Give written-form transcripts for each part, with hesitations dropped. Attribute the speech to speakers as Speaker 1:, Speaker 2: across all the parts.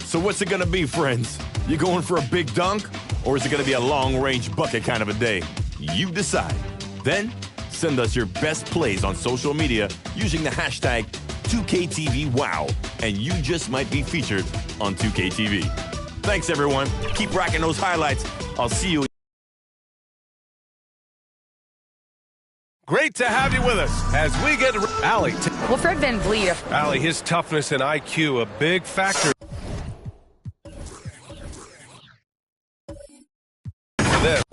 Speaker 1: So what's it gonna be, friends? You going for a big dunk? Or is it gonna be a long-range bucket kind of a day? You decide. Then, send us your best plays on social media using the hashtag 2KTVWow, and you just might be featured on 2KTV. Thanks, everyone. Keep rocking those highlights. I'll see you.
Speaker 2: Great to have you with us as we get Allie.
Speaker 3: Well, Fred VanVleet.
Speaker 2: Allie, his toughness and IQ, a big factor. For them.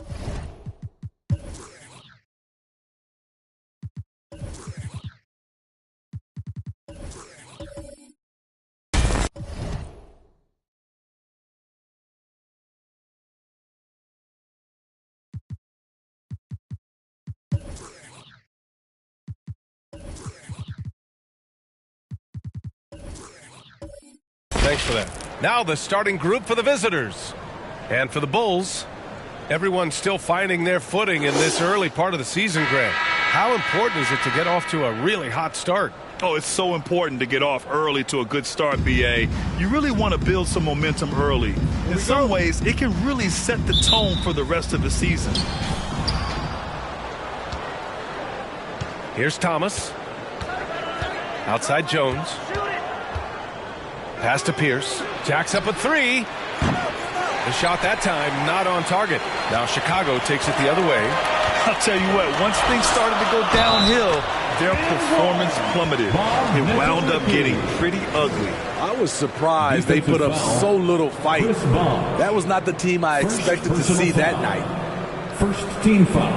Speaker 2: Thanks for that. Now the starting group for the visitors. And for the Bulls, everyone's still finding their footing in this early part of the season, Grant. How important is it to get off to a really hot start?
Speaker 4: Oh, it's so important to get off early to a good start, BA. You really want to build some momentum early. In some ways, it can really set the tone for the rest of the season.
Speaker 2: Here's Thomas. Outside Jones. Pass to Pierce. Jacks up a three. The shot that time not on target. Now Chicago takes it the other way.
Speaker 4: I'll tell you what, once things started to go downhill, their performance plummeted. It wound up getting pretty ugly.
Speaker 5: I was surprised they put up so little fight. That was not the team I expected to see that night.
Speaker 6: First team foul.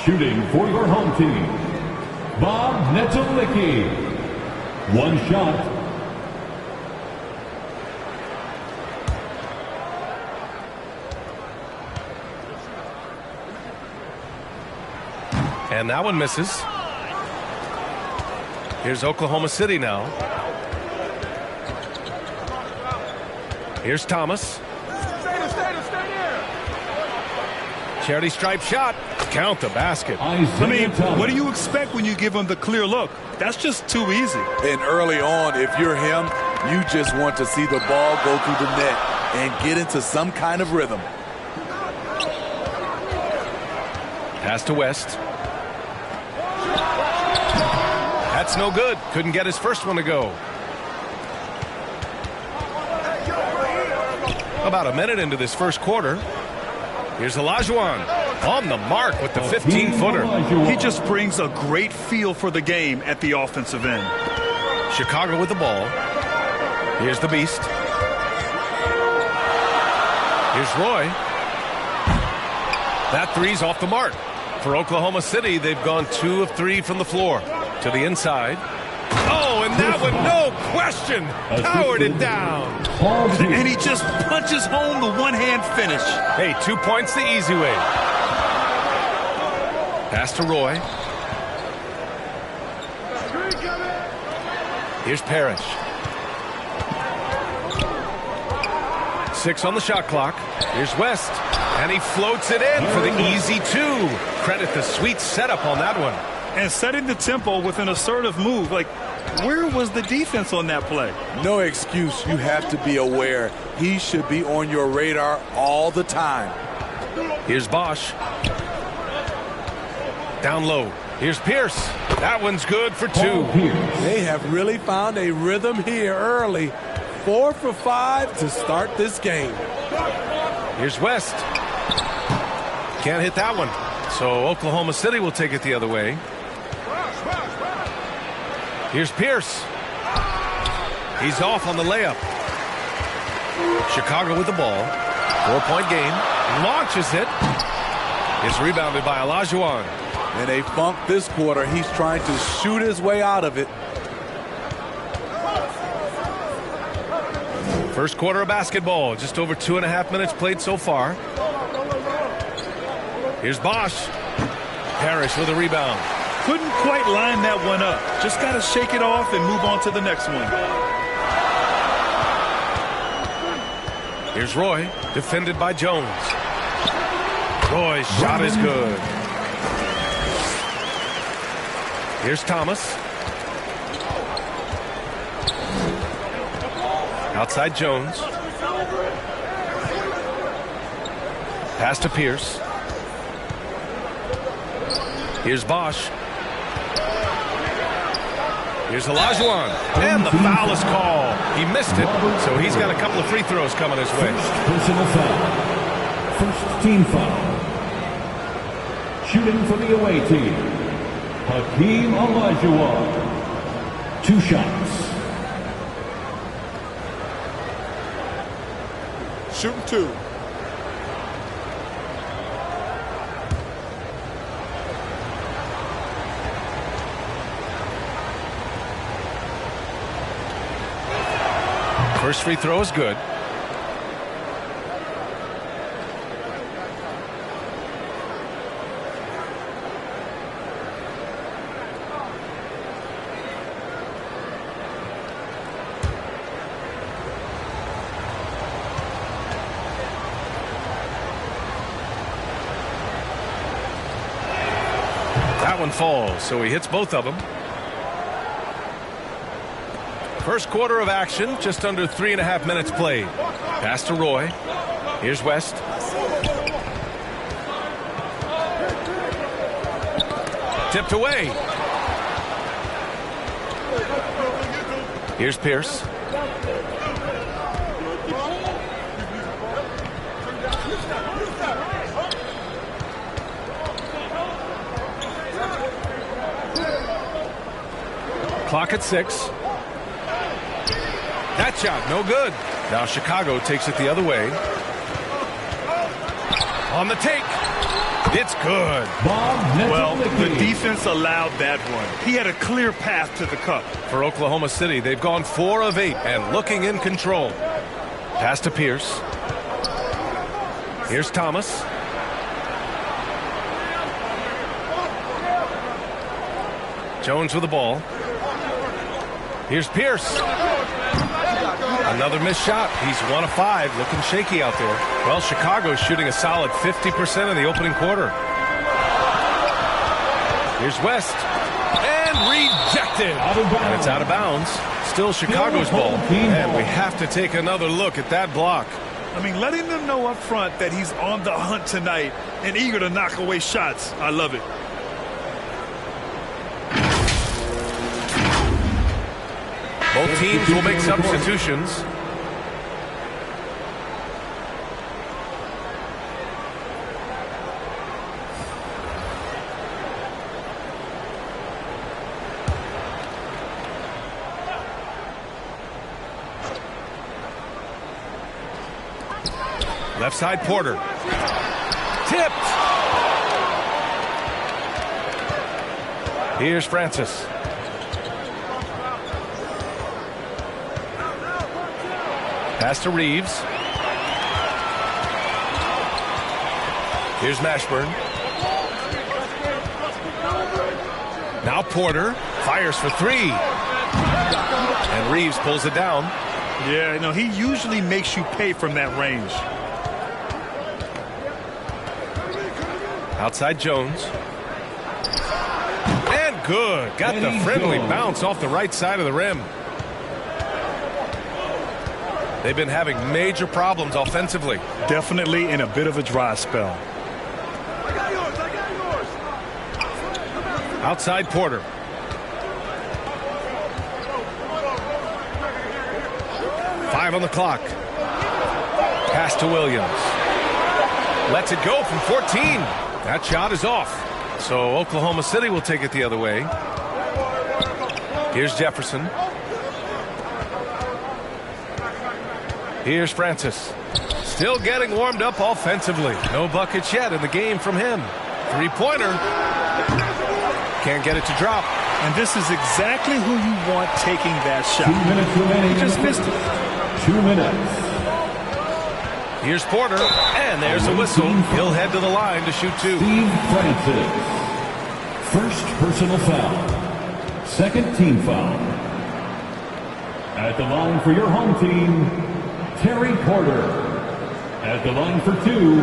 Speaker 6: Shooting for your home team, Bob Netalicki. One shot.
Speaker 2: And that one misses. Here's Oklahoma City now. Here's Thomas. Charity stripe shot. Count the basket.
Speaker 4: I mean, what do you expect when you give him the clear look? That's just too easy.
Speaker 5: And early on, if you're him, you just want to see the ball go through the net and get into some kind of rhythm.
Speaker 2: Pass to West. That's no good. Couldn't get his first one to go. About a minute into this first quarter. Here's Olajuwon on the mark with the 15-footer.
Speaker 4: He just brings a great feel for the game at the offensive end.
Speaker 2: Chicago with the ball. Here's the Beast. Here's Roy. That three's off the mark. For Oklahoma City, they've gone 2 of 3 from the floor. To the inside. Oh, and that one, no question, powered it down.
Speaker 4: And he just punches home the one-hand finish.
Speaker 2: Hey, 2 points the easy way. Pass to Roy. Here's Parrish. 6 on the shot clock. Here's West. And he floats it in for the easy 2. Credit the sweet setup on that one.
Speaker 4: And setting the tempo with an assertive move. Like, where was the defense on that play?
Speaker 5: No excuse. You have to be aware. He should be on your radar all the time.
Speaker 2: Here's Bosch. Down low. Here's Pierce. That one's good for 2.
Speaker 5: They have really found a rhythm here early. 4 for 5 to start this game.
Speaker 2: Here's West. Can't hit that one. So Oklahoma City will take it the other way. Here's Pierce. He's off on the layup. Chicago with the ball. 4-point game. Launches it. It's rebounded by Olajuwon.
Speaker 5: In a funk this quarter, he's trying to shoot his way out of it.
Speaker 2: First quarter of basketball. Just over 2.5 minutes played so far. Here's Bosch. Parrish with a rebound.
Speaker 4: Couldn't quite line that one up. Just got to shake it off and move on to the next one.
Speaker 2: Here's Roy, defended by Jones. Roy's shot is good. Here's Thomas. Outside Jones. Pass to Pierce. Here's Bosch. Here's Olajuwon. And the foul is called. He missed it, so he's got a couple of free throws coming his way.
Speaker 6: Personal foul. First team foul. Shooting for the away team. Hakeem Olajuwon. 2 shots.
Speaker 5: Shooting 2.
Speaker 2: First free throw is good. That one falls, so he hits both of them. First quarter of action, just under 3.5 minutes played. Pass to Roy. Here's West. Tipped away. Here's Pierce. Clock at 6. That shot, no good. Now Chicago takes it the other way. On the take. It's good.
Speaker 4: Well, the defense allowed that one. He had a clear path to the cup.
Speaker 2: For Oklahoma City, they've gone 4 of 8 and looking in control. Pass to Pierce. Here's Thomas. Jones with the ball. Here's Pierce. Another missed shot. He's 1 of 5, looking shaky out there. Well, Chicago's shooting a solid 50% in the opening quarter. Here's West. And rejected. And it's out of bounds. Still Chicago's ball. And we have to take another look at that block.
Speaker 4: I mean, letting them know up front that he's on the hunt tonight and eager to knock away shots. I love it.
Speaker 2: Both teams will make substitutions. Left side, Porter. Tipped. Here's Francis. Pass to Reeves. Here's Mashburn. Now Porter fires for three. And Reeves pulls it down.
Speaker 4: Yeah, you know, he usually makes you pay from that range.
Speaker 2: Outside Jones. And good. Got the friendly bounce off the right side of the rim. They've been having major problems offensively.
Speaker 4: Definitely in a bit of a dry spell.
Speaker 2: Outside Porter. Five on the clock. Pass to Williams. Lets it go from 14. That shot is off. So Oklahoma City will take it the other way. Here's Jefferson. Here's Francis. Still getting warmed up offensively. No buckets yet in the game from him. Three-pointer. Can't get it to drop.
Speaker 4: And this is exactly who you want taking that shot.
Speaker 6: 2 minutes remaining.
Speaker 4: He just missed it.
Speaker 6: 2 minutes.
Speaker 2: Here's Porter, and there's a whistle. He'll head to the line to shoot two.
Speaker 6: Steve Francis. First personal foul. Second team foul. At the line for your home team, Terry Porter. At the line for two,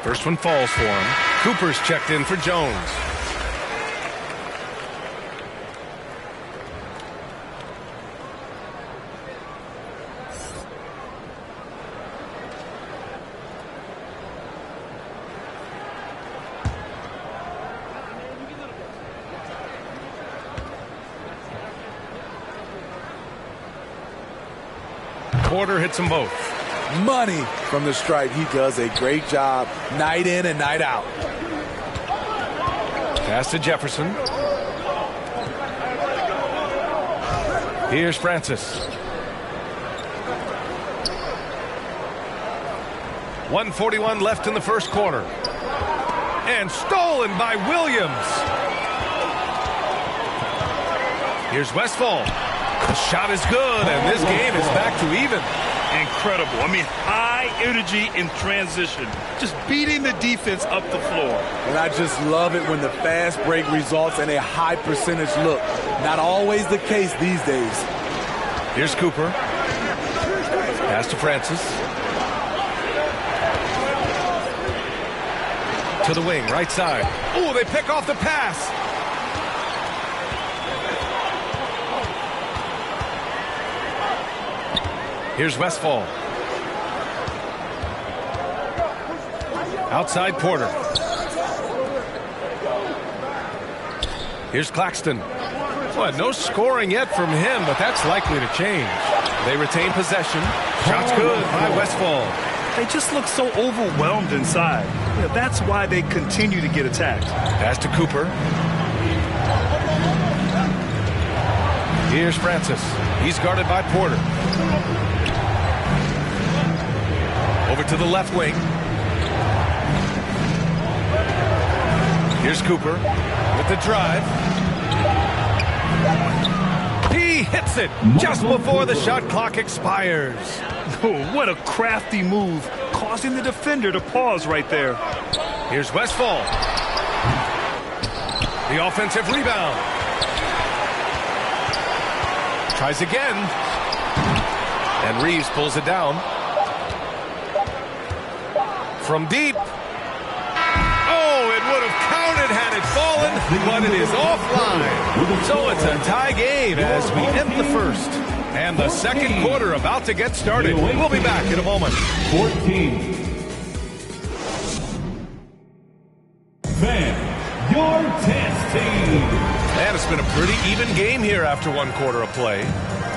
Speaker 2: first one falls for him. Cooper's checked in for Jones. Porter hits them both.
Speaker 5: Money from the stripe. He does a great job night in and night out.
Speaker 2: Pass to Jefferson. Here's Francis. 1:41 left in the first quarter. And stolen by Williams. Here's Westfall. The shot is good, and this game is back to even.
Speaker 4: Incredible. I mean, high energy in transition. Just beating the defense up the floor.
Speaker 5: And I just love it when the fast break results in a high percentage look. Not always the case these days.
Speaker 2: Here's Cooper. Pass to Francis. To the wing, right side. Oh, they pick off the pass. Here's Westfall. Outside Porter. Here's Claxton. Well, no scoring yet from him, but that's likely to change. They retain possession. Shot's good by Westfall.
Speaker 4: They just look so overwhelmed inside. Yeah, that's why they continue to get attacked.
Speaker 2: Pass to Cooper. Here's Francis. He's guarded by Porter. Over to the left wing. Here's Cooper with the drive. He hits it just before the shot clock expires.
Speaker 4: Oh, what a crafty move, causing the defender to pause right there.
Speaker 2: Here's Westfall. The offensive rebound. Tries again. And Reeves pulls it down. From deep. Oh, it would have counted had it fallen, but it is offline. So it's a tie game as we end the first. And the second quarter about to get started. We'll be back in a moment.
Speaker 6: 14. Van, your test team.
Speaker 2: And it's been a pretty even game here after one quarter of play.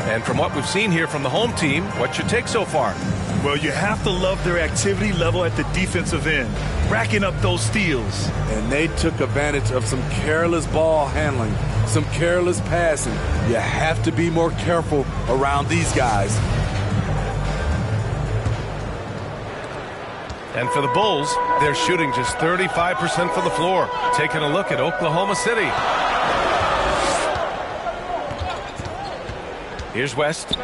Speaker 2: And from what we've seen here from the home team, what's your take so far?
Speaker 4: Well, you have to love their activity level at the defensive end, racking up those steals.
Speaker 5: And they took advantage of some careless ball handling, some careless passing. You have to be more careful around these guys.
Speaker 2: And for the Bulls, they're shooting just 35% from the floor. Taking a look at Oklahoma City. Here's West.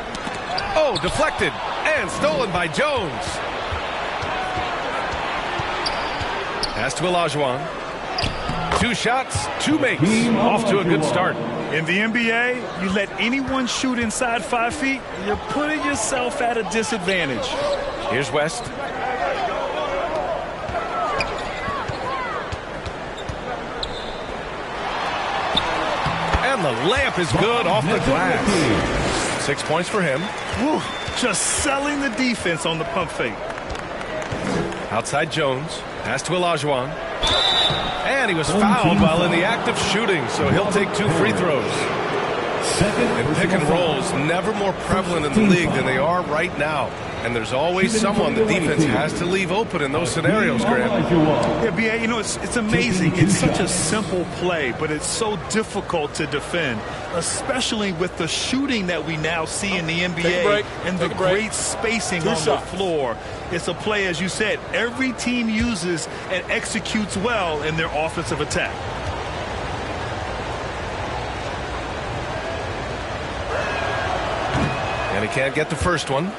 Speaker 2: Oh, deflected and stolen by Jones. Pass to Olajuwon. 2 shots, 2 makes. Off to a good start.
Speaker 4: In the NBA, you let anyone shoot inside 5 feet, you're putting yourself at a disadvantage.
Speaker 2: Here's West. And the layup is good off the glass. 6 points for him.
Speaker 4: Whew, just selling the defense on the pump fake.
Speaker 2: Outside Jones. Pass to Olajuwon. And he was fouled while in the act of shooting, so he'll take 2 free throws. And pick and rolls never more prevalent in the league than they are right now. And there's always someone the defense has to leave open in those scenarios, Graham.
Speaker 4: Yeah, B.A., you know, it's amazing. It's such a simple play, but it's so difficult to defend, especially with the shooting that we now see in the NBA and the great spacing on the floor. It's a play, as you said, every team uses and executes well in their offensive attack.
Speaker 2: And he can't get the first one.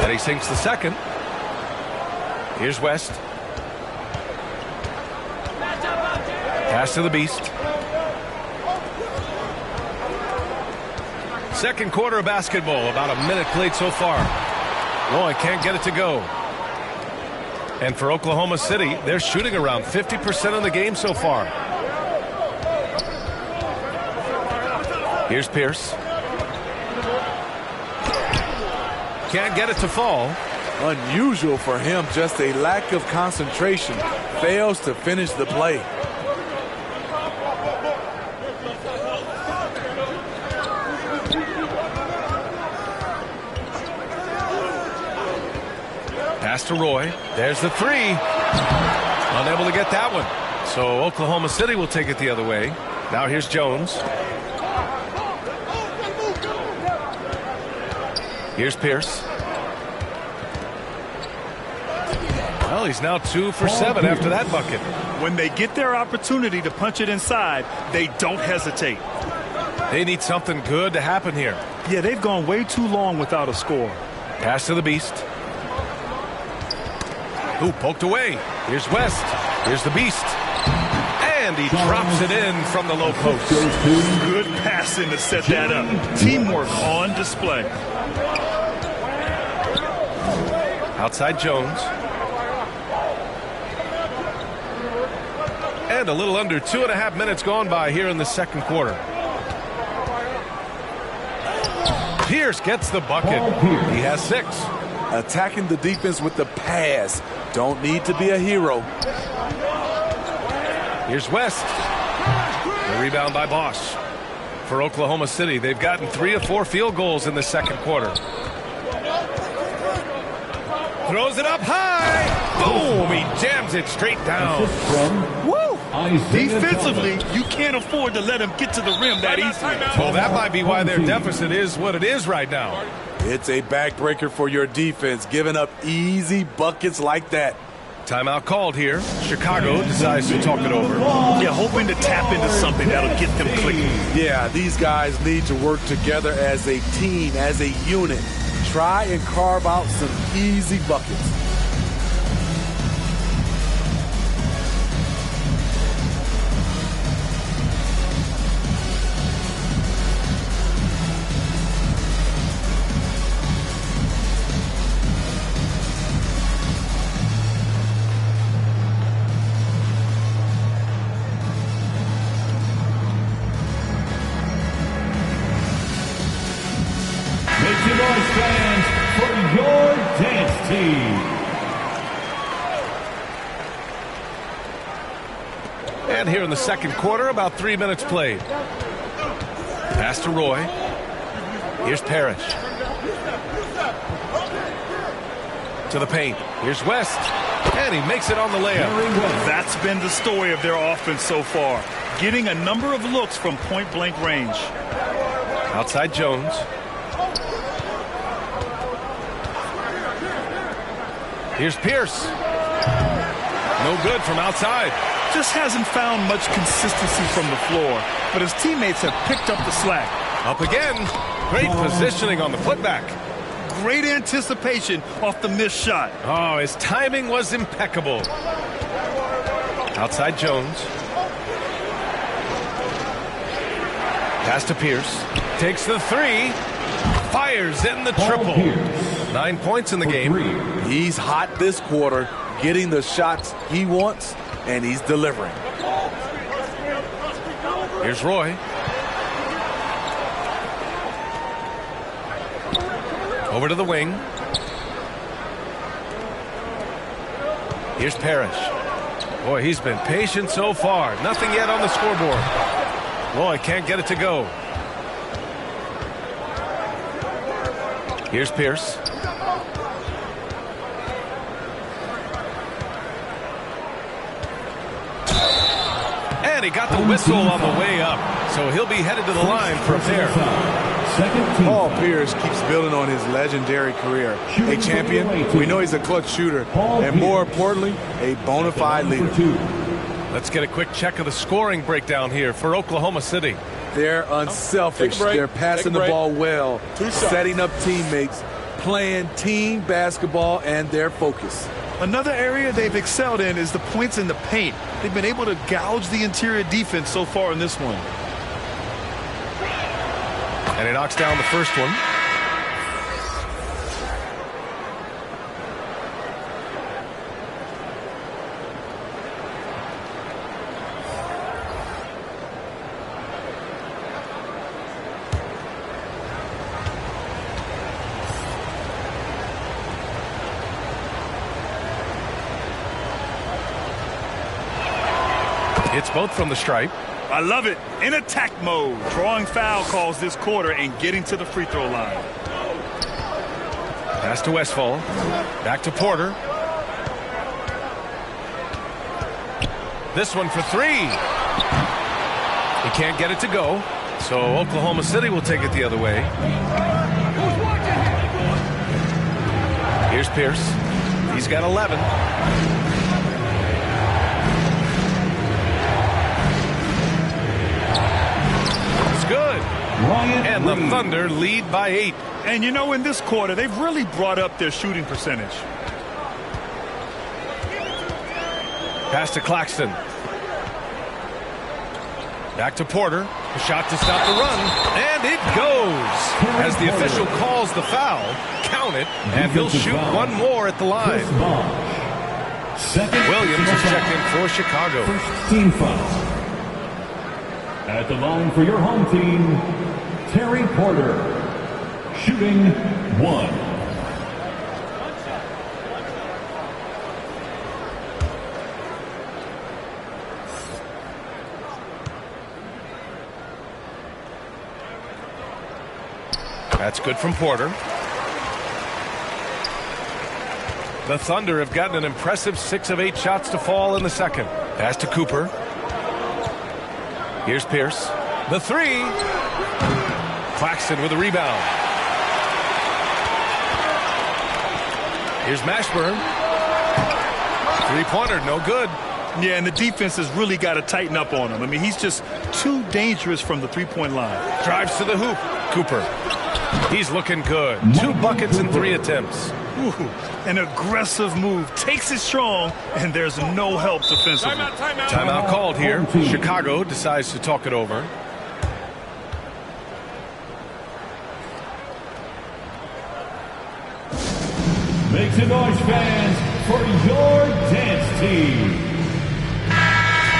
Speaker 2: And he sinks the second. Here's West. Pass to the Beast. Second quarter of basketball, about a minute played so far. Oh, I can't get it to go. And for Oklahoma City, they're shooting around 50% of the game so far. Here's Pierce. Can't get it to fall.
Speaker 5: Unusual for him, just a lack of concentration. Fails to finish the play.
Speaker 2: Pass to Roy. There's the 3. Unable to get that one. So Oklahoma City will take it the other way. Now here's Jones. Here's Pierce. Well, he's now 2 for 7 after that bucket.
Speaker 4: When they get their opportunity to punch it inside, they don't hesitate.
Speaker 2: They need something good to happen here.
Speaker 4: Yeah, they've gone way too long without a score.
Speaker 2: Pass to the Beast. Ooh, poked away. Here's West. Here's the Beast. And he drops it in from the low post.
Speaker 4: Good passing to set that up. Teamwork on display.
Speaker 2: Outside Jones. And a little under 2.5 minutes gone by here in the second quarter. Pierce gets the bucket. He has 6.
Speaker 5: Attacking the defense with the pass. Don't need to be a hero.
Speaker 2: Here's West. The rebound by Bosch. For Oklahoma City, they've gotten 3 of 4 field goals in the second quarter. Throws it up high. Boom! He jams it straight down.
Speaker 4: Woo! Defensively, you can't afford to let him get to the rim that easily.
Speaker 2: Well, that might be why their deficit is what it is right now.
Speaker 5: It's a backbreaker for your defense, giving up easy buckets like that.
Speaker 2: Timeout called here. Chicago decides to talk it over.
Speaker 4: Yeah, hoping to tap into something that'll get them clicking.
Speaker 5: Yeah, these guys need to work together as a team, as a unit. Try and carve out some easy buckets.
Speaker 6: some noise, fans, for your dance team.
Speaker 2: And here in the second quarter, about 3 minutes played. Pass to Roy. Here's Parrish. To the paint. Here's West. And he makes it on the layup.
Speaker 4: That's been the story of their offense so far. Getting a number of looks from point-blank range.
Speaker 2: Outside Jones. Here's Pierce. No good from outside.
Speaker 4: Just hasn't found much consistency from the floor, but his teammates have picked up the slack.
Speaker 2: Up again. Great positioning on the putback.
Speaker 4: Great anticipation off the missed shot.
Speaker 2: Oh, his timing was impeccable. Outside Jones. Pass to Pierce. Takes the three. Fires in the triple. 9 points in the game.
Speaker 5: He's hot this quarter, getting the shots he wants, and he's delivering.
Speaker 2: Here's Roy. Over to the wing. Here's Parrish. Boy, he's been patient so far. Nothing yet on the scoreboard. Boy, can't get it to go. Here's Pierce. And he got the whistle on the way up. So he'll be headed to the line from there.
Speaker 5: Paul Pierce keeps building on his legendary career. A champion, we know he's a clutch shooter, and more importantly, a bona fide leader.
Speaker 2: Let's get a quick check of the scoring breakdown here for Oklahoma City.
Speaker 5: They're unselfish. They're passing the ball well, setting up teammates, playing team basketball, and their focus.
Speaker 4: Another area they've excelled in is the points in the paint. They've been able to gouge the interior defense so far in this one.
Speaker 2: And he knocks down the first one. It's both from the stripe.
Speaker 4: I love it. In attack mode. Drawing foul calls this quarter and getting to the free throw line.
Speaker 2: Pass to Westfall. Back to Porter. This one for three. He can't get it to go. So Oklahoma City will take it the other way. Here's Pierce. He's got 11. Good. And the Thunder lead by 8.
Speaker 4: And you know, in this quarter, they've really brought up their shooting percentage.
Speaker 2: Pass to Claxton. Back to Porter. A shot to stop the run. And it goes. As the official calls the foul, count it, and he'll shoot one more at the line. Williams is checked in for Chicago.
Speaker 6: First team foul. At the line for your home team, Terry Porter, shooting 1.
Speaker 2: That's good from Porter. The Thunder have gotten an impressive 6 of 8 shots to fall in the second. Pass to Cooper. Here's Pierce. The three. Claxton with a rebound. Here's Mashburn. Three-pointer, no good.
Speaker 4: Yeah, and the defense has really got to tighten up on him. I mean, he's just too dangerous from the three-point line.
Speaker 2: Drives to the hoop. Cooper. He's looking good. 2 buckets and 3 attempts.
Speaker 4: Ooh, an aggressive move. Takes it strong, and there's no help defensively.
Speaker 2: Timeout called here. Chicago decides to talk it over.
Speaker 6: Make some noise, fans, for your dance team.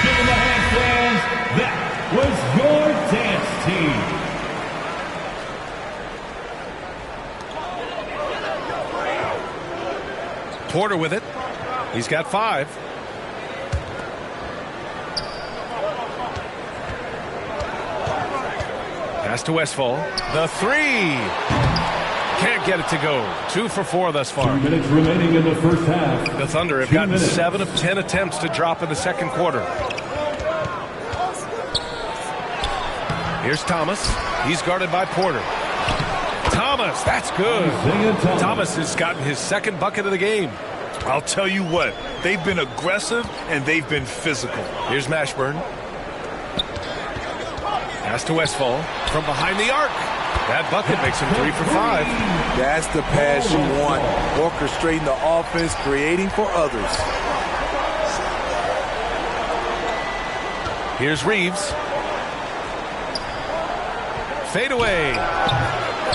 Speaker 6: Give them a hand, fans. That was your dance team.
Speaker 2: Porter with it. He's got 5. Pass to Westphal. The 3. Can't get it to go. 2 for 4 thus far.
Speaker 6: 2 minutes remaining in the first half.
Speaker 2: The Thunder have gotten 7 of 10 attempts to drop in the second quarter. Here's Thomas. He's guarded by Porter. Thomas, that's good. Thomas has gotten his second bucket of the game.
Speaker 4: I'll tell you what, they've been aggressive and they've been physical.
Speaker 2: Here's Mashburn. Pass to Westphal from behind the arc. That bucket makes him 3 for 5.
Speaker 5: That's the pass you want. Orchestrating the offense, creating for others.
Speaker 2: Here's Reeves. Fade away.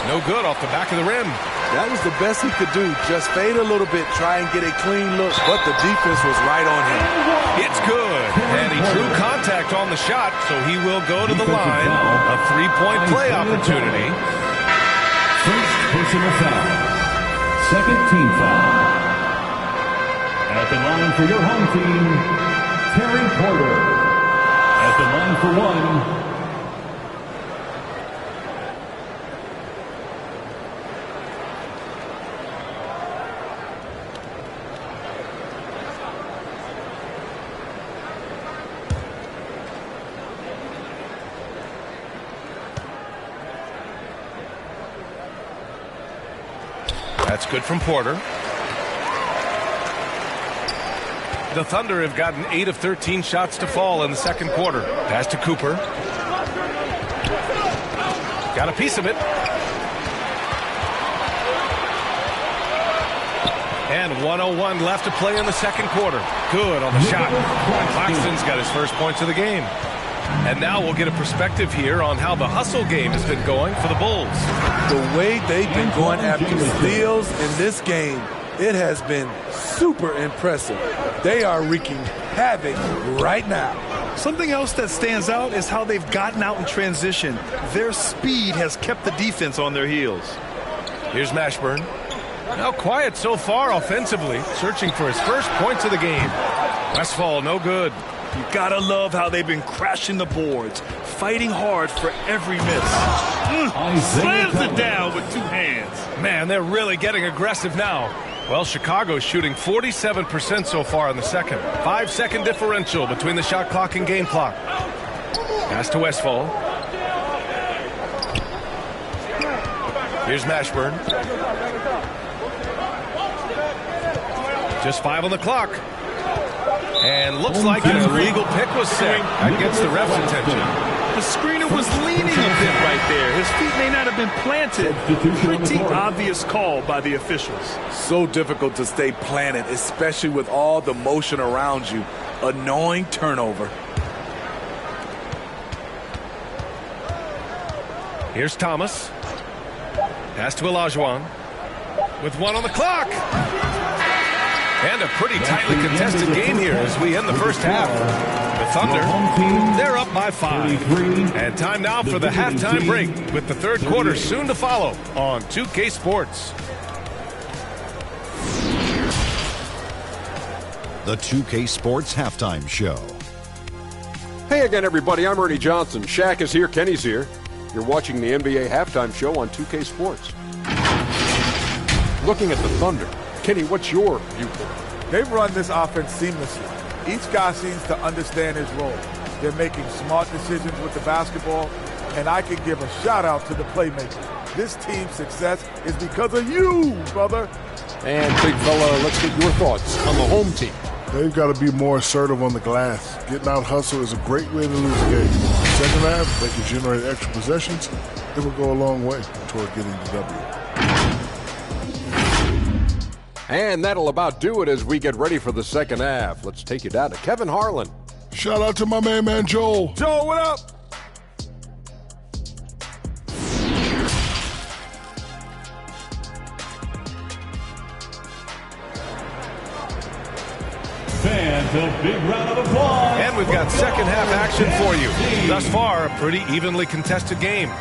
Speaker 2: No good off the back of the rim.
Speaker 5: That was the best he could do. Just fade a little bit, try and get a clean look, but the defense was right on him.
Speaker 2: It's good. And he drew contact on the shot, so he will go to the line. A 3-point play opportunity.
Speaker 6: First personal foul. Second team foul. At the line for your home team, Terry Porter. At the line for 1.
Speaker 2: That's good from Porter. The Thunder have gotten 8 of 13 shots to fall in the second quarter. Pass to Cooper. Got a piece of it. And 1:01 left to play in the second quarter. Good on the shot. Claxton's got his first points of the game. And now we'll get a perspective here on how the hustle game has been going for the Bulls.
Speaker 5: The way they've been going after steals in this game, it has been super impressive. They are wreaking havoc right now.
Speaker 4: Something else that stands out is how they've gotten out in transition. Their speed has kept the defense on their heels.
Speaker 2: Here's Mashburn. Now quiet so far offensively, searching for his first points of the game. Westphal, no good.
Speaker 4: You gotta love how they've been crashing the boards, fighting hard for every miss. Slams it down with 2 hands.
Speaker 2: Man, they're really getting aggressive now. Well, Chicago's shooting 47% so far in the second. 5-second differential between the shot clock and game clock. Pass to Westphal. Here's Mashburn. Just 5 on the clock. And looks like an illegal pick was set. That gets the ref's attention.
Speaker 4: The screener was leaning a bit right there. His feet may not have been planted. Pretty obvious call by the officials.
Speaker 5: So difficult to stay planted, especially with all the motion around you. Annoying turnover.
Speaker 2: Here's Thomas. Pass to Olajuwon. With 1 on the clock. And a pretty tightly contested game here as we end the first half. The Thunder, they're up by 5. And time now for the halftime break with the third quarter soon to follow on 2K Sports.
Speaker 3: The 2K Sports Halftime Show.
Speaker 7: Hey again, everybody. I'm Ernie Johnson. Shaq is here. Kenny's here. You're watching the NBA Halftime Show on 2K Sports. Looking at the Thunder. Kenny, what's your viewpoint?
Speaker 8: They've run this offense seamlessly. Each guy seems to understand his role. They're making smart decisions with the basketball, and I can give a shout-out to the playmakers. This team's success is because of you, brother.
Speaker 7: And, big fella, let's get your thoughts on the home team.
Speaker 9: They've got to be more assertive on the glass. Getting out hustle is a great way to lose a game. Second half, they can generate extra possessions. It will go a long way toward getting the W.
Speaker 7: And that'll about do it as we get ready for the second half. Let's take you down to Kevin Harlan.
Speaker 9: Shout out to my man Joel.
Speaker 8: Joel, what up?
Speaker 6: Fans, a big round of applause.
Speaker 2: And we've got second half action for you. Thus far, a pretty evenly contested game.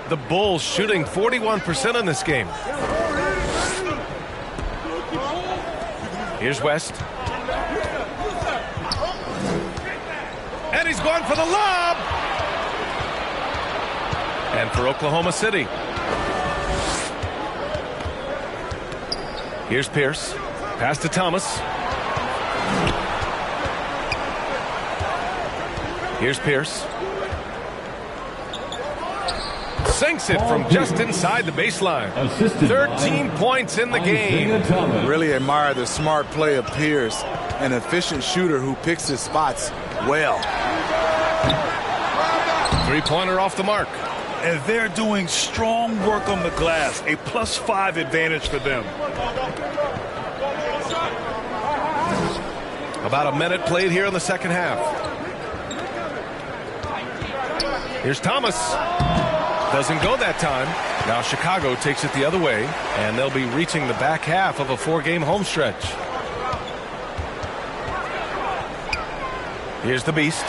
Speaker 2: The Bulls shooting 41% in this game. Here's West. And he's going for the lob. And for Oklahoma City. Here's Pierce. Pass to Thomas. Here's Pierce. Sinks it from just inside the baseline. 13 points in the game.
Speaker 5: Really admire the smart play of Pierce, an efficient shooter who picks his spots well.
Speaker 2: Three-pointer off the mark.
Speaker 4: And they're doing strong work on the glass. A +5 advantage for them.
Speaker 2: About a minute played here in the second half. Here's Thomas. Doesn't go that time. Now Chicago takes it the other way, and they'll be reaching the back half of a 4-game home stretch. Here's the Beast.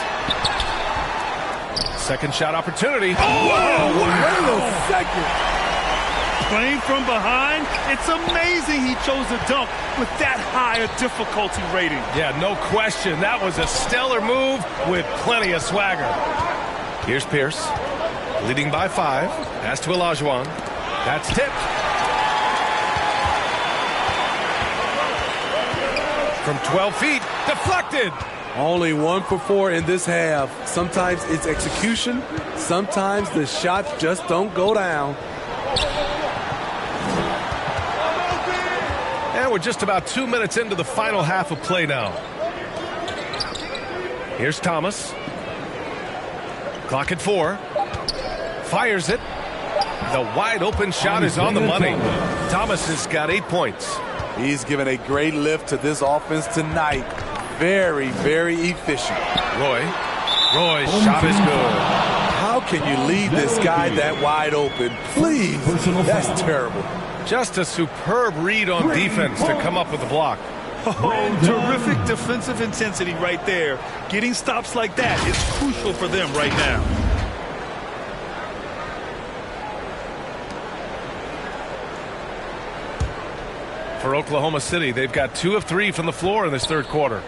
Speaker 2: Second shot opportunity.
Speaker 4: Whoa! Wait a second. Playing from behind, it's amazing he chose a dunk with that high a difficulty rating.
Speaker 2: Yeah, no question. That was a stellar move with plenty of swagger. Here's Pierce. Leading by 5. Pass to Olajuwon. That's tipped. From 12 feet. Deflected.
Speaker 5: Only 1 for 4 in this half. Sometimes it's execution. Sometimes the shots just don't go down.
Speaker 2: And we're just about 2 minutes into the final half of play now. Here's Thomas. Clock at 4. Fires it. The wide open shot is on the money. Thomas has got 8 points.
Speaker 5: He's given a great lift to this offense tonight. Very, very efficient.
Speaker 2: Roy's shot is good.
Speaker 5: How can you leave this guy that wide open? Please. That's terrible.
Speaker 2: Just a superb read on defense to come up with the block.
Speaker 4: Oh, terrific defensive intensity right there. Getting stops like that is crucial for them right now.
Speaker 2: For Oklahoma City, they've got 2 of 3 from the floor in this third quarter.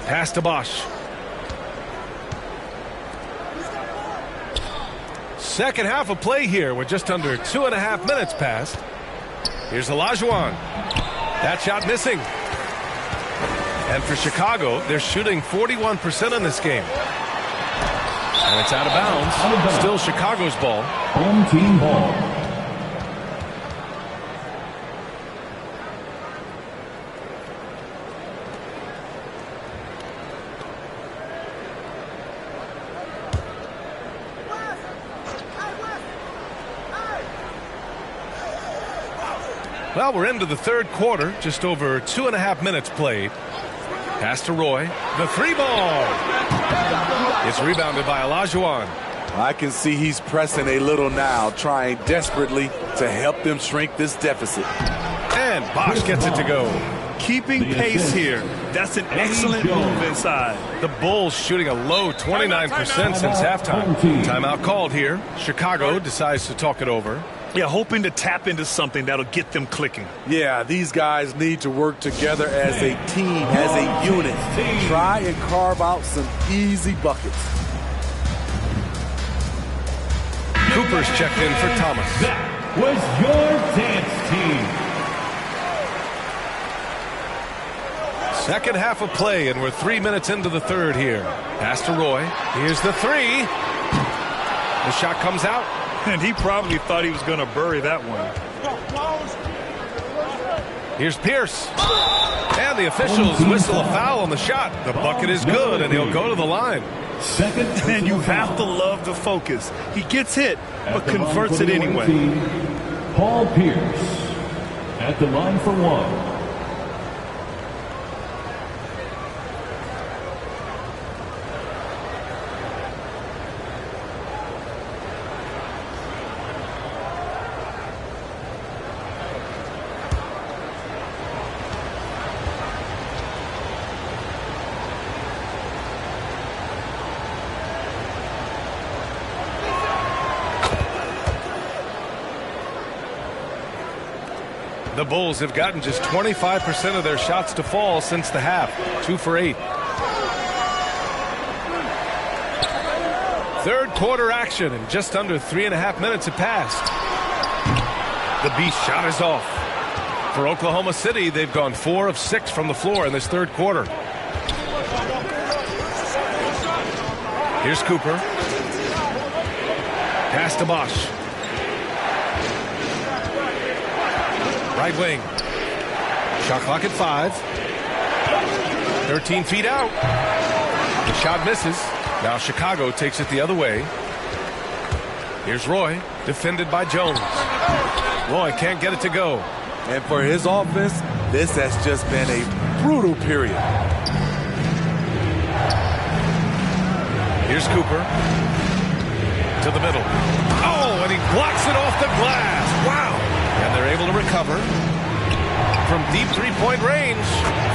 Speaker 2: Pass to Bosch. Second half of play here with just under 2.5 minutes passed. Here's Olajuwon. That shot missing. And for Chicago, they're shooting 41% in this game. And it's out of bounds. Still Chicago's ball.
Speaker 6: Home team ball.
Speaker 2: Well, we're into the third quarter, just over 2.5 minutes played. Pass to Roy. The 3 ball. It's rebounded by Olajuwon.
Speaker 5: I can see he's pressing a little now, trying desperately to help them shrink this deficit.
Speaker 2: And Bosch gets it to go.
Speaker 4: Keeping pace here. That's an excellent move inside.
Speaker 2: The Bulls shooting a low 29% since halftime. Timeout called here. Chicago decides to talk it over.
Speaker 4: Yeah, hoping to tap into something that'll get them clicking.
Speaker 5: Yeah, these guys need to work together as a team, as a unit. Try and carve out some easy buckets.
Speaker 2: Cooper's checked in for Thomas.
Speaker 6: That was your dance team.
Speaker 2: Second half of play, and we're 3 minutes into the third here. Pass to Roy. Here's the 3. The shot comes out.
Speaker 4: And he probably thought he was going to bury that one.
Speaker 2: Here's Pierce. And the officials whistle a foul on the shot. The bucket is good, and he'll go to the line.
Speaker 4: And you have to love the focus. He gets hit, but converts it anyway.
Speaker 6: Paul Pierce at the line for 1.
Speaker 2: The Bulls have gotten just 25% of their shots to fall since the half. 2 for 8. Third quarter action, and just under 3.5 minutes have passed. The Beast shot is off. For Oklahoma City, they've gone 4 of 6 from the floor in this third quarter. Here's Cooper. Pass to Bosch. Right wing. Shot clock at 5. 13 feet out. The shot misses. Now Chicago takes it the other way. Here's Roy, defended by Jones. Roy can't get it to go.
Speaker 5: And for his offense, this has just been a brutal period.
Speaker 2: Here's Cooper. To the middle. Oh, and he blocks it off the glass. Wow. And they're able to recover from deep three-point range,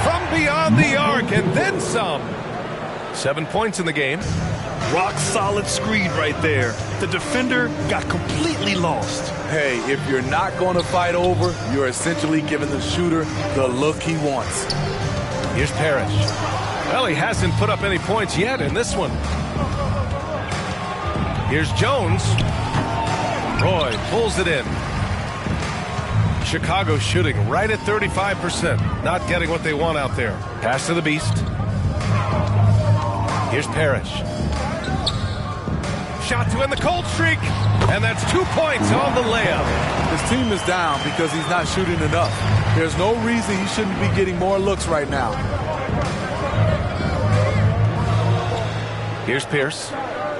Speaker 2: from beyond the arc, and then some. 7 points in the game.
Speaker 4: Rock solid screen right there. The defender got completely lost.
Speaker 5: Hey, if you're not going to fight over, you're essentially giving the shooter the look he wants.
Speaker 2: Here's Parrish. Well, he hasn't put up any points yet in this one. Here's Jones. Roy pulls it in. Chicago shooting right at 35%. Not getting what they want out there. Pass to the Beast. Here's Parrish. Shot to end the cold streak. And that's 2 points on the layup.
Speaker 5: His team is down because he's not shooting enough. There's no reason he shouldn't be getting more looks right now.
Speaker 2: Here's Pierce.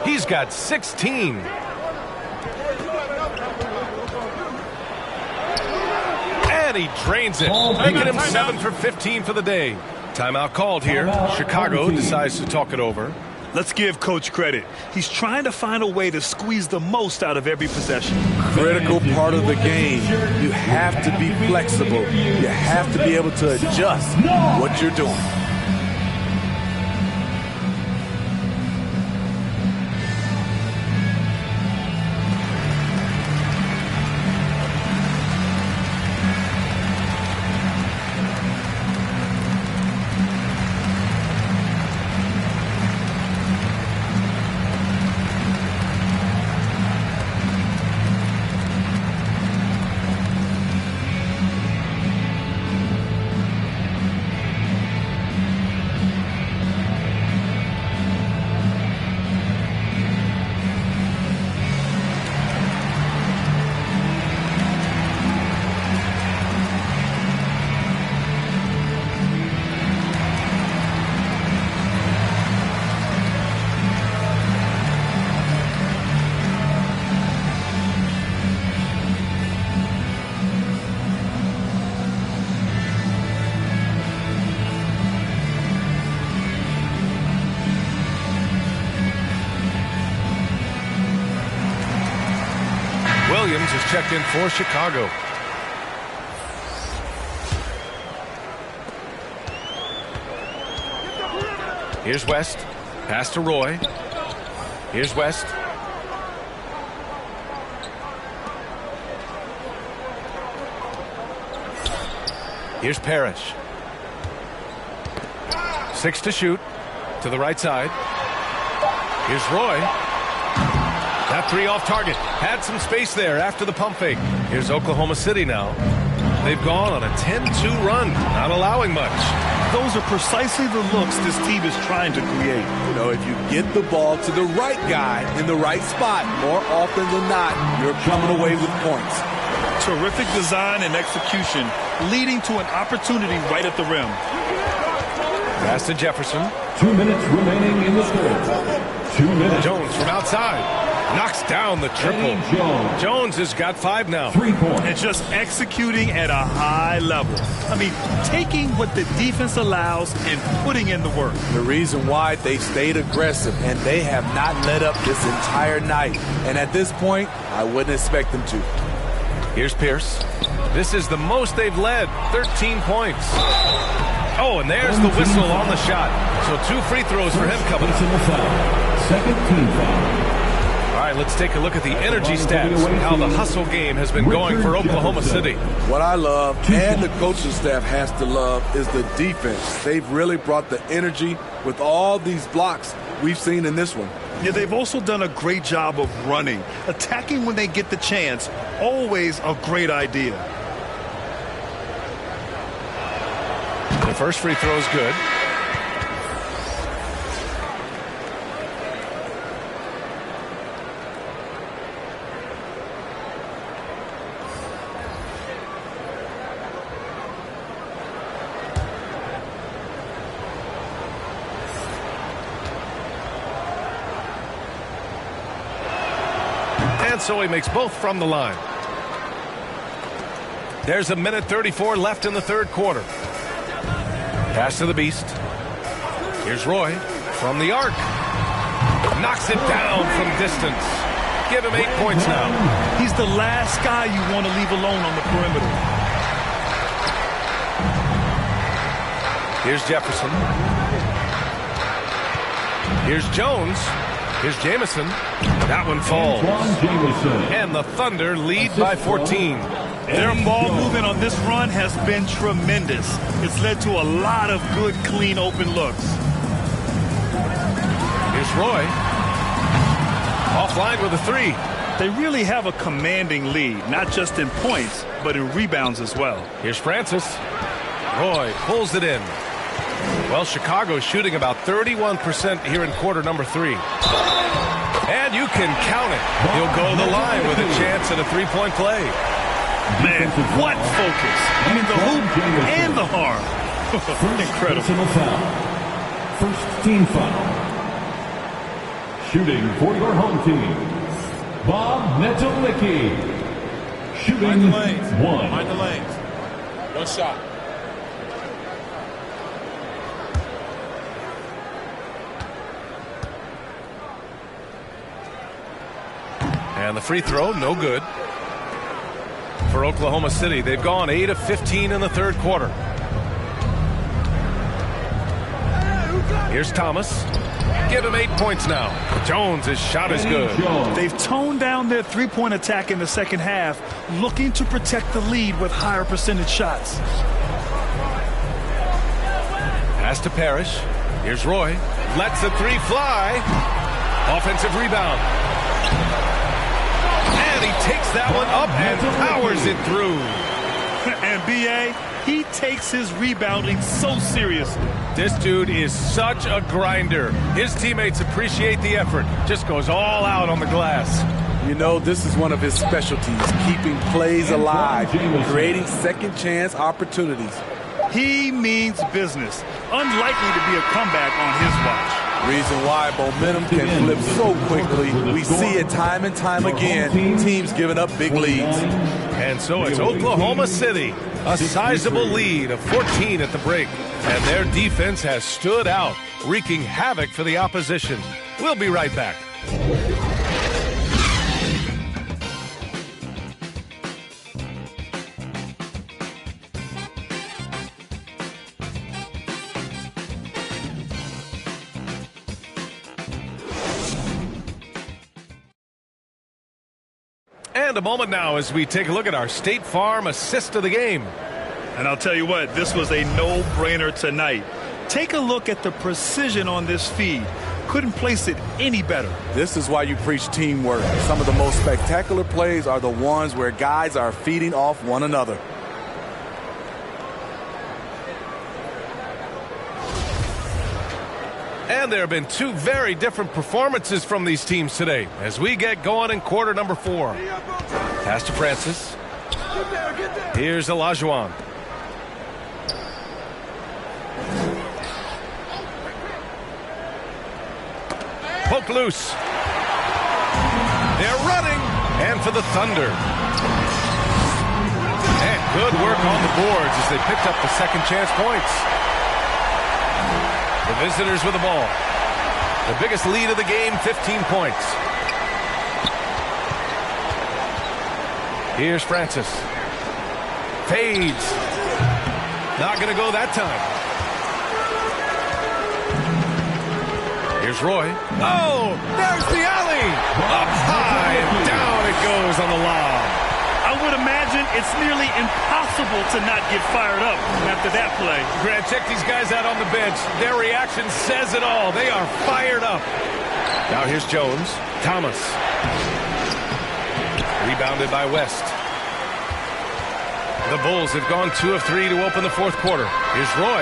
Speaker 2: He's got 16. And he drains it, making him 7 for 15 for the day. Timeout called here. Chicago decides to talk it over.
Speaker 4: Let's give Coach credit. He's trying to find a way to squeeze the most out of every possession.
Speaker 5: Critical part of the game. You have to be flexible. You have to be able to adjust what you're doing.
Speaker 2: Williams is checked in for Chicago. Here's West. Pass to Roy. Here's West. Here's Parrish. 6 to shoot. To the right side. Here's Roy. That 3 off target. Had some space there after the pump fake. Here's Oklahoma City now. They've gone on a 10-2 run, not allowing much.
Speaker 4: Those are precisely the looks this team is trying to create.
Speaker 5: You know, if you get the ball to the right guy in the right spot, more often than not, you're coming away with points.
Speaker 4: Terrific design and execution, leading to an opportunity right at the rim.
Speaker 2: Pass to Jefferson.
Speaker 6: 2 minutes remaining in the third. 2 minutes.
Speaker 2: Jones from outside. Knocks down the triple. Jones has got 5 now.
Speaker 6: 3 points.
Speaker 4: And just executing at a high level. I mean, taking what the defense allows and putting in the work.
Speaker 5: The reason why they stayed aggressive, and they have not let up this entire night. And at this point, I wouldn't expect them to.
Speaker 2: Here's Pierce. This is the most they've led. 13 points. Oh, and there's the whistle on the shot. So 2 free throws for him coming up.
Speaker 6: Second team foul.
Speaker 2: All right, let's take a look at the energy stats and how the hustle game has been going for Oklahoma City.
Speaker 5: What I love, and the coaching staff has to love, is the defense. They've really brought the energy with all these blocks we've seen in this one.
Speaker 4: Yeah, they've also done a great job of running. Attacking when they get the chance, always a great idea.
Speaker 2: The first free throw is good. And so he makes both from the line. There's a minute 34 left in the third quarter. Pass to the Beast. Here's Roy from the arc. Knocks it down from distance. Give him 8 points now.
Speaker 4: He's the last guy you want to leave alone on the perimeter.
Speaker 2: Here's Jefferson. Here's Jones. Here's Jamison. That one falls. And the Thunder lead by 14.
Speaker 4: Their ball movement on this run has been tremendous. It's led to a lot of good, clean, open looks.
Speaker 2: Here's Roy. Offline with a three.
Speaker 4: They really have a commanding lead, not just in points, but in rebounds as well.
Speaker 2: Here's Francis. Roy pulls it in. Well, Chicago's shooting about 31% here in quarter number 3. And you can count it. He'll go to the line with a chance at a three-point play.
Speaker 4: Man, what focus. I mean, the hoop and the harm. Incredible.
Speaker 6: First team foul. Shooting for your home team, Bob Netolicki. Shooting one.
Speaker 10: Mind the lanes. One shot.
Speaker 2: And the free throw, no good. For Oklahoma City, they've gone 8 of 15 in the third quarter. Here's Thomas. Give him 8 points now. Jones' shot is good.
Speaker 4: They've toned down their three-point attack in the second half, looking to protect the lead with higher percentage shots.
Speaker 2: Pass to Parrish. Here's Roy. Lets the three fly. Offensive rebound. And he takes that one up and powers it through.
Speaker 4: And B.A., he takes his rebounding so seriously.
Speaker 2: This dude is such a grinder. His teammates appreciate the effort. Just goes all out on the glass.
Speaker 5: You know, this is one of his specialties, keeping plays alive, creating second chance opportunities.
Speaker 4: He means business. Unlikely to be a comeback on his watch.
Speaker 5: Reason why momentum can flip so quickly. We see it time and time again. Teams giving up big leads.
Speaker 2: And so it's Oklahoma City. A sizable lead of 14 at the break. And their defense has stood out, wreaking havoc for the opposition. We'll be right back. And a moment now as we take a look at our State Farm assist of the game.
Speaker 4: And I'll tell you what, this was a no-brainer tonight. Take a look at the precision on this feed. Couldn't place it any better.
Speaker 5: This is why you preach teamwork. Some of the most spectacular plays are the ones where guys are feeding off one another.
Speaker 2: And there have been two very different performances from these teams today as we get going in quarter number 4. Pass to Francis. Here's Olajuwon. Poke loose. They're running. And for the Thunder. And good work on the boards as they picked up the second chance points. The visitors with the ball. The biggest lead of the game, 15 points. Here's Francis. Fades. Not going to go that time. Here's Roy. Oh, there's the alley. Up high. on the lob.
Speaker 4: I would imagine it's nearly impossible to not get fired up after that play.
Speaker 2: Grant, check these guys out on the bench. Their reaction says it all. They are fired up. Now here's Jones. Thomas. Rebounded by West. The Bulls have gone 2 of 3 to open the fourth quarter. Here's Roy.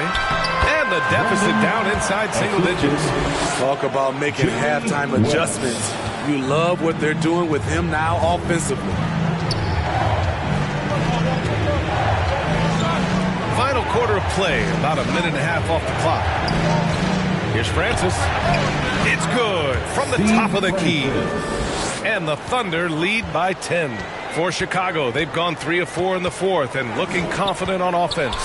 Speaker 2: And the deficit down inside single digits.
Speaker 5: Talk about making halftime adjustments. You love what they're doing with him now offensively.
Speaker 2: Final quarter of play, about a minute and a half off the clock. Here's Francis. It's good from the top of the key. And the Thunder lead by 10. For Chicago, they've gone 3 of 4 in the fourth and looking confident on offense.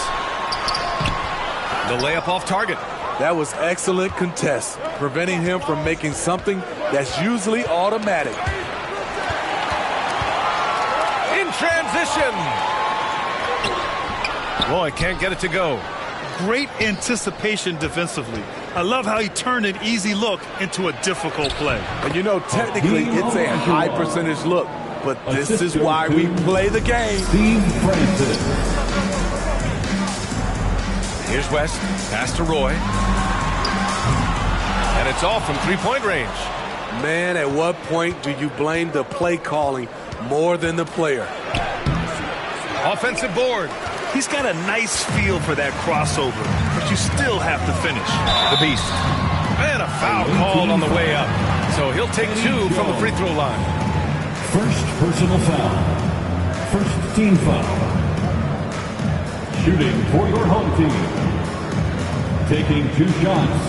Speaker 2: The layup off target.
Speaker 5: That was excellent contest, preventing him from making something that's usually automatic.
Speaker 2: In transition. Roy can't get it to go.
Speaker 4: Great anticipation defensively. I love how he turned an easy look into a difficult play.
Speaker 5: And you know, technically, it's a high percentage look, but this is why we play the game.
Speaker 2: Here's West. Pass to Roy. And it's all from three-point range.
Speaker 5: Man, at what point do you blame the play calling more than the player?
Speaker 2: Offensive board.
Speaker 4: He's got a nice feel for that crossover, but you still have to finish.
Speaker 2: The Beast. And a foul called on the way up. So he'll take 2 from the free throw line.
Speaker 6: First personal foul. First team foul. Shooting for your home team. Taking 2 shots.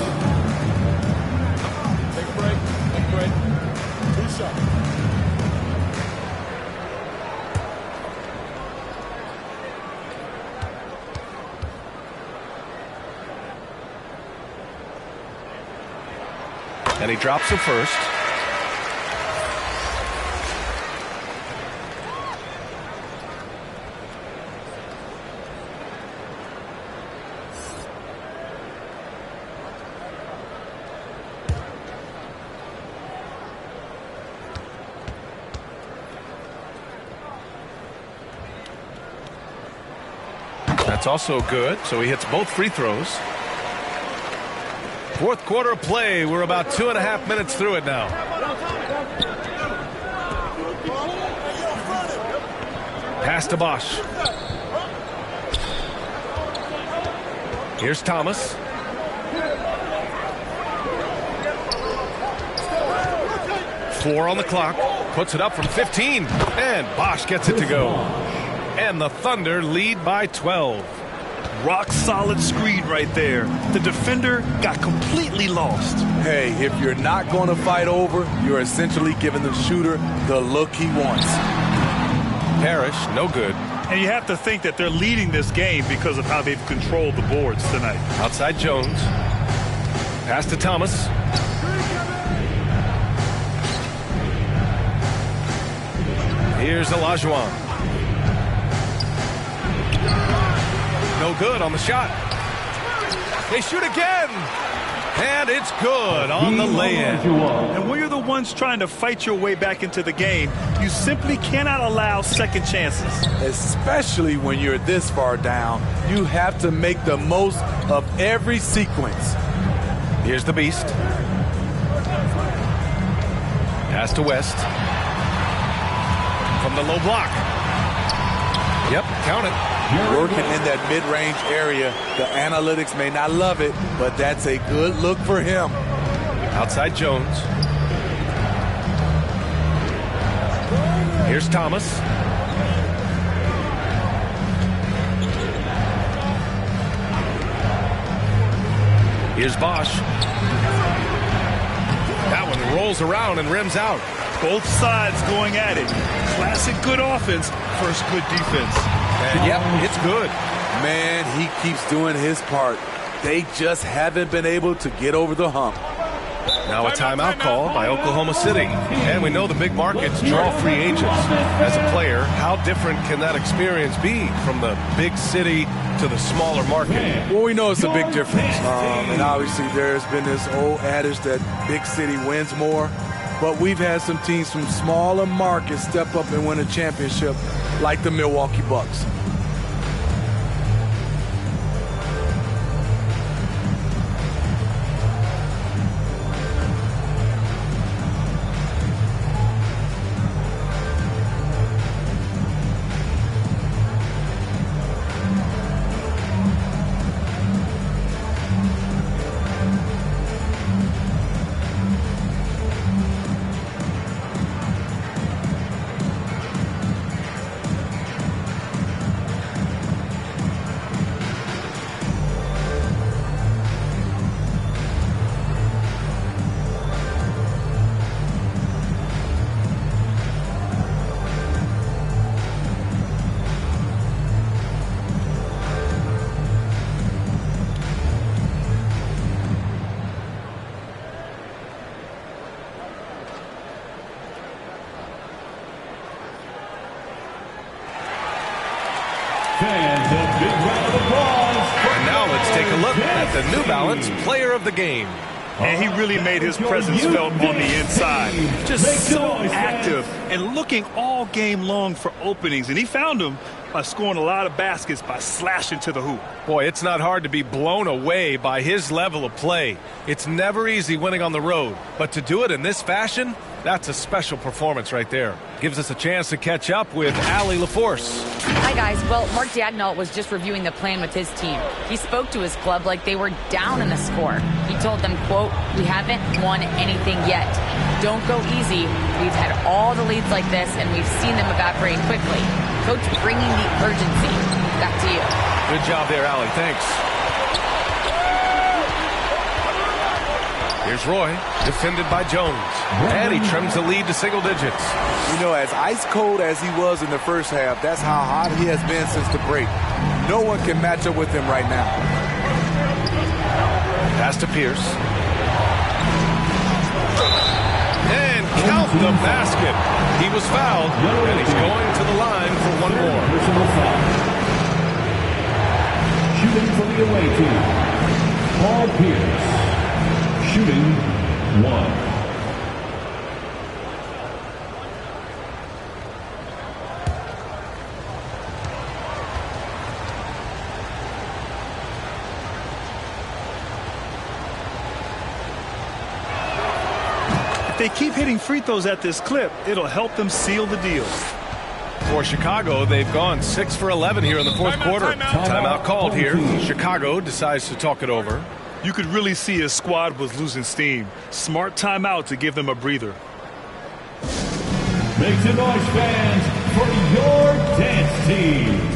Speaker 10: Take a break. Take a break. 2 shots.
Speaker 2: And he drops the first. That's also good, so he hits both free throws. Fourth quarter of play. We're about 2.5 minutes through it now. Pass to Bosch. Here's Thomas. Four on the clock. Puts it up from 15. And Bosch gets it to go. And the Thunder lead by 12.
Speaker 4: Rock solid screen right there. The defender got completely lost.
Speaker 5: Hey, if you're not going to fight over, you're essentially giving the shooter the look he wants.
Speaker 2: Parrish, no good.
Speaker 4: And you have to think that they're leading this game because of how they've controlled the boards tonight.
Speaker 2: Outside Jones. Pass to Thomas. Here's Olajuwon. No good on the shot. They shoot again. And it's good on the lay-in.
Speaker 4: And when you're the ones trying to fight your way back into the game, you simply cannot allow second chances.
Speaker 5: Especially when you're this far down, you have to make the most of every sequence.
Speaker 2: Here's the Beast. Pass to West. From the low block. Yep, count it.
Speaker 5: Working in that mid-range area. The analytics may not love it, but that's a good look for him.
Speaker 2: Outside Jones. Here's Thomas. Here's Bosch. That one rolls around and rims out.
Speaker 4: Both sides going at it. Classic good offense, first good defense.
Speaker 2: And yep, it's good.
Speaker 5: Man, he keeps doing his part. They just haven't been able to get over the hump.
Speaker 2: Now a timeout call by Oklahoma City. And we know the big markets draw free agents. As a player, how different can that experience be from the big city to the smaller market?
Speaker 5: Well, we know it's a big difference. And obviously there's been this old adage that big city wins more. But we've had some teams from smaller markets step up and win a championship, like the Milwaukee Bucks.
Speaker 6: Fans, a big round of applause.
Speaker 2: And now let's take a look at the New Balance Player of the Game.
Speaker 4: And he really made his presence felt on the inside. Just so active and looking all game long for openings. And he found them by scoring a lot of baskets by slashing to the hoop.
Speaker 2: Boy, it's not hard to be blown away by his level of play. It's never easy winning on the road. But to do it in this fashion, that's a special performance right there. Gives us a chance to catch up with Allie LaForce.
Speaker 11: Hi, guys. Well, Mark Daigneault was just reviewing the plan with his team. He spoke to his club like they were down in the score. He told them, quote, "We haven't won anything yet. Don't go easy. We've had all the leads like this, and we've seen them evaporate quickly." Coach bringing the urgency. Back to you.
Speaker 2: Good job there, Allie. Thanks. Here's Roy, defended by Jones. And he trims the lead to single digits.
Speaker 5: You know, as ice cold as he was in the first half, that's how hot he has been since the break. No one can match up with him right now.
Speaker 2: Pass to Pierce. And count the basket. He was fouled, and he's going to the line for one more.
Speaker 6: Personal foul. Shooting for the away team, Paul Pierce. Shooting 1.
Speaker 4: If they keep hitting free throws at this clip, it'll help them seal the deal.
Speaker 2: For Chicago, they've gone 6 for 11 here in the fourth quarter. Timeout called here. Chicago decides to talk it over.
Speaker 4: You could really see his squad was losing steam. Smart timeout to give them a breather.
Speaker 6: Make some noise, fans, for your dance team.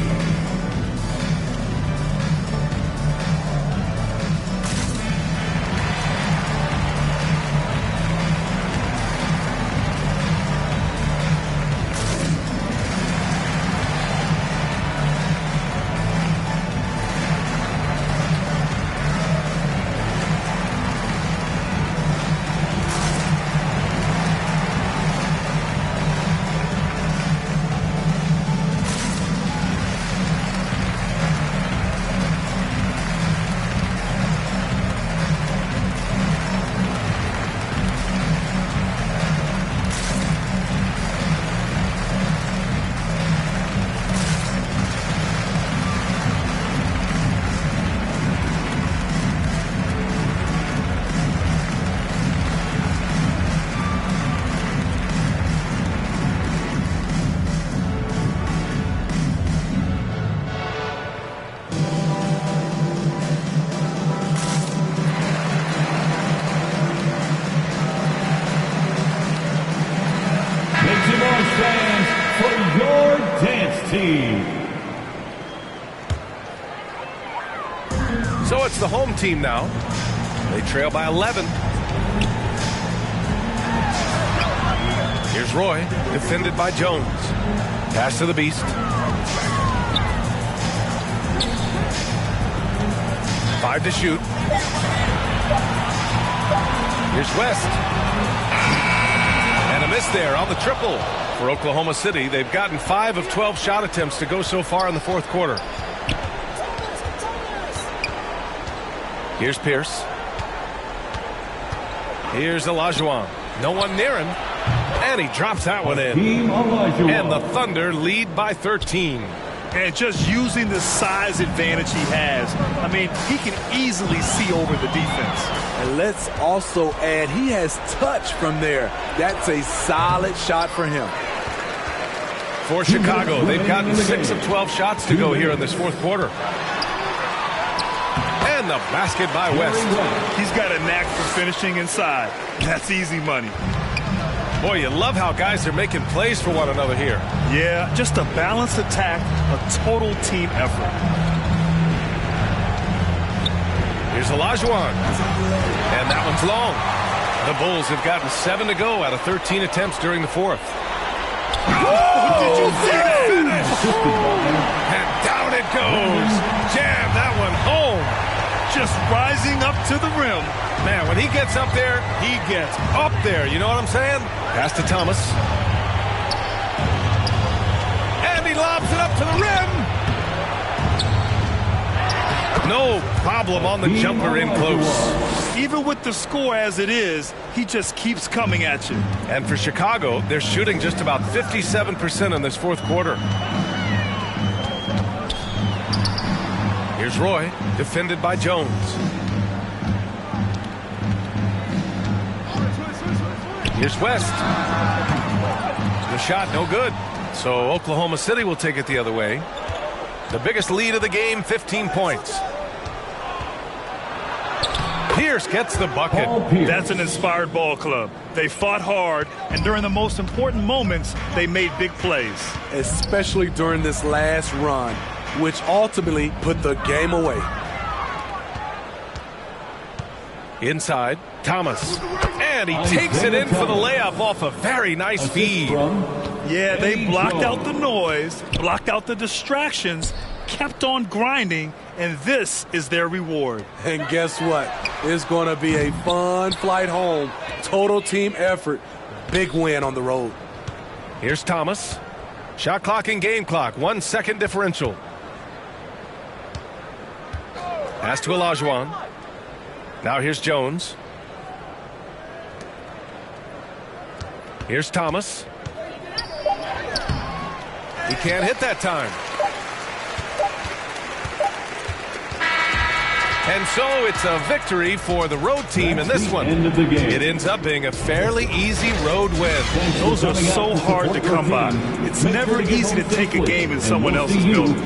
Speaker 2: So it's the home team now. They trail by 11. Here's Roy, defended by Jones. Pass to the Beast. 5 to shoot. Here's West. And a miss there on the triple. For Oklahoma City, they've gotten 5 of 12 shot attempts to go so far in the fourth quarter. Here's Pierce. Here's Olajuwon. No one near him. And he drops that one in.
Speaker 6: Team Olajuwon.
Speaker 2: And the Thunder lead by 13.
Speaker 4: And just using the size advantage he has, I mean, he can easily see over the defense.
Speaker 5: And let's also add, he has touch from there. That's a solid shot for him.
Speaker 2: For Chicago, they've gotten 6 of 12 shots to go here in this fourth quarter. And the basket by West.
Speaker 4: He's got a knack for finishing inside. That's easy money.
Speaker 2: Boy, you love how guys are making plays for one another here.
Speaker 4: Yeah, just a balanced attack, a total team effort.
Speaker 2: Here's Olajuwon. And that one's long. The Bulls have gotten 7 to go out of 13 attempts during the fourth.
Speaker 4: Did you see that?
Speaker 2: And down it goes. Jam that one home.
Speaker 4: Just rising up to the rim.
Speaker 2: Man, when he gets up there, he gets up there. You know what I'm saying? Pass to Thomas. And he lobs it up to the rim. No problem on the jumper in close.
Speaker 4: Even with the score as it is, he just keeps coming at you.
Speaker 2: And for Chicago, they're shooting just about 57% in this fourth quarter. Here's Roy, defended by Jones. Here's West. The shot, no good. So Oklahoma City will take it the other way. The biggest lead of the game, 15 points. Pierce gets the bucket.
Speaker 4: That's an inspired ball club. They fought hard, and during the most important moments, they made big plays.
Speaker 5: Especially during this last run, which ultimately put the game away.
Speaker 2: Inside, Thomas. And he takes it in for the layup off a very nice feed.
Speaker 4: Yeah, they blocked out the noise, blocked out the distractions, kept on grinding, and this is their reward.
Speaker 5: And guess what? It's going to be a fun flight home. Total team effort. Big win on the road.
Speaker 2: Here's Thomas. Shot clock and game clock. 1 second differential. Pass to Olajuwon. Now here's Jones. Here's Thomas. He can't hit that time. And so it's a victory for the road team in this one. It ends up being a fairly easy road win.
Speaker 4: Those are so hard to come by. It's never easy to take a game in someone else's building.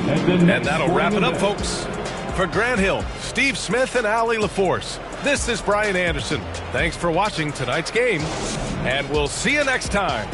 Speaker 2: And that'll wrap it up, folks. For Grant Hill, Steve Smith, and Allie LaForce, this is Brian Anderson. Thanks for watching tonight's game, and we'll see you next time.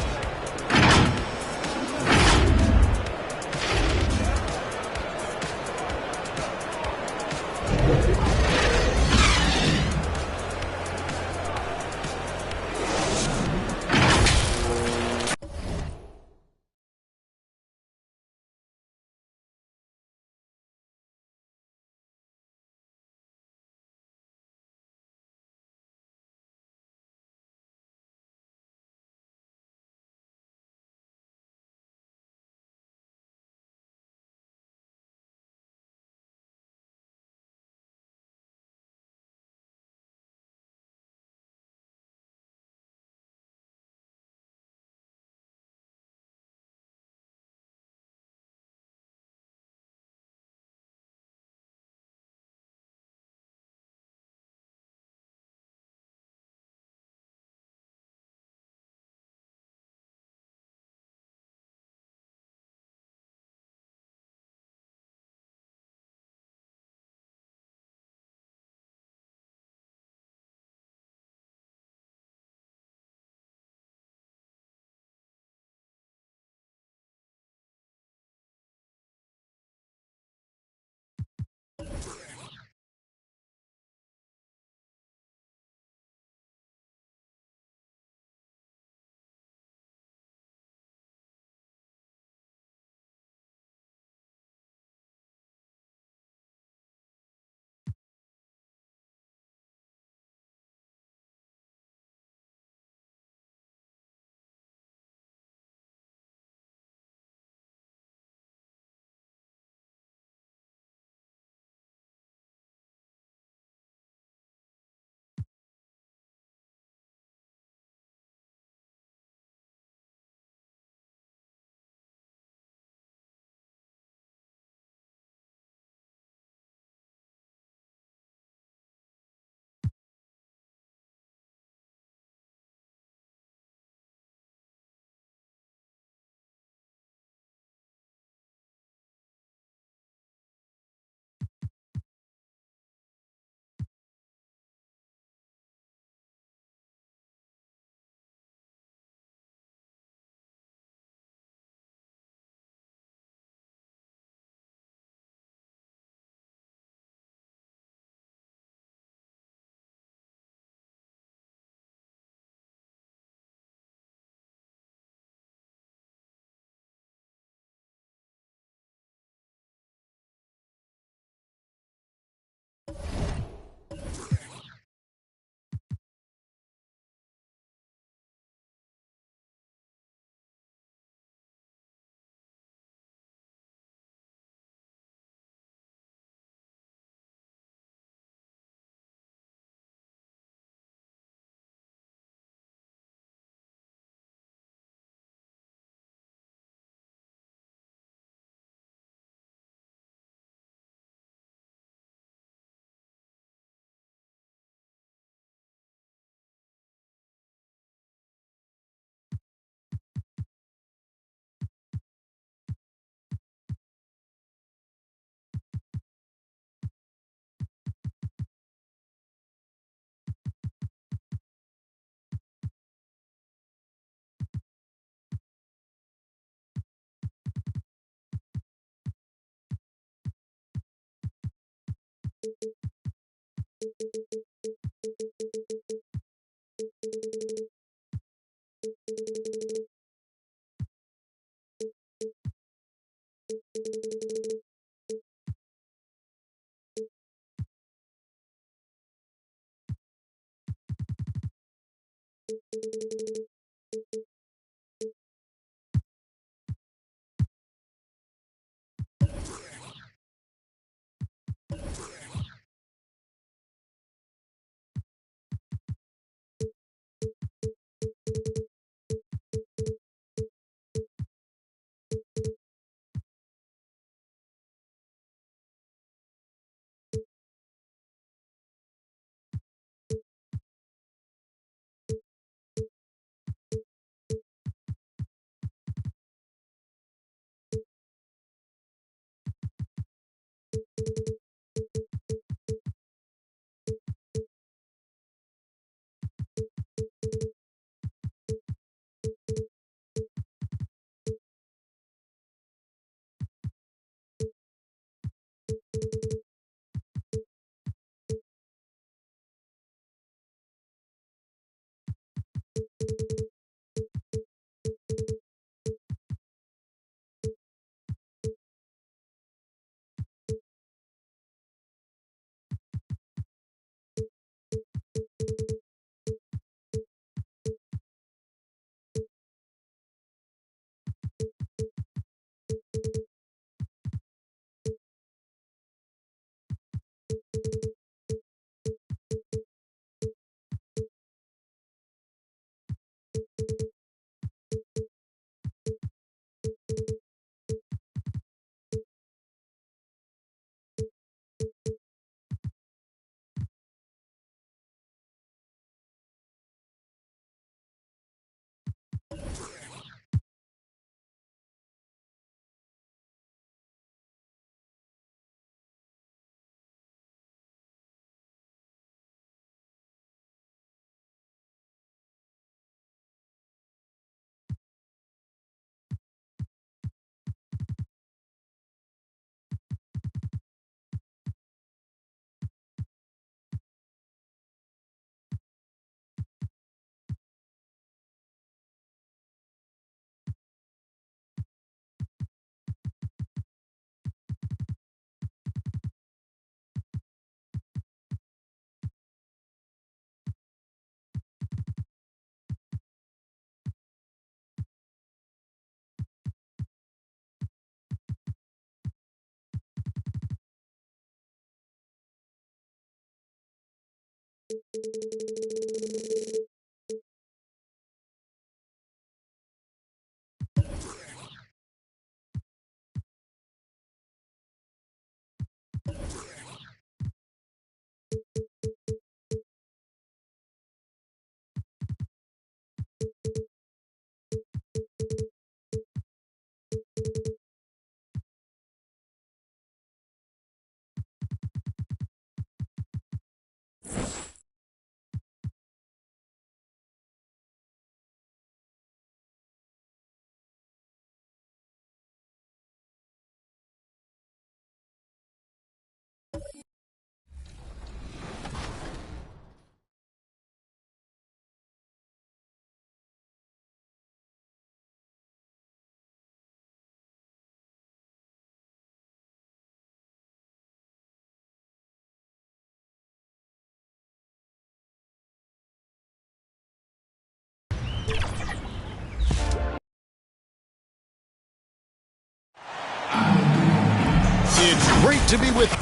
Speaker 3: It's great to be with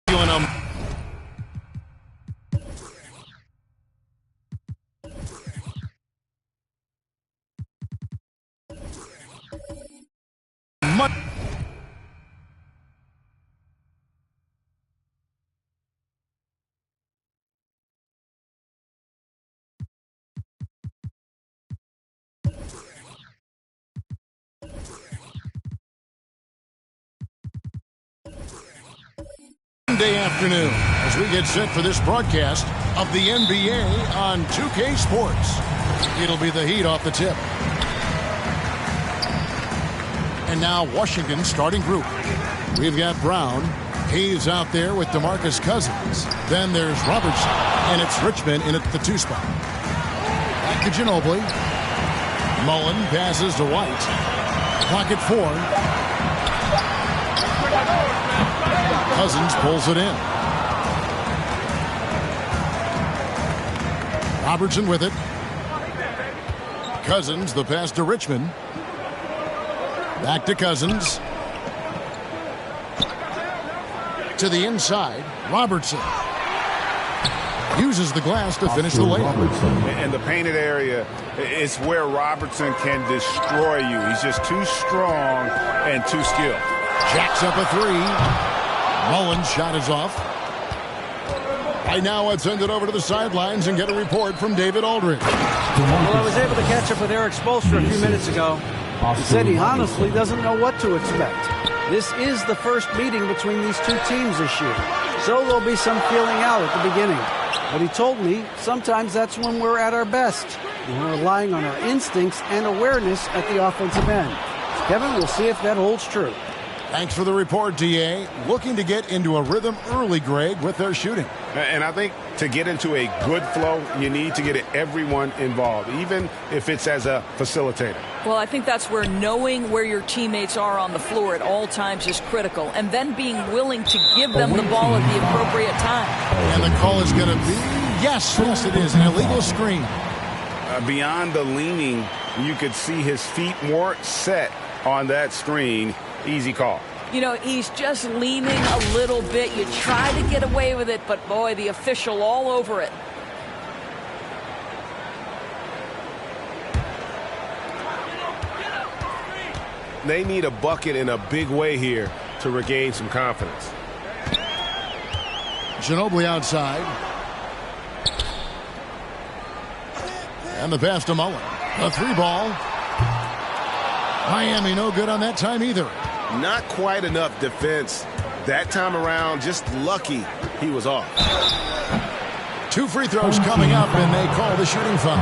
Speaker 3: you in a Monday afternoon as we get set for this broadcast of the NBA on 2K Sports. It'll be the Heat off the tip. And now Washington starting group. We've got Brown. He's out there with DeMarcus Cousins. Then there's Robertson. And it's Richmond in at the 2 spot. Back to Ginobili. Mullen passes to White. Pocket 4. Cousins pulls it in. Robertson with it. Cousins, the pass to Richmond. Back to Cousins. To the inside. Robertson uses the glass to finish the layup.
Speaker 12: And the painted area is where Robertson can destroy you. He's just too strong and too skilled.
Speaker 3: Jacks up a 3. Mullen's shot is off. Right now, let's send it over to the sidelines and get a report from David Aldridge.
Speaker 13: Well, I was able to catch up with Eric Spoelstra a few minutes ago. He said he honestly doesn't know what to expect. This is the first meeting between these two teams this year, so there'll be some feeling out at the beginning. But he told me sometimes that's when we're at our best. We're relying on our instincts and awareness at the offensive end. Kevin, we'll see if that holds true.
Speaker 3: Thanks for the report, D.A. Looking to get into a rhythm early, Greg, with their shooting.
Speaker 12: And I think to get into a good flow, you need to get everyone involved, even if it's as a facilitator.
Speaker 14: Well, I think that's where knowing where your teammates are on the floor at all times is critical, and then being willing to give them the ball at the appropriate time.
Speaker 3: And the call is going to be, yes, it is, an illegal screen.
Speaker 12: Beyond the leaning, you could see his feet more set on that screen. Easy call.
Speaker 14: You know, he's just leaning a little bit. You try to get away with it, but boy, the official all over it.
Speaker 2: They need a bucket in a big way here to regain some confidence.
Speaker 3: Ginobili outside. And the pass to Mullen. A 3 ball. Miami no good on that time either.
Speaker 2: Not quite enough defense. That time around, just lucky he was off.
Speaker 3: 2 free throws coming up, and they call the shooting foul.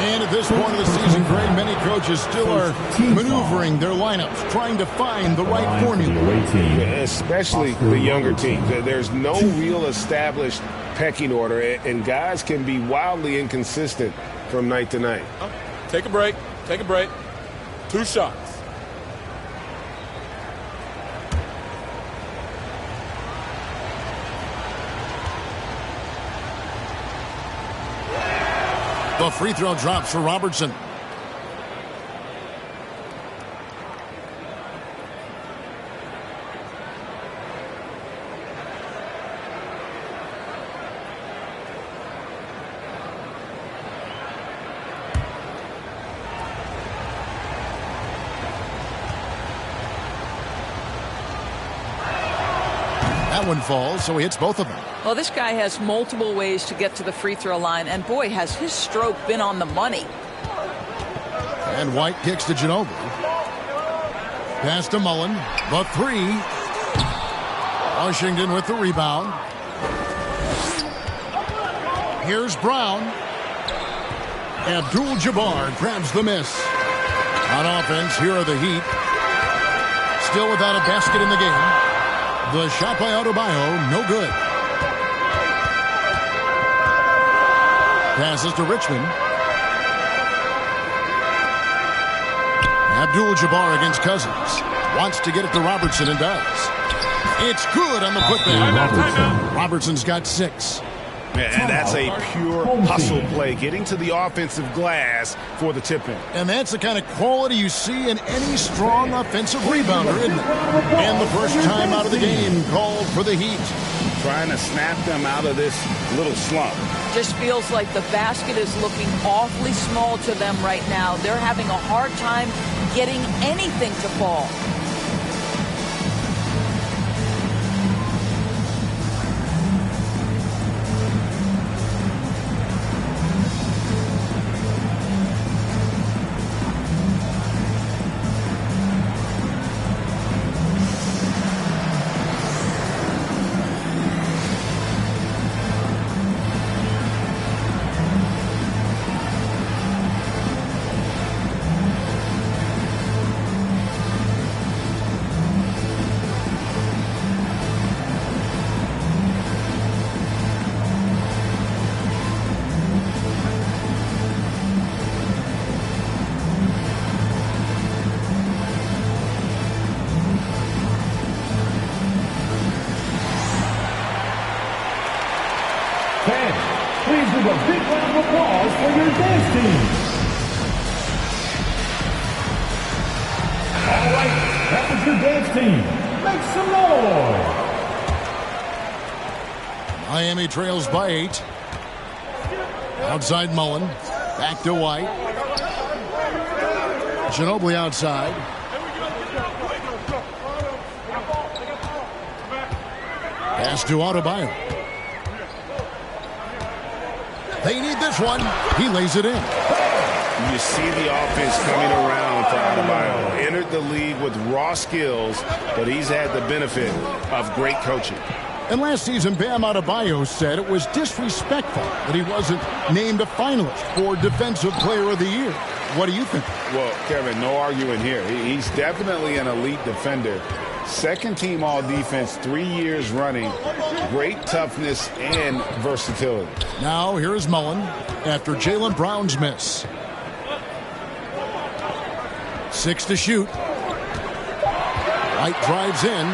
Speaker 3: And at this point of the season, Greg, many coaches still are maneuvering their lineups, trying to find the right formula.
Speaker 2: Especially the younger teams. There's no real established pecking order, and guys can be wildly inconsistent from night to night.
Speaker 10: Take a break. Take a break. 2 shots.
Speaker 3: The free throw drops for Robertson. That one falls, so he hits both of them.
Speaker 14: Well, this guy has multiple ways to get to the free throw line, and boy, has his stroke been on the money.
Speaker 3: And White kicks to Ginobili. Pass to Mullen. The 3. Washington with the rebound. Here's Brown. Abdul-Jabbar grabs the miss. On offense, here are the Heat. Still without a basket in the game. The shot by Adebayo, no good. Passes to Richmond. Abdul-Jabbar against Cousins. Wants to get it to Robertson and does. It's good on the putback. Robertson's got 6.
Speaker 2: And that's a pure hustle play, getting to the offensive glass for the tip-in.
Speaker 3: And that's the kind of quality you see in any strong offensive rebounder, isn't it? And the first time out of the game called for the Heat.
Speaker 12: Trying to snap them out of this little slump.
Speaker 14: Just feels like the basket is looking awfully small to them right now. They're having a hard time getting anything to fall.
Speaker 6: give a big round of applause for your dance team. All right, that was your dance team. Make some noise.
Speaker 3: Miami trails by 8. Outside Mullen. Back to White. Ginobili outside. Pass to Adebayo. They need this one. He lays it in.
Speaker 12: You see the offense coming around for Adebayo. Entered the league with raw skills, but he's had the benefit of great coaching.
Speaker 3: And last season, Bam Adebayo said it was disrespectful that he wasn't named a finalist for Defensive Player of the Year. What do you think?
Speaker 12: Well, Kevin, no arguing here. He's definitely an elite defender. Second team all defense 3 years running. Great toughness and versatility.
Speaker 3: Now here is Mullen after Jaylen Brown's miss. 6 to shoot. White drives in.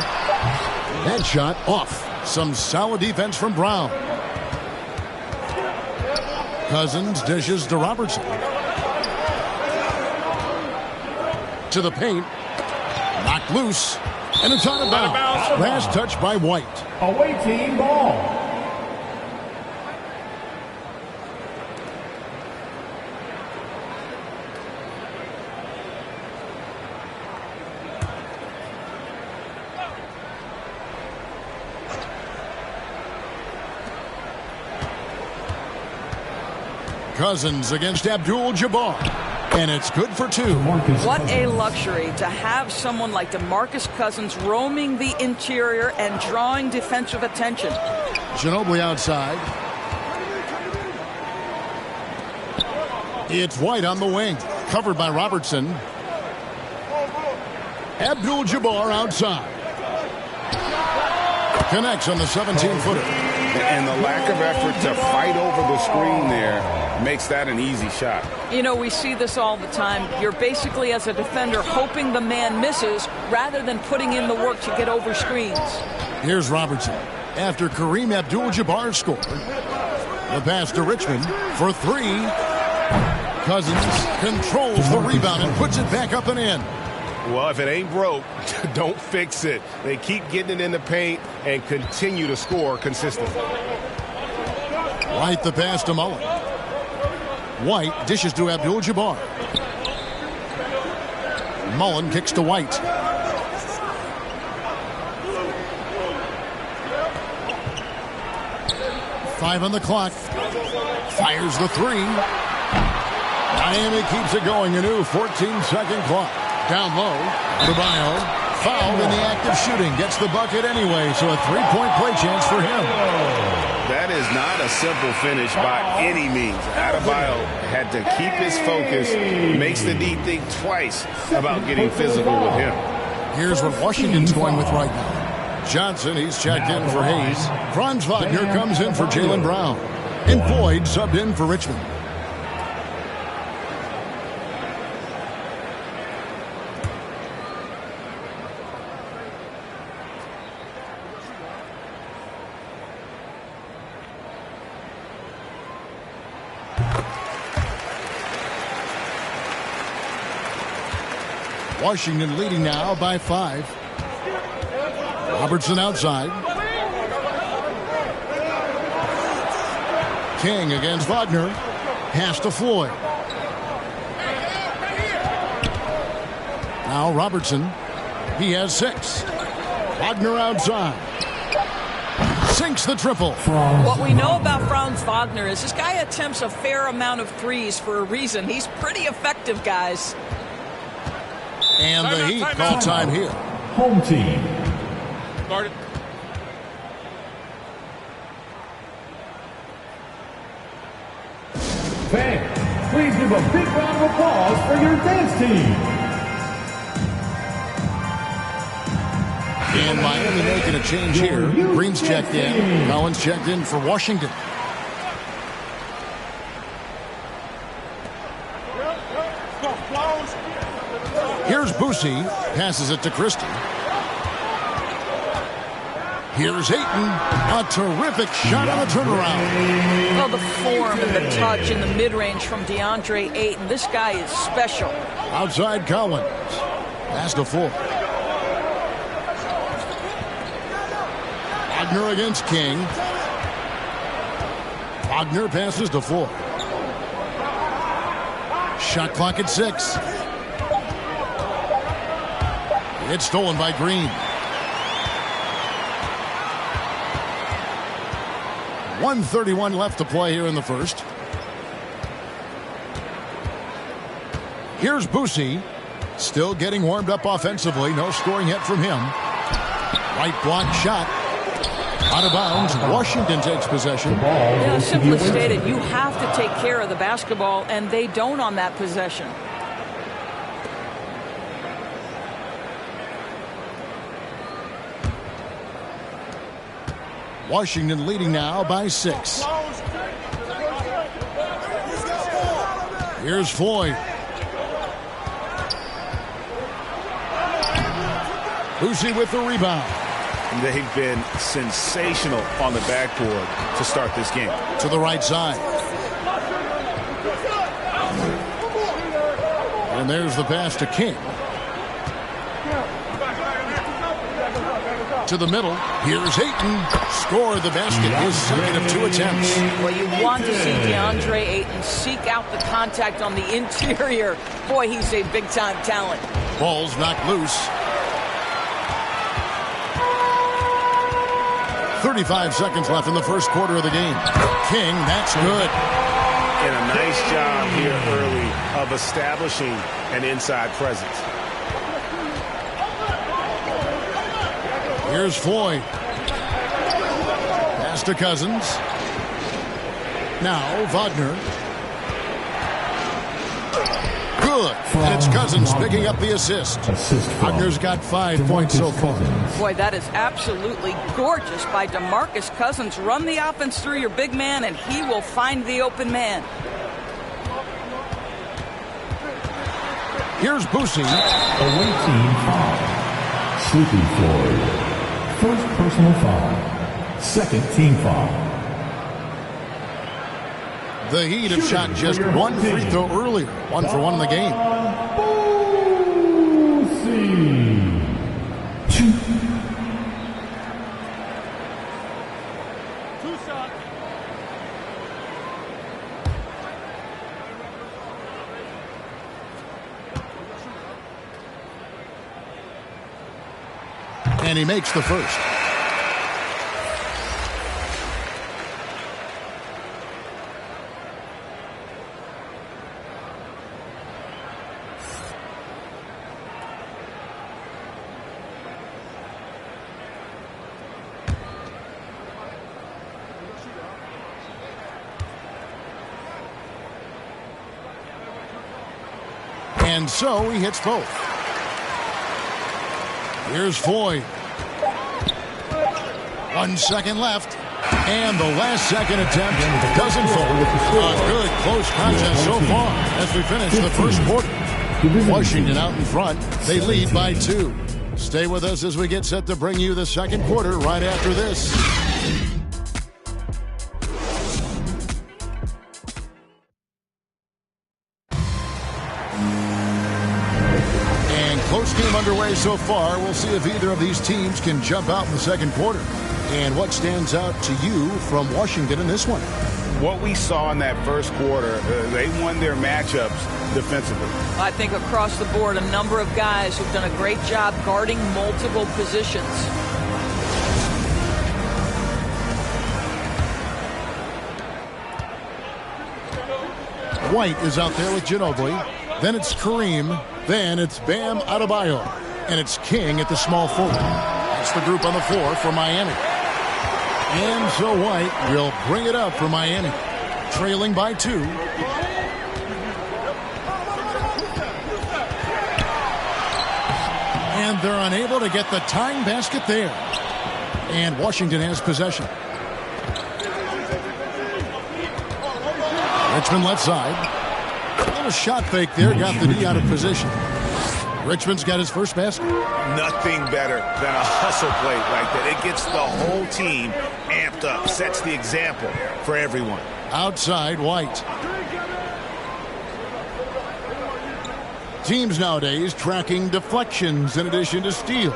Speaker 3: That shot off. Some solid defense from Brown. Cousins dishes to Robertson. To the paint. Knocked loose. And it's out of bounds. Last touch by White.
Speaker 6: Away team ball.
Speaker 3: Cousins against Abdul-Jabbar. And it's good for 2.
Speaker 14: What a luxury to have someone like DeMarcus Cousins roaming the interior and drawing defensive attention.
Speaker 3: Ginobili outside. It's White on the wing. Covered by Robertson. Abdul-Jabbar outside. Connects on the 17-footer.
Speaker 12: And the lack of effort to fight over the screen there makes that an easy shot.
Speaker 14: You know, we see this all the time. You're basically, as a defender, hoping the man misses rather than putting in the work to get over screens.
Speaker 3: Here's Robertson. After Kareem Abdul-Jabbar scored. The pass to Richmond for 3. Cousins controls the rebound and puts it back up and in.
Speaker 2: Well, if it ain't broke, don't fix it. They keep getting it in the paint and continue to score consistently.
Speaker 3: White the pass to Mullen. White dishes to Abdul-Jabbar. Mullen kicks to White. Five on the clock. Fires the 3. Miami keeps it going. A new 14-second clock. Down low. Adebayo fouled in the act of shooting. Gets the bucket anyway, so a 3-point play chance for him.
Speaker 12: That is not a simple finish by any means. Adebayo had to keep his focus, makes the D think twice about getting physical with him.
Speaker 3: Here's what Washington's going with right now. Johnson, he's checked in for Hayes. Franz Wagner comes in for Jaylen Brown. And Boyd subbed in for Richmond. Washington leading now by 5. Robertson outside. King against Wagner. Pass to Floyd. Now Robertson. He has 6. Wagner outside. Sinks the triple.
Speaker 14: What we know about Franz Wagner is this guy attempts a fair amount of threes for a reason. He's pretty effective, guys.
Speaker 3: And the Heat call time here.
Speaker 6: Home team.
Speaker 10: Guard it.
Speaker 6: Fans, please give a big round of applause for your dance team.
Speaker 3: And Miami making a change here. Green's checked in. Collins checked in for Washington. Here's Boosie. Passes it to Christie. Here's Ayton. A terrific shot on the turnaround.
Speaker 14: Well, the form and the touch in the mid-range from DeAndre Ayton. This guy is special.
Speaker 3: Outside Collins. Pass to Ford. Wagner against King. Wagner passes to Ford. Shot clock at 6. It's stolen by Green. 1:31 left to play here in the first. Here's Boosie. Still getting warmed up offensively. No scoring yet from him. Right block shot. Out of bounds. Washington takes possession.
Speaker 14: Yeah, simply stated, you have to take care of the basketball, and they don't on that possession.
Speaker 3: Washington leading now by 6. Here's Floyd. Boosie with the rebound.
Speaker 12: They've been sensational on the backboard to start this game.
Speaker 3: To the right side. And there's the pass to King. To the middle. Here's Ayton. Scored the basket. His second of 2 attempts.
Speaker 14: Well, you want to see DeAndre Ayton seek out the contact on the interior. Boy, he's a big-time talent.
Speaker 3: Ball's knocked loose. 35 seconds left in the first quarter of the game. King, that's good.
Speaker 12: And a nice job here early of establishing an inside presence.
Speaker 3: Here's Floyd. Pass to Cousins. Now Wagner. Good. And it's Cousins picking up the assist. Wagner's got 5 points so far.
Speaker 14: Boy, that is absolutely gorgeous by DeMarcus Cousins. Run the offense through your big man, and he will find the open man.
Speaker 3: Here's Boosie.
Speaker 6: Away team foul. Sleepy Floyd. First personal foul. Second team foul.
Speaker 3: The Heat have shot just 1 free throw earlier. 1 for 1 in the game. And he makes the first. And so he hits both. Here's Floyd. 1 second left. And the last second attempt doesn't fall. A good close contest so far as we finish the first quarter. Washington out in front. They lead by 2. Stay with us as we get set to bring you the second quarter right after this. And close game underway so far. We'll see if either of these teams can jump out in the second quarter. And what stands out to you from Washington in this one?
Speaker 12: What we saw in that first quarter, they won their matchups defensively.
Speaker 14: I think across the board, a number of guys who've done a great job guarding multiple positions.
Speaker 3: White is out there with Ginobili. Then it's Kareem. Then it's Bam Adebayo. And it's King at the small forward. That's the group on the floor for Miami. And so White will bring it up for Miami. Trailing by 2. And they're unable to get the tying basket there. And Washington has possession. Richmond left side. A little shot fake there. Got the D out of position. Richmond's got his first basket.
Speaker 12: Nothing better than a hustle play like that. It gets the whole team amped up, sets the example for everyone.
Speaker 3: Outside, White. Teams nowadays tracking deflections in addition to steals.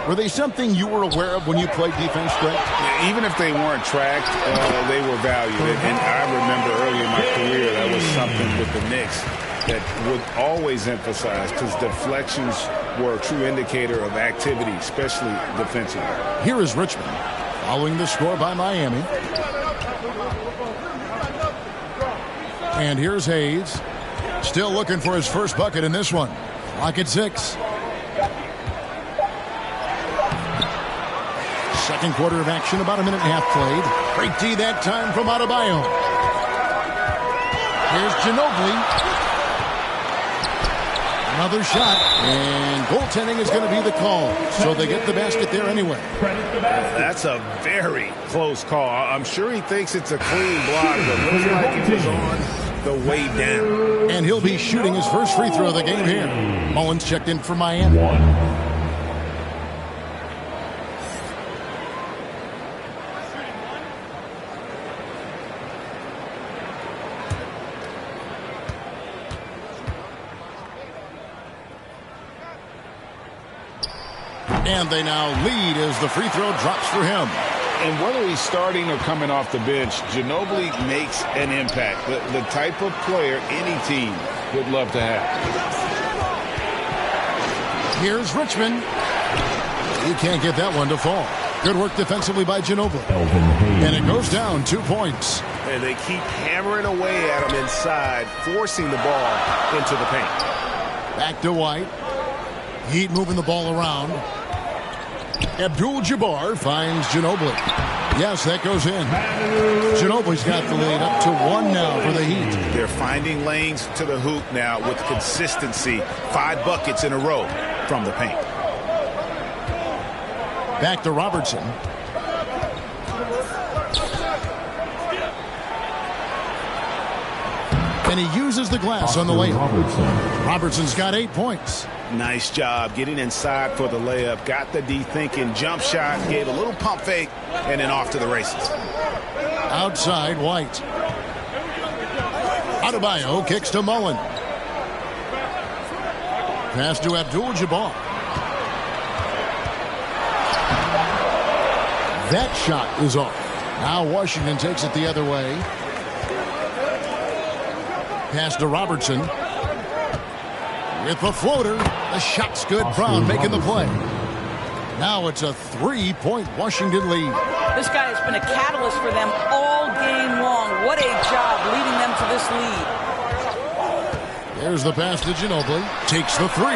Speaker 3: Were they something you were aware of when you played defense, Greg?
Speaker 12: Even if they weren't tracked, they were valued. And I remember early in my career, that was something with the Knicks that would always emphasize, because deflections were a true indicator of activity, especially defensively.
Speaker 3: Here is Richmond following the score by Miami. And here's Hayes. Still looking for his first bucket in this one. Clock at 6. Second quarter of action, about a minute and a half played. Great D that time from Adebayo. Here's Ginobili. Another shot, and goaltending is going to be the call. So they get the basket there anyway.
Speaker 12: That's a very close call. I'm sure he thinks it's a clean block, but looks like it was on the way down.
Speaker 3: And he'll be shooting his first free throw of the game here. Mullins checked in for Miami. And they now lead as the free throw drops for him.
Speaker 12: And whether he's starting or coming off the bench, Ginobili makes an impact. The type of player any team would love to have.
Speaker 3: Here's Richmond. He can't get that one to fall. Good work defensively by Ginobili. And it goes down 2 points.
Speaker 12: And they keep hammering away at him inside, forcing the ball into the paint.
Speaker 3: Back to White. Heat moving the ball around. Abdul-Jabbar finds Ginobili. Yes, that goes in. Ginobili's got the lead up to 1 now for the Heat.
Speaker 12: They're finding lanes to the hoop now with consistency. 5 buckets in a row from the paint.
Speaker 3: Back to Robertson. And he uses the glass on the layup. Robertson's got 8 points.
Speaker 12: Nice job getting inside for the layup. Got the D thinking, jump shot, gave a little pump fake, and then off to the races.
Speaker 3: Outside, White. Adebayo kicks to Mullen. Pass to Abdul-Jabbar. That shot is off. Now Washington takes it the other way. Pass to Robertson. With the floater, the shot's good. Brown making the play. Now it's a 3-point Washington lead.
Speaker 14: This guy has been a catalyst for them all game long. What a job leading them to this lead.
Speaker 3: There's the pass to Ginobili. Takes the 3.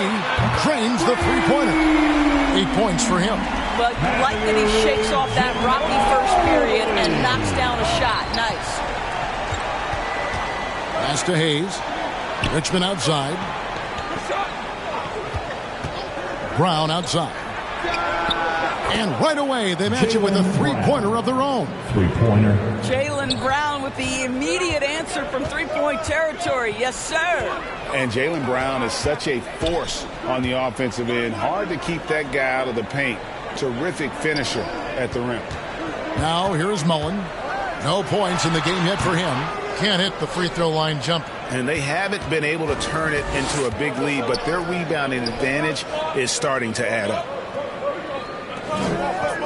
Speaker 3: Drains the 3-pointer. 8 points for him.
Speaker 14: Well, you like that he shakes off that rocky first period and knocks down a shot. Nice.
Speaker 3: Pass to Hayes. Richmond outside. Brown outside. And right away, they match it with a 3-pointer of their own.
Speaker 6: 3-pointer.
Speaker 14: Jaylen Brown with the immediate answer from 3-point territory. Yes, sir.
Speaker 12: And Jaylen Brown is such a force on the offensive end. Hard to keep that guy out of the paint. Terrific finisher at the rim.
Speaker 3: Now, here's Mullen. No points in the game yet for him. Can't hit the free throw line jumper.
Speaker 12: And they haven't been able to turn it into a big lead, but their rebounding advantage is starting to add up.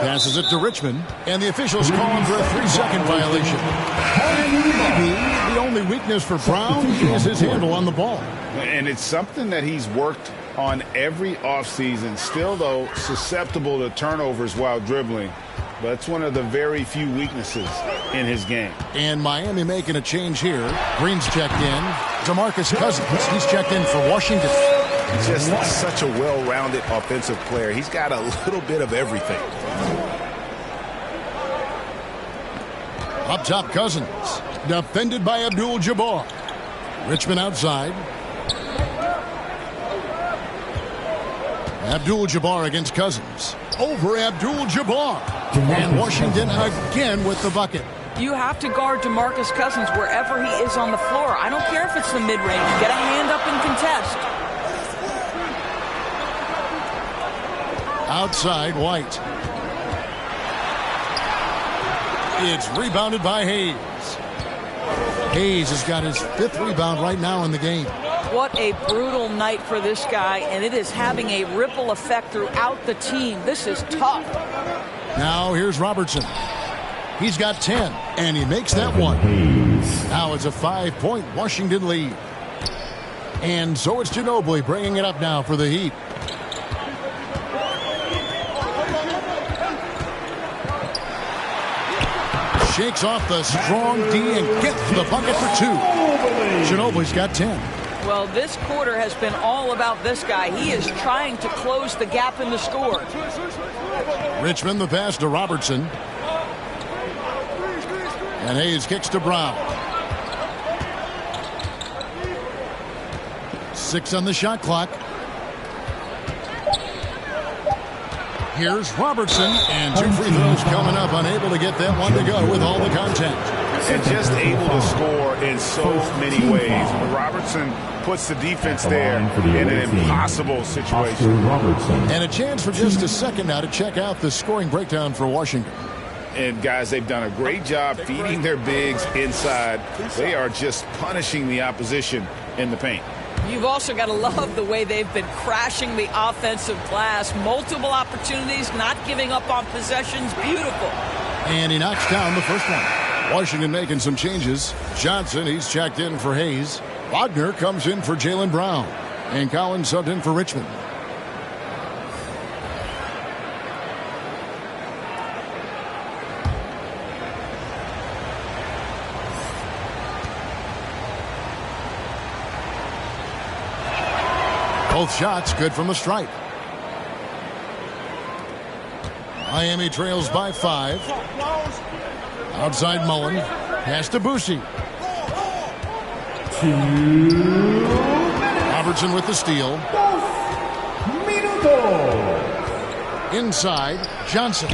Speaker 3: Passes it to Richmond, and the officials call him for a 3-second violation. And maybe the only weakness for Brown is his handle on the ball.
Speaker 12: And it's something that he's worked on every offseason. Still, though, susceptible to turnovers while dribbling. But it's one of the very few weaknesses in his game.
Speaker 3: And Miami making a change here. Green's checked in. DeMarcus Cousins, he's checked in for Washington.
Speaker 12: Just such a well-rounded offensive player. He's got a little bit of everything.
Speaker 3: Up top, Cousins. Defended by Abdul-Jabbar. Richmond outside. Abdul-Jabbar against Cousins. Over Abdul-Jabbar. And Washington again with the bucket.
Speaker 14: You have to guard DeMarcus Cousins wherever he is on the floor. I don't care if it's the mid-range. Get a hand up and contest.
Speaker 3: Outside, White. It's rebounded by Hayes. Hayes has got his 5th rebound right now in the game.
Speaker 14: What a brutal night for this guy, and it is having a ripple effect throughout the team. This is tough.
Speaker 3: Now here's Robertson. He's got 10, and he makes that one. Now it's a 5-point Washington lead. And so it's Ginobili bringing it up now for the Heat. Shakes off the strong D and gets the bucket for 2. Ginobili's got 10.
Speaker 14: Well, this quarter has been all about this guy. He is trying to close the gap in the score.
Speaker 3: Richmond the pass to Robertson. And Hayes kicks to Brown. 6 on the shot clock. Here's Robertson, and 2 free throws coming up, unable to get that one to go with all the contact.
Speaker 12: And just able to score in so many ways. Robertson puts the defense there in an impossible situation.
Speaker 3: And a chance for just a second now to check out the scoring breakdown for Washington.
Speaker 12: And guys, they've done a great job feeding their bigs inside. They are just punishing the opposition in the paint.
Speaker 14: You've also got to love the way they've been crashing the offensive glass. Multiple opportunities, not giving up on possessions. Beautiful.
Speaker 3: And he knocks down the first one. Washington making some changes. Johnson, he's checked in for Hayes. Wagner comes in for Jaylen Brown. And Collins subbed in for Richmond. Both shots good from the stripe. Miami trails by 5. Outside Mullen. Pass to Boucher. Robertson with the steal. Inside, Johnson.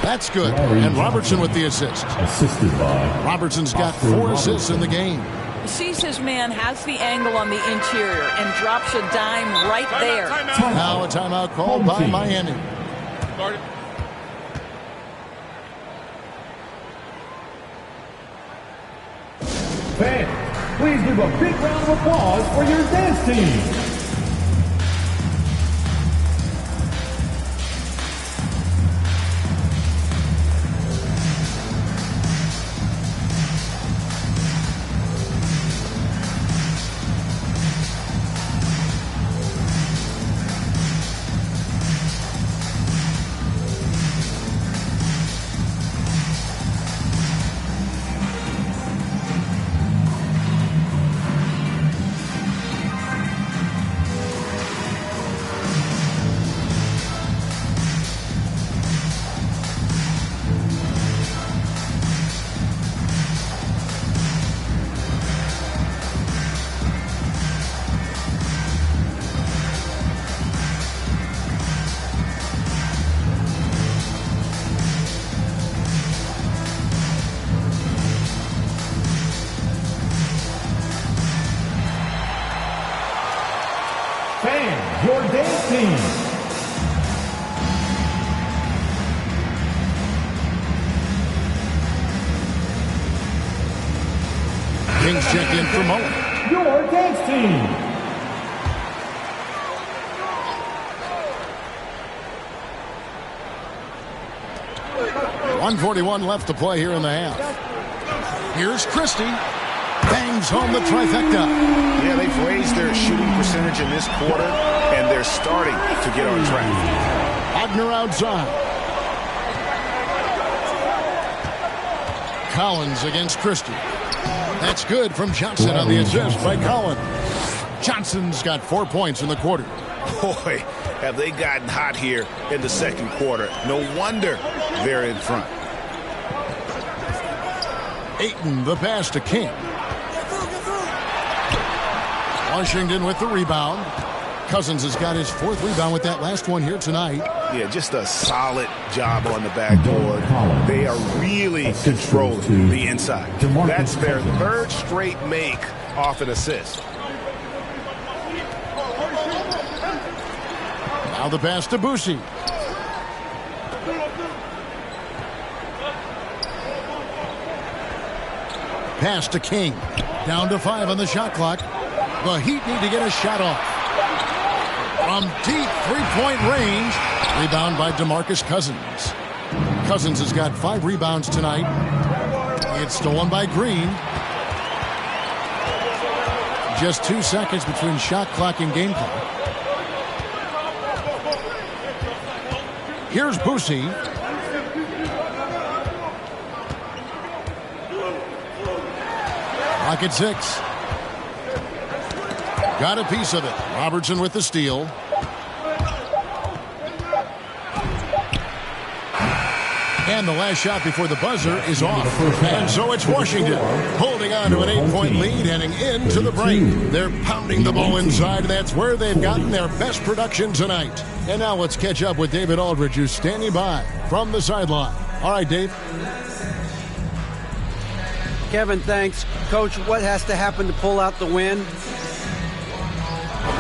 Speaker 3: That's good. And Robertson with the assist.
Speaker 6: Assisted by.
Speaker 3: Robertson's got 4 assists in the game.
Speaker 14: He sees his man, has the angle on the interior, and drops a dime right there.
Speaker 3: Now a timeout called by Miami.
Speaker 6: Fans, please give a big round of applause for your dance team. Fans, your dance team.
Speaker 3: Kings check in for Mullen.
Speaker 6: Your dance team.
Speaker 3: .141 left to play here in the half. Here's Christie. Bangs home the trifecta.
Speaker 12: Yeah, they've raised their shooting percentage in this quarter, and they're starting to get on track.
Speaker 3: Wagner outside. Collins against Christie. That's good from Johnson on the assist by Collins. Johnson's got 4 points in the quarter.
Speaker 12: Boy, have they gotten hot here in the second quarter. No wonder they're in front.
Speaker 3: Ayton, the pass to King. Washington with the rebound. Cousins has got his 4th rebound with that last one here tonight.
Speaker 12: Yeah, just a solid job on the backboard. They are really controlling the inside. That's their 3rd straight make off an assist.
Speaker 3: Now the pass to Boucher. Pass to King. Down to 5 on the shot clock. The Heat need to get a shot off. From deep three-point range. Rebound by DeMarcus Cousins. Cousins has got 5 rebounds tonight. It's stolen by Green. Just 2 seconds between shot clock and game clock. Here's Boosie. Clock at 6. Got a piece of it. Robertson with the steal. And the last shot before the buzzer is off. And so it's Washington holding on to an 8-point lead heading into the break. They're pounding the ball inside. That's where they've gotten their best production tonight. And now let's catch up with David Aldridge, who's standing by from the sideline. All right, Dave.
Speaker 13: Kevin, thanks. Coach, what has to happen to pull out the win?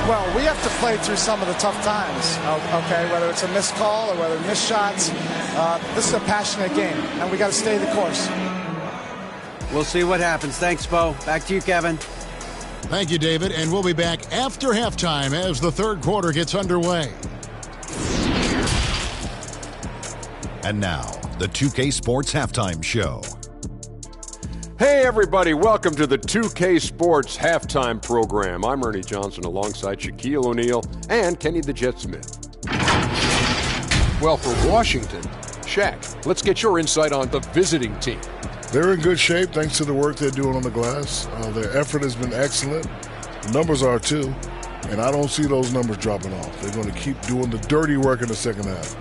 Speaker 15: Well, we have to play through some of the tough times, okay, whether it's a missed call or whether missed shots. This is a passionate game, and we got to stay the course.
Speaker 13: We'll see what happens. Thanks, Bo. Back to you, Kevin.
Speaker 3: Thank you, David, and we'll be back after halftime as the third quarter gets underway.
Speaker 16: And now, the 2K Sports Halftime Show.
Speaker 7: Hey, everybody. Welcome to the 2K Sports Halftime Program. I'm Ernie Johnson alongside Shaquille O'Neal and Kenny the Jet Smith. Well, for Washington, Shaq, let's get your insight on the visiting team.
Speaker 9: They're in good shape thanks to the work they're doing on the glass. Their effort has been excellent. The numbers are too. And I don't see those numbers dropping off. They're going to keep doing the dirty work in the second half.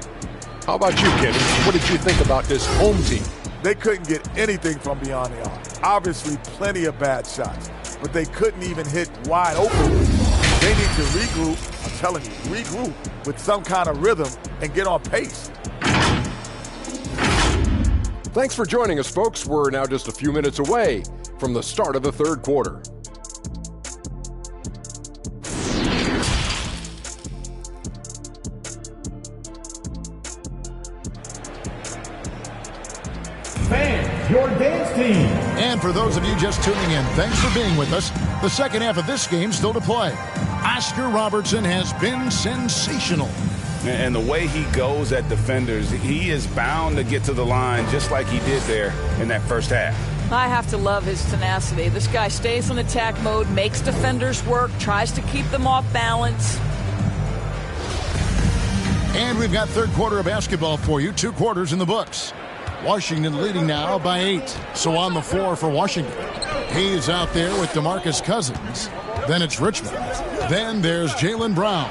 Speaker 7: How about you, Kenny? What did you think about this home team?
Speaker 8: They couldn't get anything from beyond the arc. Obviously, plenty of bad shots, but they couldn't even hit wide open. They need to regroup, I'm telling you, regroup with some kind of rhythm and get on pace.
Speaker 7: Thanks for joining us, folks. We're now just a few minutes away from the start of the third quarter.
Speaker 6: Fans, your dance team.
Speaker 3: And for those of you just tuning in, thanks for being with us. The second half of this game still to play. Oscar Robertson has been sensational.
Speaker 12: And the way he goes at defenders, he is bound to get to the line just like he did there in that first half.
Speaker 14: I have to love his tenacity. This guy stays in attack mode, makes defenders work, tries to keep them off balance.
Speaker 3: And we've got third quarter of basketball for you. 2 quarters in the books. Washington leading now by 8. So on the floor for Washington. Hayes out there with DeMarcus Cousins. Then it's Richmond. Then there's Jaylen Brown.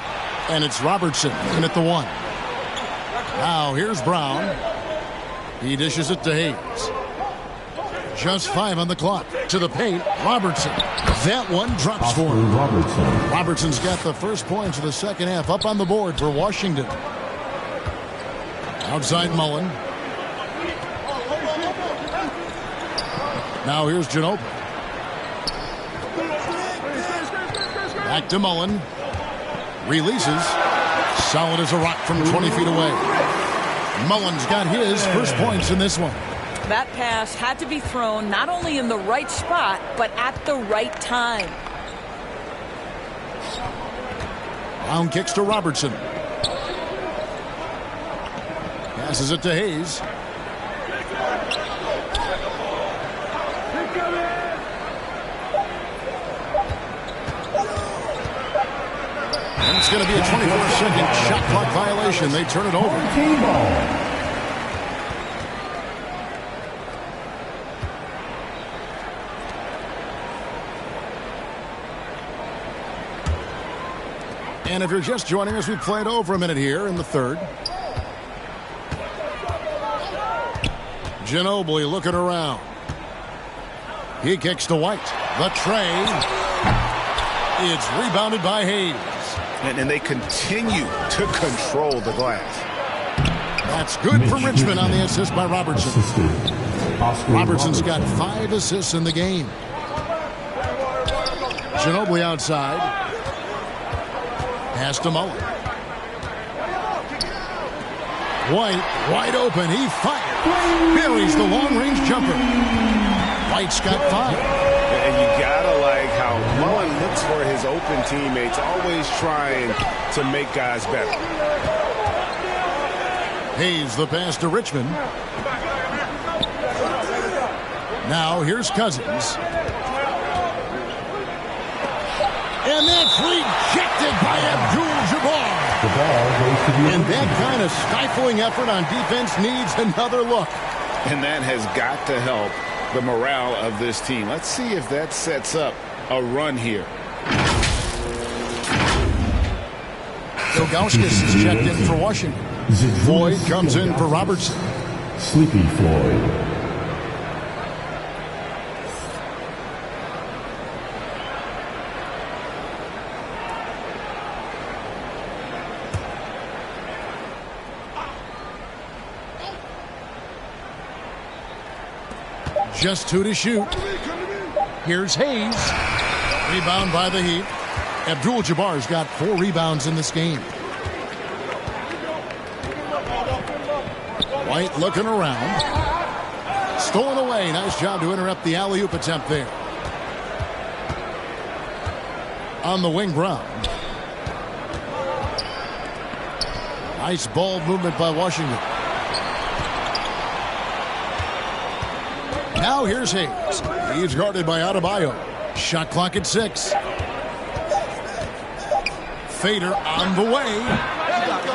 Speaker 3: And it's Robertson in at the 1. Now here's Brown. He dishes it to Hayes. Just 5 on the clock. To the paint, Robertson. That one drops for him. Robertson's got the first points of the second half up on the board for Washington. Outside Mullen. Now here's Ginobili. Back to Mullen. Releases. Solid as a rock from 20 feet away. Mullen's got his first points in this one.
Speaker 14: That pass had to be thrown not only in the right spot, but at the right time.
Speaker 3: Brown kicks to Robertson. Passes it to Hayes. And it's going to be a 24-second shot clock violation. They turn it over.
Speaker 6: Team ball.
Speaker 3: And if you're just joining us, we played over a minute here in the third. Ginobili looking around. He kicks to White. The tray. It's rebounded by Hayes.
Speaker 12: And they continue to control the glass.
Speaker 3: That's good for Richmond on the assist by Robertson. Robertson's got 5 assists in the game. Ginobili outside. Pass to Mullen. White wide open. He fires. Buries the long-range jumper. White's got 5.
Speaker 12: And you gotta like how Mullen looks for his open teammates, always trying to make guys better.
Speaker 3: Hayes the pass to Richmond. Now here's Cousins. And that's rejected by Abdul-Jabbar.
Speaker 6: The ball goes to the
Speaker 3: And that kind of stifling effort on defense needs another look.
Speaker 12: And that has got to help the morale of this team. Let's see if that sets up a run here.
Speaker 3: Ilgauskas is checked in for Washington. Floyd comes in for Robertson.
Speaker 6: Sleepy Floyd.
Speaker 3: Just 2 to shoot. Here's Hayes. Rebound by the Heat. Abdul-Jabbar's got 4 rebounds in this game. White looking around. Stolen away. Nice job to interrupt the alley-oop attempt there. On the wing, Brown. Nice ball movement by Washington. Now here's Hayes. He's guarded by Adebayo. Shot clock at 6. Fader on the way.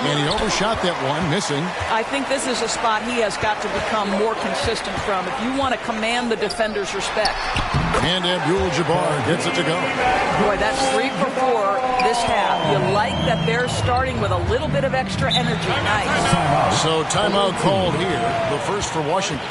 Speaker 3: And he overshot that one, missing.
Speaker 14: I think this is a spot he has got to become more consistent from if you want to command the defender's respect.
Speaker 3: And Abdul-Jabbar gets it to go.
Speaker 14: Boy, that's 3 for 4 this half. You like that they're starting with a little bit of extra energy. Nice.
Speaker 3: So timeout called here. The first for Washington.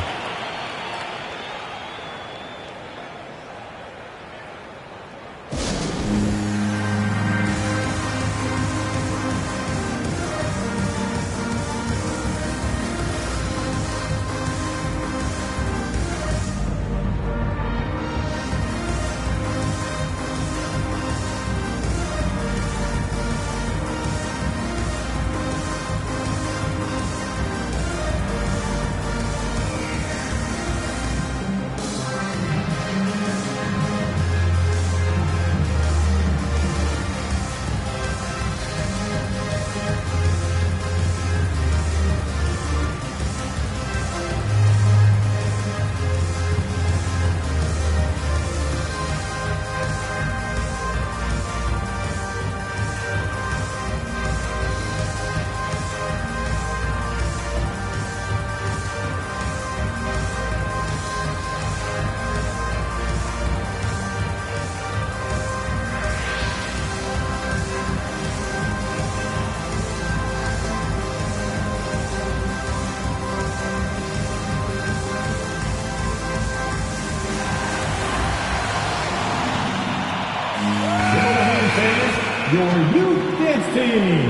Speaker 6: Your youth dance team.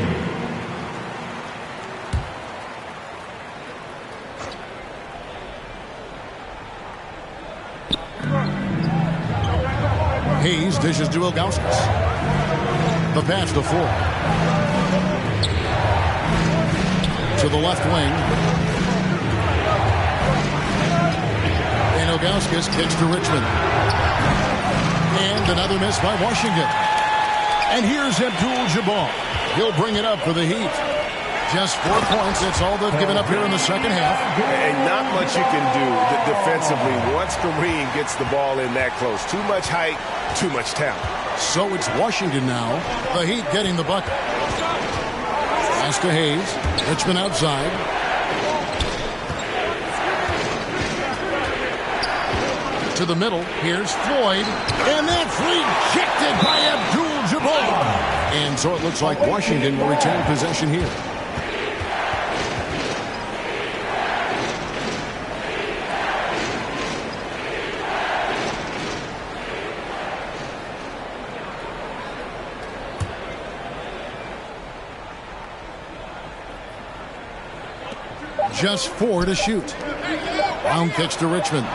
Speaker 3: Hayes dishes to Ilgauskas. The pass to Floyd. To the left wing. And Ilgauskas kicks to Richmond. And another miss by Washington. And here's Abdul-Jabbar. He'll bring it up for the Heat. Just 4 points. That's all they've given up here in the second half.
Speaker 12: And not much you can do defensively once Kareem gets the ball in that close. Too much height, too much talent.
Speaker 3: So it's Washington now. The Heat getting the bucket. Pass to Hayes. Richmond outside. To the middle. Here's Floyd. And that's rejected by Abdul-Jabbar. And so it looks like Washington will retain possession here. Just 4 to shoot. Brown kicks to Richmond.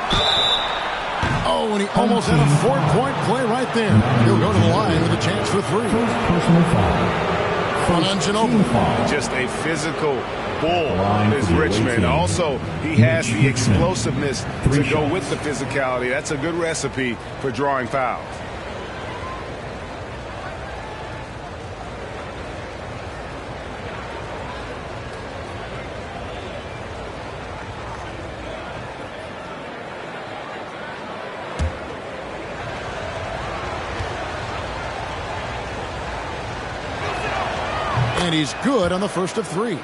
Speaker 3: Oh, and he almost had a 4-point play right there. He'll go to the line with a chance for 3.
Speaker 6: First personal foul.
Speaker 3: one on Ginobili.
Speaker 12: Just a physical bull is Richmond. Also, he has the explosiveness to go with the physicality. That's a good recipe for drawing fouls.
Speaker 3: And he's good on the first of three.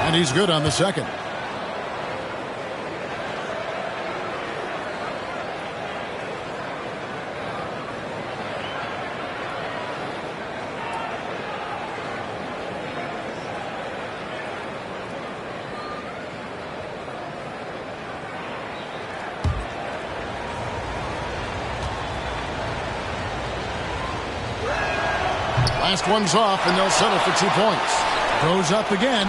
Speaker 3: And he's good on the second. Last one's off, and they'll settle for 2 points. Goes up again.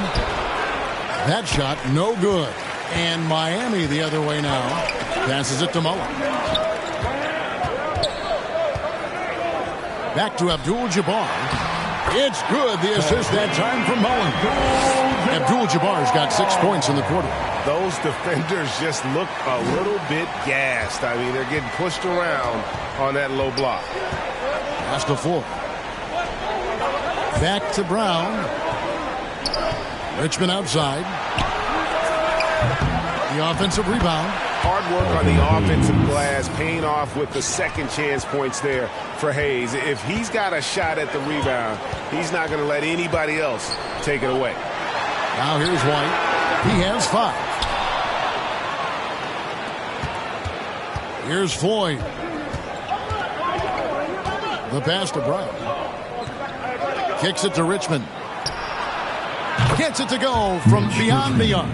Speaker 3: That shot, no good. And Miami the other way now. Passes it to Mullen. Back to Abdul-Jabbar. It's good. The assist that time from Mullen. Abdul-Jabbar's got 6 points in the quarter.
Speaker 12: Those defenders just look a little bit gassed. I mean, they're getting pushed around on that low block.
Speaker 3: Pass to Ford. Back to Brown. Richmond outside. The offensive rebound.
Speaker 12: Hard work on the offensive glass, paying off with the second chance points there for Hayes. If he's got a shot at the rebound, he's not going to let anybody else take it away.
Speaker 3: Now here's White. He has 5. Here's Floyd. The pass to Brown. Kicks it to Richmond. Gets it to go from beyond the arc.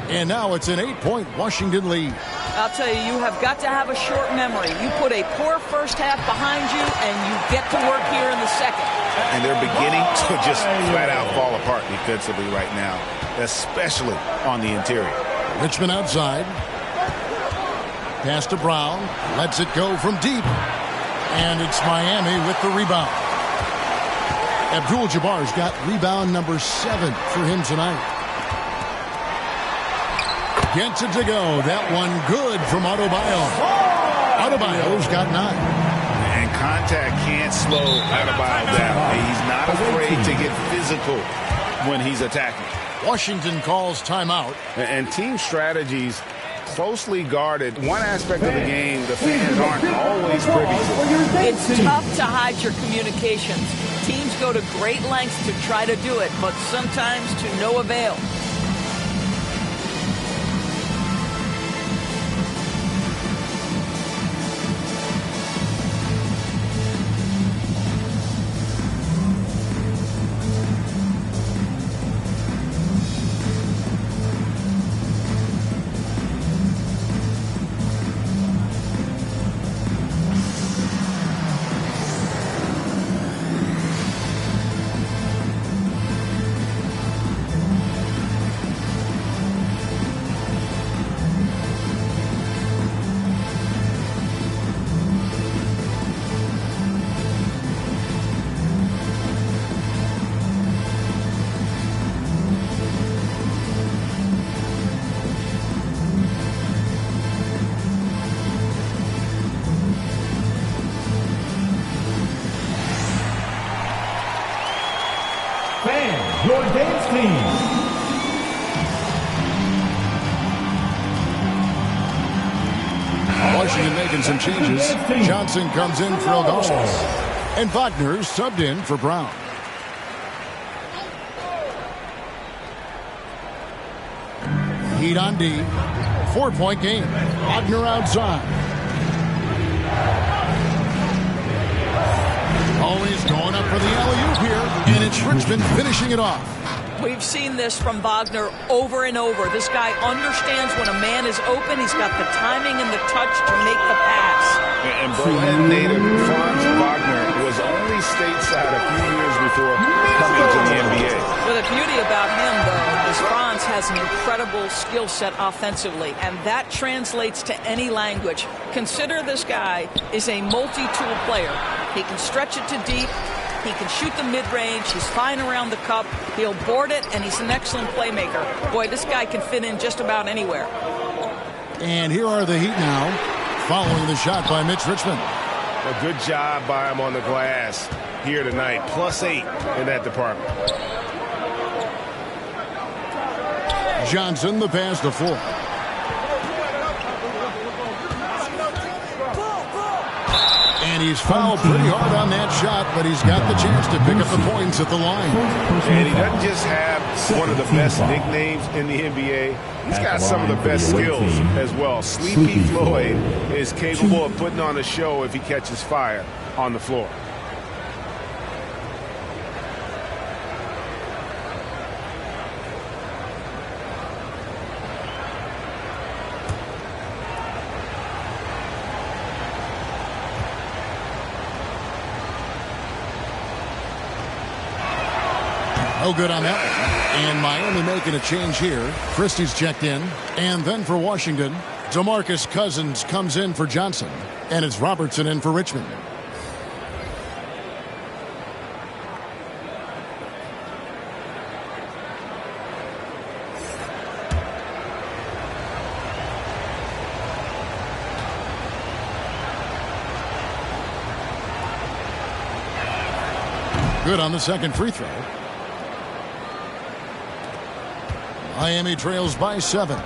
Speaker 3: And now it's an 8-point Washington lead.
Speaker 14: I'll tell you, you have got to have a short memory. You put a poor first half behind you, and you get to work here in the second.
Speaker 12: And they're beginning to just flat out fall apart defensively right now, especially on the interior.
Speaker 3: Richmond outside. Pass to Brown. Lets it go from deep. And it's Miami with the rebound. Abdul-Jabbar's got rebound number 7 for him tonight. Gets it to go. That one good from Adebayo. Adebayo's got 9.
Speaker 12: And contact can't slow Adebayo down. He's not afraid to get physical when he's attacking.
Speaker 3: Washington calls timeout.
Speaker 12: And team strategies closely guarded. One aspect of the game the fans aren't always privy to.
Speaker 14: It's tough to hide your communications. Teams go to great lengths to try to do it, but sometimes to no avail.
Speaker 6: Your dance team.
Speaker 3: Washington making some changes. Johnson comes in for Augustus. And Wagner subbed in for Brown. Heat on D. 4-point game. Wagner outside. Always going up for the alley-oop here. And it's Richmond finishing it off.
Speaker 14: We've seen this from Wagner over and over. This guy understands when a man is open. He's got the timing and the touch to make the pass.
Speaker 12: And Berlin native Franz Wagner was only stateside a few years before coming to the NBA.
Speaker 14: Well, the beauty about him, though, is Franz has an incredible skill set offensively, and that translates to any language. Consider this guy is a multi-tool player. He can stretch it to deep. He can shoot the mid-range. He's fine around the cup. He'll board it, and he's an excellent playmaker. Boy, this guy can fit in just about anywhere.
Speaker 3: And here are the Heat now, following the shot by Mitch Richmond.
Speaker 12: A good job by him on the glass here tonight. +8 in that department.
Speaker 3: Johnson, the pass to Ford. And he's fouled pretty hard on that shot, but he's got the chance to pick up the points at the line.
Speaker 12: And he doesn't just have one of the best nicknames in the NBA. He's got some of the best skills as well. Sleepy Floyd is capable of putting on a show if he catches fire on the floor.
Speaker 3: No good on that one. And Miami making a change here. Christie's checked in. And then for Washington, DeMarcus Cousins comes in for Johnson. And it's Robertson in for Richmond. Good on the second free throw. Miami trails by 7.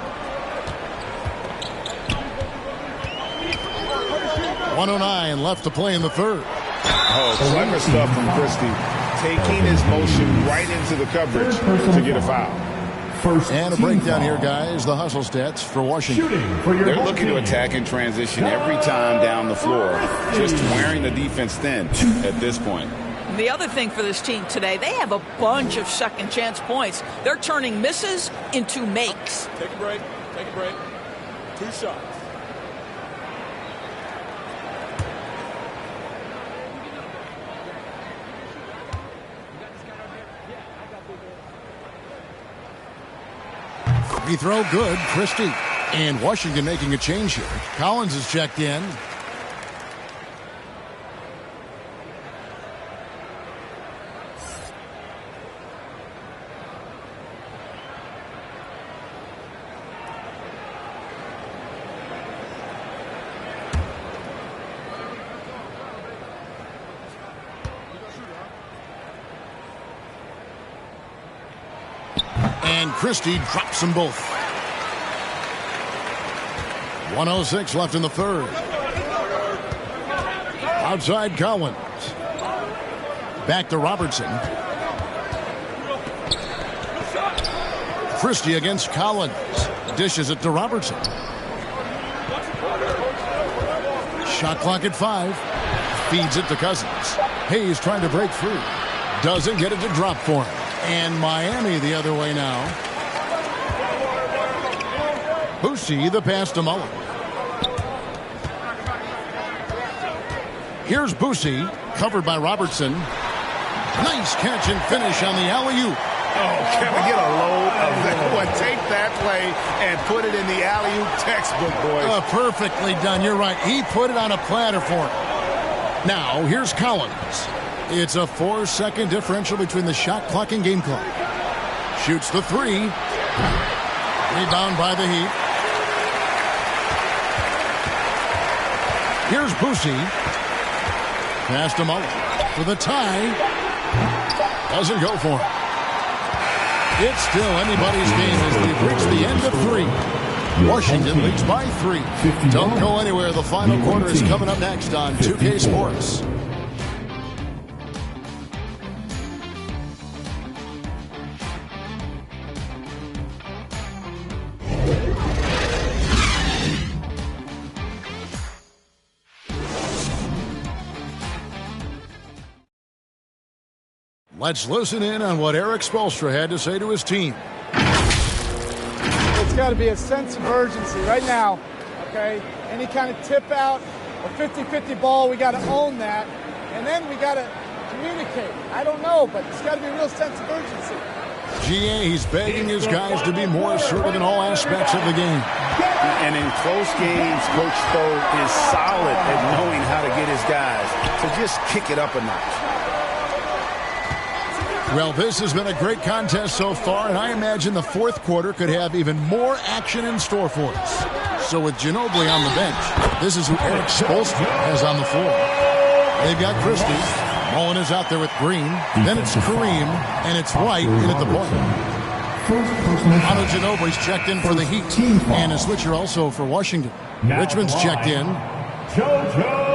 Speaker 3: 1:09 left to play in the third.
Speaker 12: Oh, clever stuff from Christie. Taking his motion right into the coverage to get a foul.
Speaker 3: And a breakdown here, guys. The hustle stats for Washington.
Speaker 12: They're looking to attack in transition every time down the floor. Just wearing the defense thin at this point.
Speaker 14: The other thing for this team today, they have a bunch of second chance points. They're turning misses into makes.
Speaker 10: Take a break. Take a break. 2 shots.
Speaker 3: Free throw good, Christie. And Washington making a change here. Collins is checked in. And Christie drops them both. 1:06 left in the third. Outside Collins. Back to Robertson. Christie against Collins. Dishes it to Robertson. Shot clock at 5. Feeds it to Cousins. Hayes trying to break free. Doesn't get it to drop for him. And Miami the other way now. Boussy the pass to Mullen. Here's Boussy, covered by Robertson. Nice catch and finish on the alley-oop.
Speaker 12: Oh, can we get a load of that one? Take that play and put it in the alley-oop textbook, boys.
Speaker 3: Perfectly done. You're right. He put it on a platter for him. Now, here's Collins. It's a 4-second differential between the shot clock and game clock. Shoots the 3. Rebound by the Heat. Here's Boussy. Pass to Mullen for the tie. Doesn't go for him. It's still anybody's game as we've reached the end of 3. Washington leads by 3. Don't go anywhere. The final quarter is coming up next on 2K Sports. Let's listen in on what Erik Spoelstra had to say to his team.
Speaker 15: It's got to be a sense of urgency right now, okay? Any kind of tip out, a 50-50 ball, we got to own that. And then we got to communicate. I don't know, but it's got to be a real sense of urgency.
Speaker 3: GA, he's begging his guys to be more assertive in all aspects of the game.
Speaker 12: And in close games, Coach Spo is solid at knowing how to get his guys to just kick it up a notch.
Speaker 3: Well, this has been a great contest so far, and I imagine the fourth quarter could have even more action in store for us. So with Ginobili on the bench, this is who Erik Spoelstra has on the floor. They've got Christie. Mullen is out there with Green. Then it's Kareem, and it's White in at the point. Manu Ginobili's checked in for the Heat, and a switcher also for Washington. Richmond's checked in.
Speaker 6: JoJo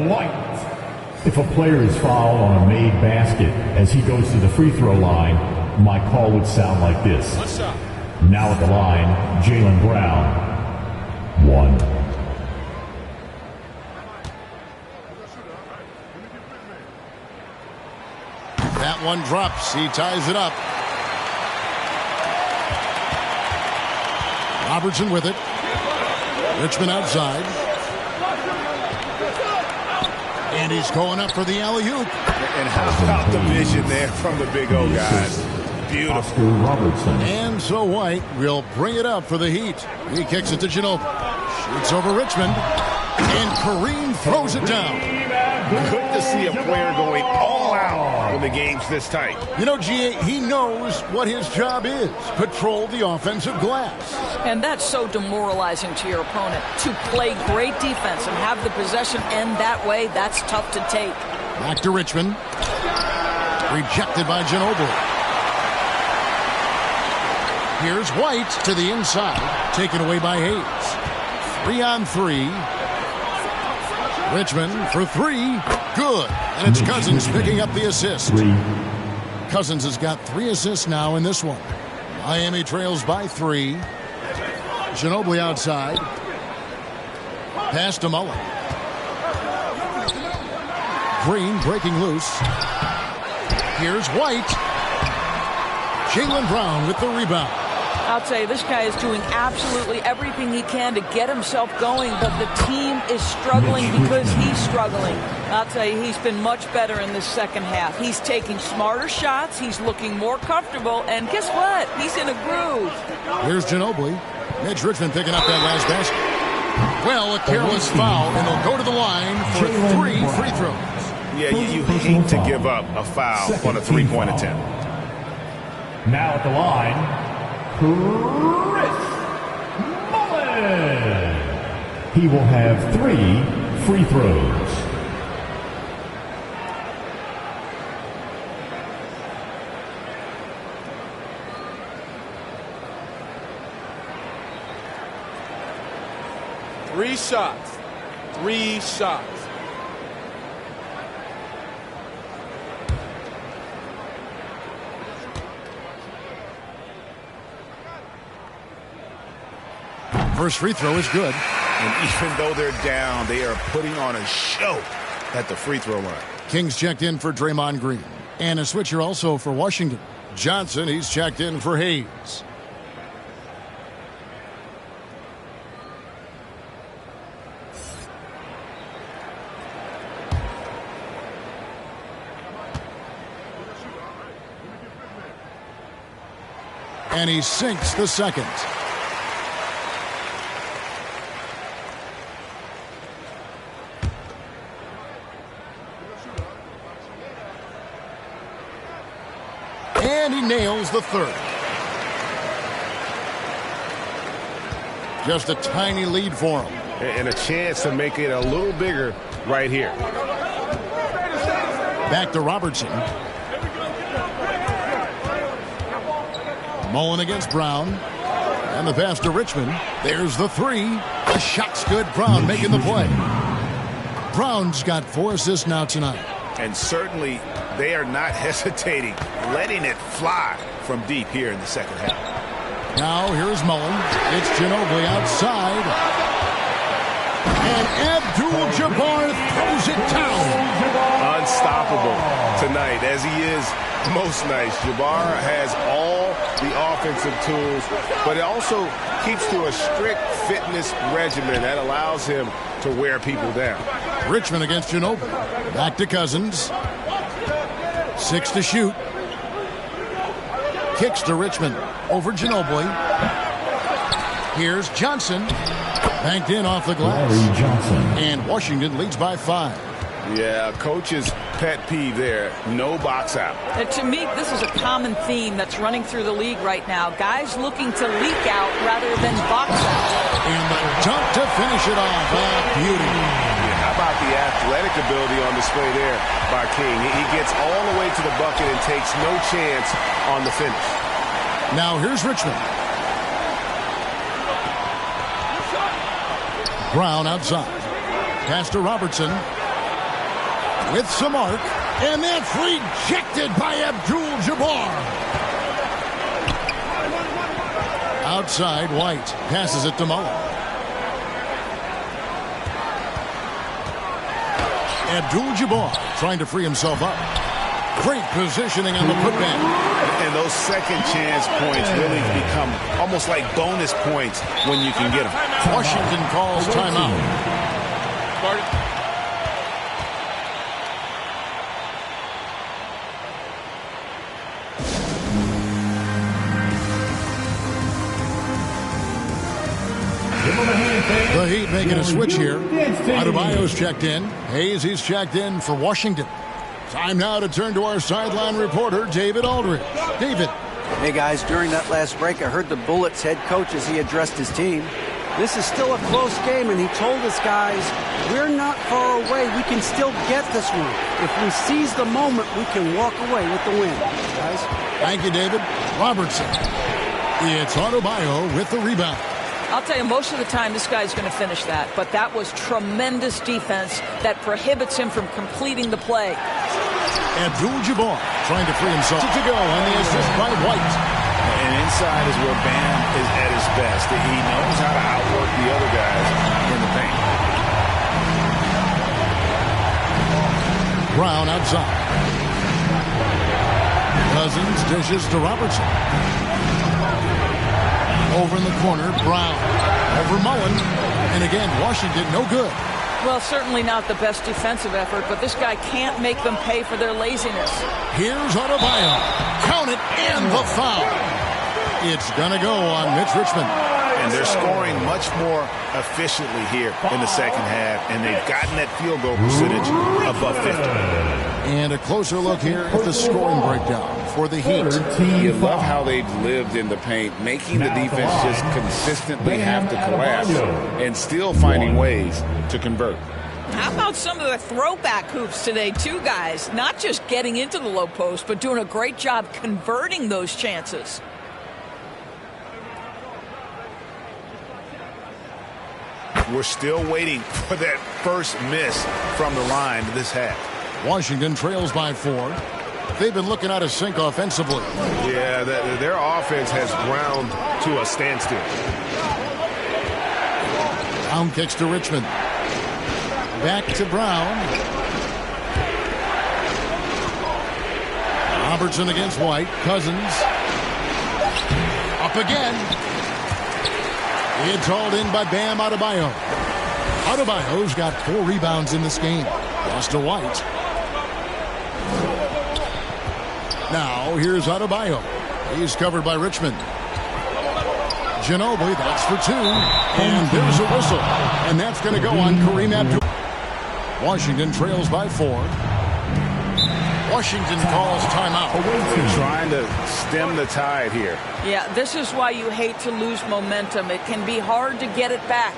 Speaker 6: White. If a player is fouled on a made basket as he goes to the free throw line, my call would sound like this. Now at the line, Jaylen Brown. 1.
Speaker 3: That one drops. He ties it up. Robertson with it. Richmond outside. And he's going up for the alley-oop.
Speaker 12: And how about the vision there from the Big O guys? Beautiful.
Speaker 6: Robertson.
Speaker 3: And so White will bring it up for the Heat. He kicks it to Ginobili. Shoots over Richmond. And Kareem throws it down.
Speaker 12: Good to see a player going all out when the game's this tight.
Speaker 3: You know, GA, he knows what his job is. Patrol the offensive glass.
Speaker 14: And that's so demoralizing to your opponent. To play great defense and have the possession end that way, that's tough to take.
Speaker 3: Back to Richmond. Rejected by Ginobili. Here's White to the inside. Taken away by Hayes. 3-on-3. Richmond for 3. Good. And it's Cousins picking up the assist. Cousins has got 3 assists now in this one. Miami trails by 3. Ginobili outside. Pass to Mullen. Green breaking loose. Here's White. Jaylen Brown with the rebound.
Speaker 14: I'll tell you, this guy is doing absolutely everything he can to get himself going, but the team is struggling because he's struggling. I'll tell you, he's been much better in this second half. He's taking smarter shots. He's looking more comfortable. And guess what? He's in a groove.
Speaker 3: Here's Ginobili. Mitch Richmond picking up that last basket. Well, a careless foul, and they'll go to the line for 3 free throws.
Speaker 12: Yeah, you hate to give up a foul on a three-point attempt.
Speaker 6: Now at the line, Chris Mullin. He will have 3 free throws.
Speaker 10: Three shots. 3 shots.
Speaker 3: First free throw is good.
Speaker 12: And even though they're down, they are putting on a show at the free throw line.
Speaker 3: Kings checked in for Draymond Green. And a switcher also for Washington. Johnson, he's checked in for Hayes. And he sinks the second. And he nails the third. Just a tiny lead for him.
Speaker 12: And a chance to make it a little bigger right here.
Speaker 3: Back to Robertson. Mullen against Brown. And the pass to Richmond. There's the 3. The shot's good. Brown making the play. Brown's got 4 assists now tonight.
Speaker 12: And certainly they are not hesitating, letting it fly from deep here in the second half.
Speaker 3: Now here's Mullen. It's Ginobili outside. And Abdul-Jabbar throws it down.
Speaker 12: unstoppable tonight, as he is most nights. Jabbar has all the offensive tools, but it also keeps to a strict fitness regimen that allows him to wear people down.
Speaker 3: Richmond against Ginobili. Back to Cousins. 6 to shoot. Kicks to Richmond over Ginobili. Here's Johnson. Banked in off the glass. And Washington leads by 5.
Speaker 12: Yeah, coach's pet peeve there. No box out.
Speaker 14: To me, this is a common theme that's running through the league right now. Guys looking to leak out rather than box out.
Speaker 3: And the dunk to finish it off. Beauty.
Speaker 12: Yeah, how about the athletic ability on display there by King? He gets all the way to the bucket and takes no chance on the finish.
Speaker 3: Now here's Richmond. Brown outside. Pass to Robertson. With some arc. And that's rejected by Abdul-Jabbar. Outside, White. Passes it to Mullen. Abdul-Jabbar trying to free himself up. Great positioning on the putback.
Speaker 12: And those second chance points really become almost like bonus points when you can get them.
Speaker 3: Washington calls timeout. The Heat making a switch here. Adebayo's checked in. Hayes, he's checked in for Washington. Time now to turn to our sideline reporter, David Aldridge. David.
Speaker 13: Hey, guys, during that last break, I heard the Bullets head coach as he addressed his team. This is still a close game, and he told us guys, we're not far away. We can still get this one. If we seize the moment, we can walk away with the win. Guys?
Speaker 3: Thank you, David. Robertson. It's Adebayo with the rebound.
Speaker 14: I'll tell you, most of the time this guy's going to finish that, but that was tremendous defense that prohibits him from completing the play.
Speaker 3: Abdul-Jabbar trying to free himself to go, and the assist by White.
Speaker 12: And inside is where Bam is at his best. He knows how to outwork the other guys in the paint.
Speaker 3: Brown outside. Cousins dishes to Robertson. Over in the corner, Brown. Over Mullen. And again, Washington, no good.
Speaker 14: Well, certainly not the best defensive effort, but this guy can't make them pay for their laziness.
Speaker 3: Here's Adebayo. Count it, and the foul. It's going to go on Mitch Richmond.
Speaker 12: And they're scoring much more efficiently here in the second half, and they've gotten that field goal percentage above 50.
Speaker 3: And a closer look here at the scoring breakdown for the Heat.
Speaker 12: You love how they've lived in the paint, making the defense just consistently have to collapse and still finding ways to convert.
Speaker 14: How about some of the throwback hoops today, too, guys? Not just getting into the low post, but doing a great job converting those chances.
Speaker 12: We're still waiting for that first miss from the line this half.
Speaker 3: Washington trails by 4. They've been looking out of sync offensively.
Speaker 12: Yeah, their offense has ground to a standstill.
Speaker 3: Brown kicks to Richmond. Back to Brown. Robertson against White. Cousins. Up again. It's hauled in by Bam Adebayo. Adebayo's got 4 rebounds in this game. Lost to White. Now, here's Adebayo. He's covered by Richmond. Ginobili, that's for 2. And there's a whistle. And that's going to go on Kareem Abdul. Washington trails by 4. Washington calls timeout.
Speaker 12: Trying to stem the tide here.
Speaker 14: Yeah, this is why you hate to lose momentum. It can be hard to get it back.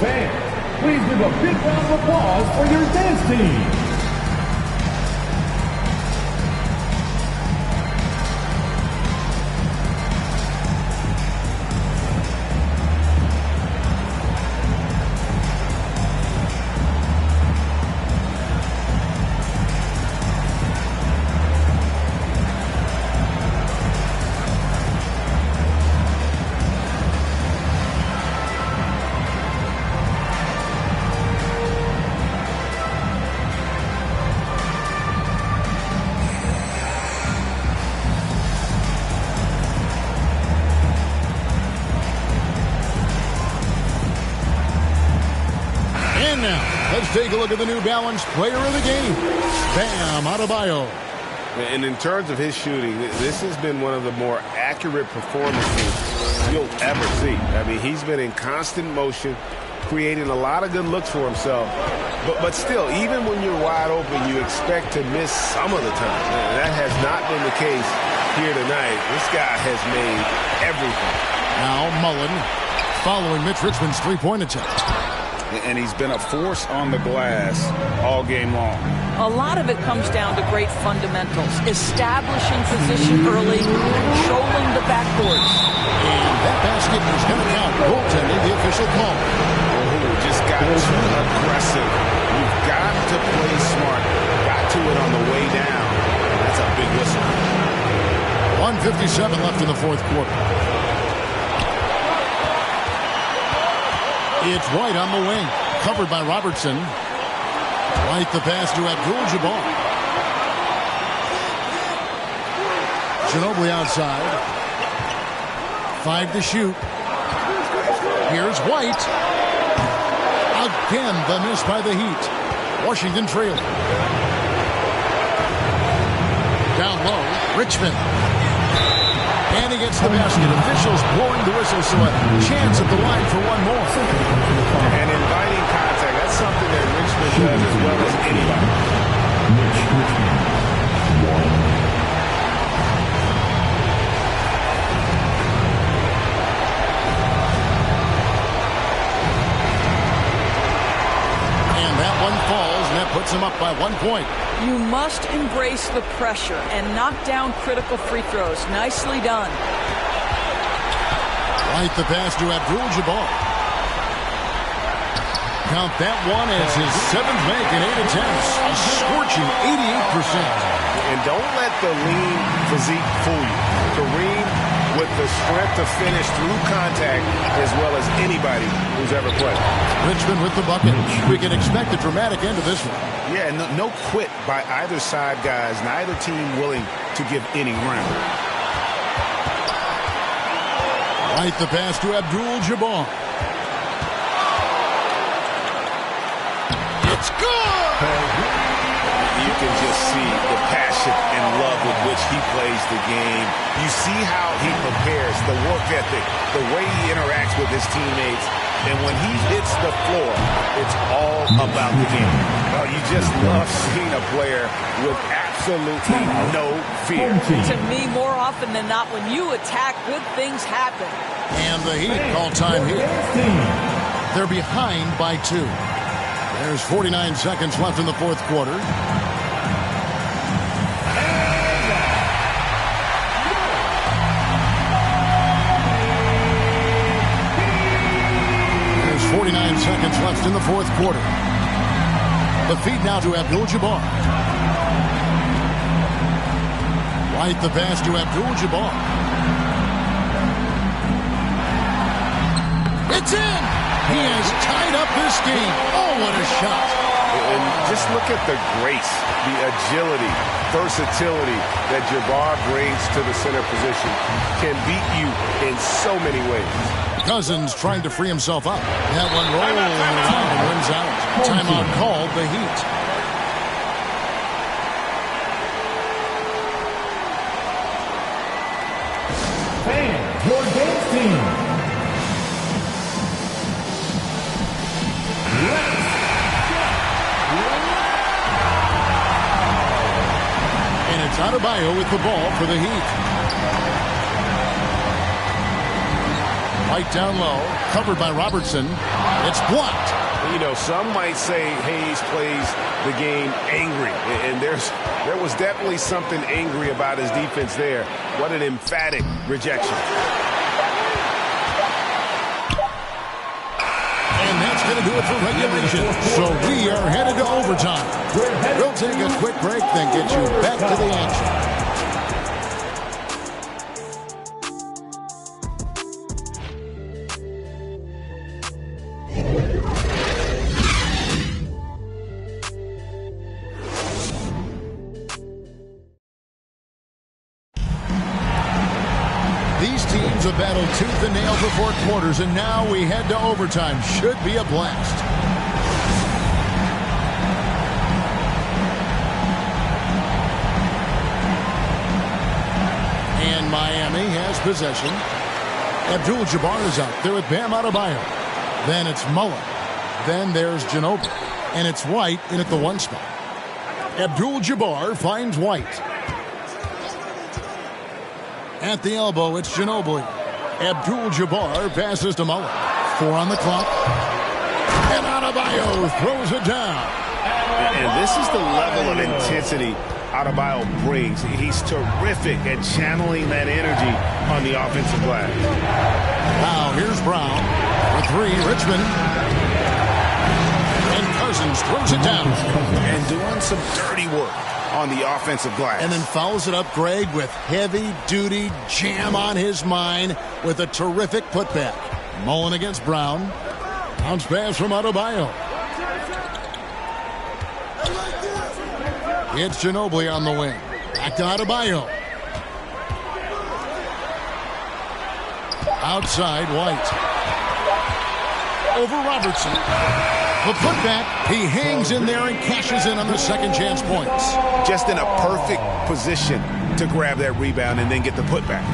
Speaker 6: Fans, please give a big round of applause for your dance team.
Speaker 3: Let's take a look at the New Balance player of the game, Bam Adebayo.
Speaker 12: And in terms of his shooting, this has been one of the more accurate performances you'll ever see. I mean, he's been in constant motion, creating a lot of good looks for himself. But still, even when you're wide open, you expect to miss some of the time. That has not been the case here tonight. This guy has made everything.
Speaker 3: Now Mullen following Mitch Richmond's three-point attempt.
Speaker 12: And he's been a force on the glass all game long.
Speaker 14: A lot of it comes down to great fundamentals, establishing position early, controlling the backboards.
Speaker 3: And that basket is going to count. Goaltending, the official call.
Speaker 12: Just got too aggressive. You've got to play smart. Got to it on the way down. That's a big whistle.
Speaker 3: 1:57 left in the fourth quarter. It's White on the wing, covered by Robertson. White the pass to Abdul-Jabbar. Ginobili outside. 5 to shoot. Here's White. Again, the miss by the Heat. Washington trailing. Down low, Richmond. And he gets the basket. Officials blowing the whistle, so a chance at the line for one more.
Speaker 12: And inviting contact, that's something that Richmond does as well as anybody.
Speaker 6: Mitch Richmond, 1.
Speaker 3: Falls, and that puts him up by 1 point.
Speaker 14: You must embrace the pressure and knock down critical free throws. Nicely done.
Speaker 3: White the pass to Abdul-Jabbar. Count that one as his 7th make in 8 attempts. A scorching 88%.
Speaker 12: And don't let the lean physique fool you. Kareem with the strength to finish through contact as well as anybody who's ever played.
Speaker 3: Richmond with the bucket. We can expect a dramatic end to this one.
Speaker 12: Yeah, no quit by either side, guys. Neither team willing to give any ground.
Speaker 3: White the pass to Abdul-Jabbar. It's good!
Speaker 12: You can just see the passion and love with which he plays the game. You see how he prepares, the work ethic, the way he interacts with his teammates. And when he hits the floor, it's all about the game. You just love seeing a player with absolutely no fear.
Speaker 14: To me, more often than not, when you attack, good things happen.
Speaker 3: And the Heat call time here. They're behind by 2. There's 49 seconds left in the fourth quarter. There's 49 seconds left in the fourth quarter. The feed now to Abdul-Jabbar. White the pass to Abdul-Jabbar. It's in! He has tied up this game. Oh, what a shot.
Speaker 12: And just look at the grace, the agility, versatility that Jabbar brings to the center position. Can beat you in so many ways.
Speaker 3: Cousins trying to free himself up. That one rolling around and wins out. Timeout called the Heat.
Speaker 6: Fans, your dance team.
Speaker 3: And it's Adebayo with the ball for the Heat. White down low, covered by Robertson. It's blocked.
Speaker 12: You know, some might say Hayes plays the game angry, and there was definitely something angry about his defense there. What an emphatic rejection.
Speaker 3: And that's going to do it for regulation. So we are headed to overtime. We'll take a quick break, then get you back to the action. Battled tooth and nail for 4 quarters, and now we head to overtime. Should be a blast. And Miami has possession. Abdul-Jabbar is out there with Bam Adebayo. Then it's Mullen. Then there's Ginobili. And it's White in at the 1 spot. Abdul-Jabbar finds White. At the elbow, it's Ginobili. Abdul-Jabbar passes to Mullen. 4 on the clock. And Adebayo throws it down.
Speaker 12: And this is the level of intensity Adebayo brings. He's terrific at channeling that energy on the offensive glass.
Speaker 3: Now here's Brown for 3. Richmond. And Cousins throws it down.
Speaker 12: And doing some dirty work on the offensive glass.
Speaker 3: And then fouls it up, Greg, with heavy-duty jam on his mind with a terrific putback. Mullen against Brown. Bounce pass from Adebayo. It's Ginobili on the wing. Back to Adebayo. Outside, White. Over Robertson. The putback, he hangs in there and cashes in on the second chance points.
Speaker 12: Just in a perfect position to grab that rebound and then get the putback.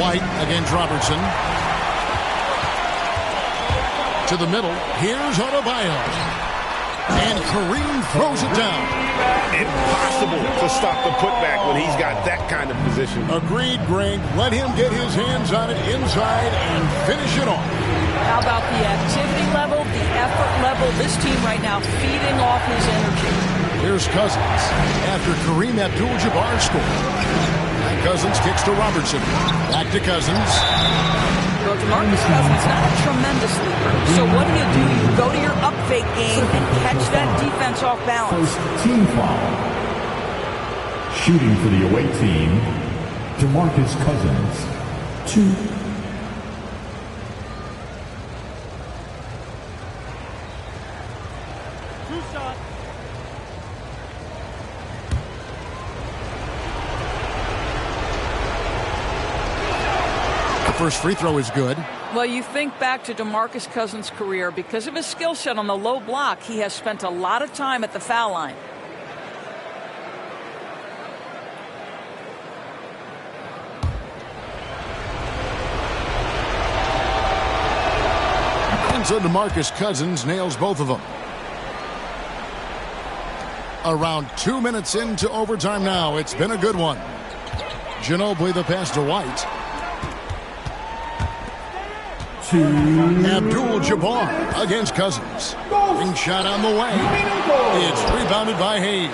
Speaker 3: White against Robertson. To the middle. Here's Adebayo. And Kareem throws it down.
Speaker 12: Impossible to stop the putback when he's got that kind of position.
Speaker 3: Agreed, Greg. Let him get his hands on it inside and finish it off.
Speaker 14: How about the activity level, the effort level? This team right now feeding off his energy.
Speaker 3: Here's Cousins after Kareem Abdul-Jabbar scored. And Cousins kicks to Robertson. Back to Cousins.
Speaker 14: Well, DeMarcus Cousins, not a tremendous leaper. So what do? You go to your up fake game and catch that defense off balance.
Speaker 6: First team foul. Shooting for the away team, DeMarcus Cousins. 2.
Speaker 3: First free throw is good.
Speaker 14: Well, you think back to DeMarcus Cousins' career. Because of his skill set on the low block, he has spent a lot of time at the foul line.
Speaker 3: And so DeMarcus Cousins nails both of them. Around 2 minutes into overtime now. It's been a good one. Ginobili the pass to White. Abdul-Jabbar against Cousins. Ring shot on the way. It's rebounded by Hayes.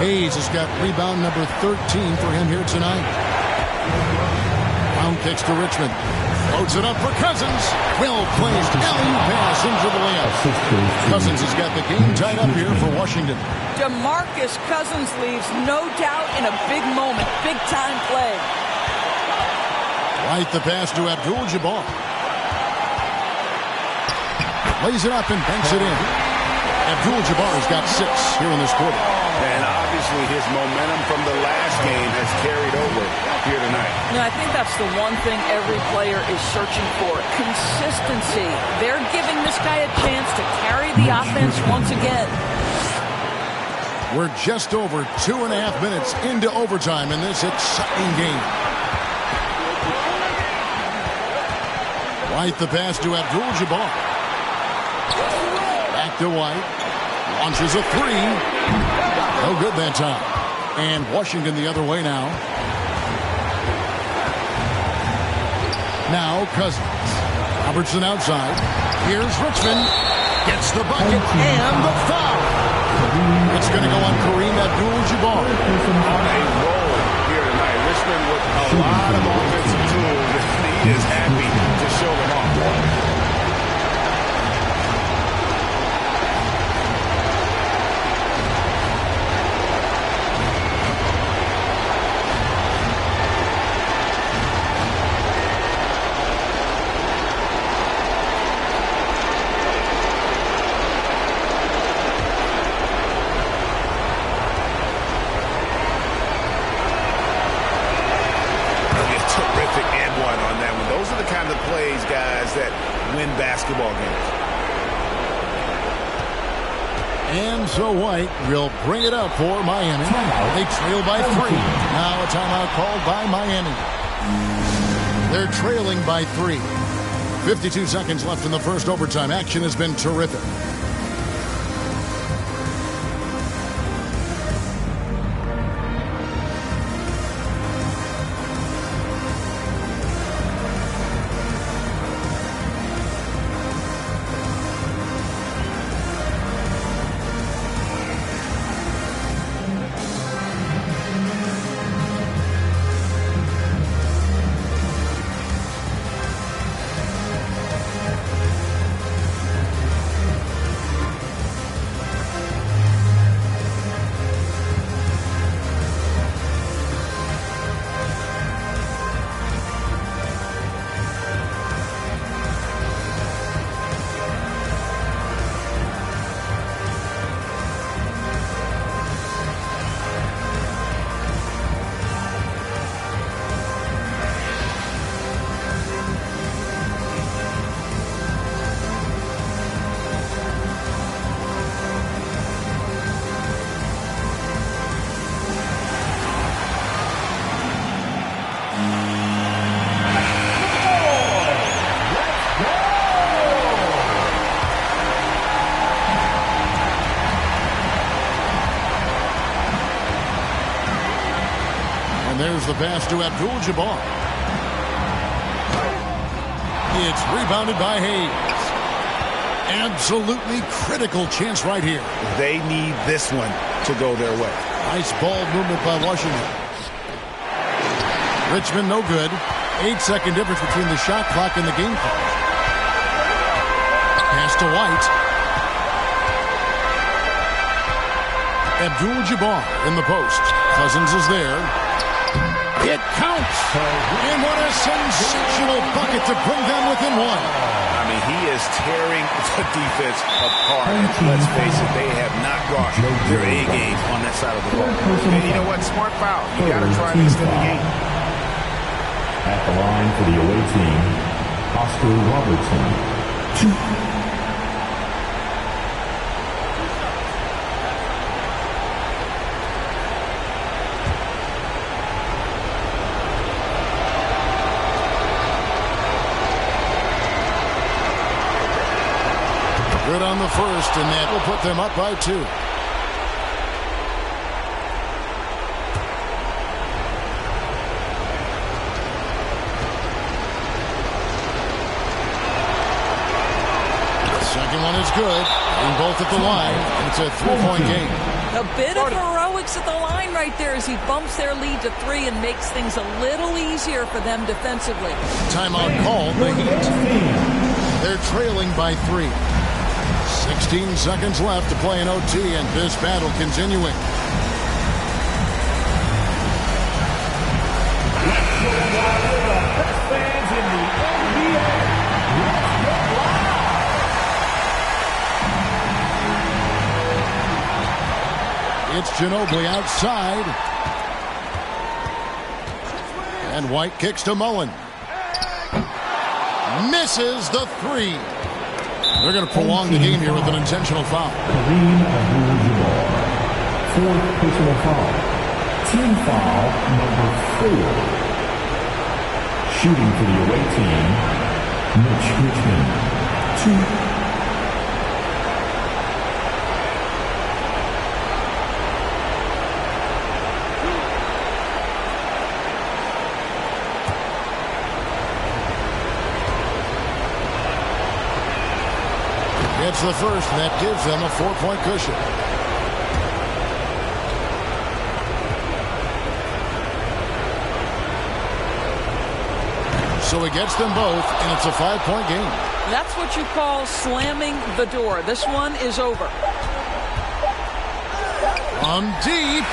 Speaker 3: Hayes has got rebound number 13 for him here tonight. Brown kicks to Richmond. Floats it up for Cousins. Well placed alley-oop pass into the layup. Cousins has got the game tied up here for Washington.
Speaker 14: DeMarcus Cousins leaves no doubt in a big moment, big time play.
Speaker 3: Right the pass to Abdul-Jabbar. Lays it up and banks it in. Abdul-Jabbar has got 6 here in this quarter.
Speaker 12: And obviously his momentum from the last game has carried over here tonight.
Speaker 14: You know, I think that's the one thing every player is searching for. Consistency. They're giving this guy a chance to carry the offense once again.
Speaker 3: We're just over 2.5 minutes into overtime in this exciting game. White the pass to Abdul-Jabbar. Back to White. Launches a 3. No good that time. And Washington the other way now. Now Cousins. Robertson outside. Here's Richmond. Gets the bucket and the foul. It's going to go on Kareem Abdul-Jabbar.
Speaker 12: On a roll here tonight. Richmond with a lot of offensive tools. He is happy to show them off.
Speaker 3: And so White will bring it up for Miami. They trail by 3. Now a timeout called by Miami. They're trailing by 3. 52 seconds left in the first overtime. Action has been terrific. The pass to Abdul-Jabbar. It's rebounded by Hayes. Absolutely critical chance right here.
Speaker 12: They need this one to go their way.
Speaker 3: Nice ball movement by Washington. Richmond no good. 8-second difference between the shot clock and the game clock. Pass to White. Abdul-Jabbar in the post. Cousins is there. It counts! And what a sensational bucket to bring them within 1.
Speaker 12: I mean, he is tearing the defense apart. Let's face it, they have not brought their A game on that side of the ball. And you know what? Smart foul. You got to try and extend the game.
Speaker 6: At the line for the away team, Oscar Robertson.
Speaker 3: Good on the first, and that will put them up by 2. The second one is good. And both at the line. It's a 3-point game.
Speaker 14: A bit of heroics at the line right there as he bumps their lead to 3 and makes things a little easier for them defensively.
Speaker 3: Timeout called the Heat. They're trailing by 3. 16 seconds left to play in OT, and this battle continuing. It's Ginobili outside. And White kicks to Mullen. Misses the 3. They're going to prolong the game here with an intentional foul.
Speaker 6: Kareem Abdul-Jabbar. 4th personal foul. Team foul number 4. Shooting for the away team, Mitch Richmond. 2.
Speaker 3: It's the first, and that gives them a 4-point cushion. So he gets them both, and it's a 5-point game.
Speaker 14: That's what you call slamming the door. This one is over.
Speaker 3: On deep.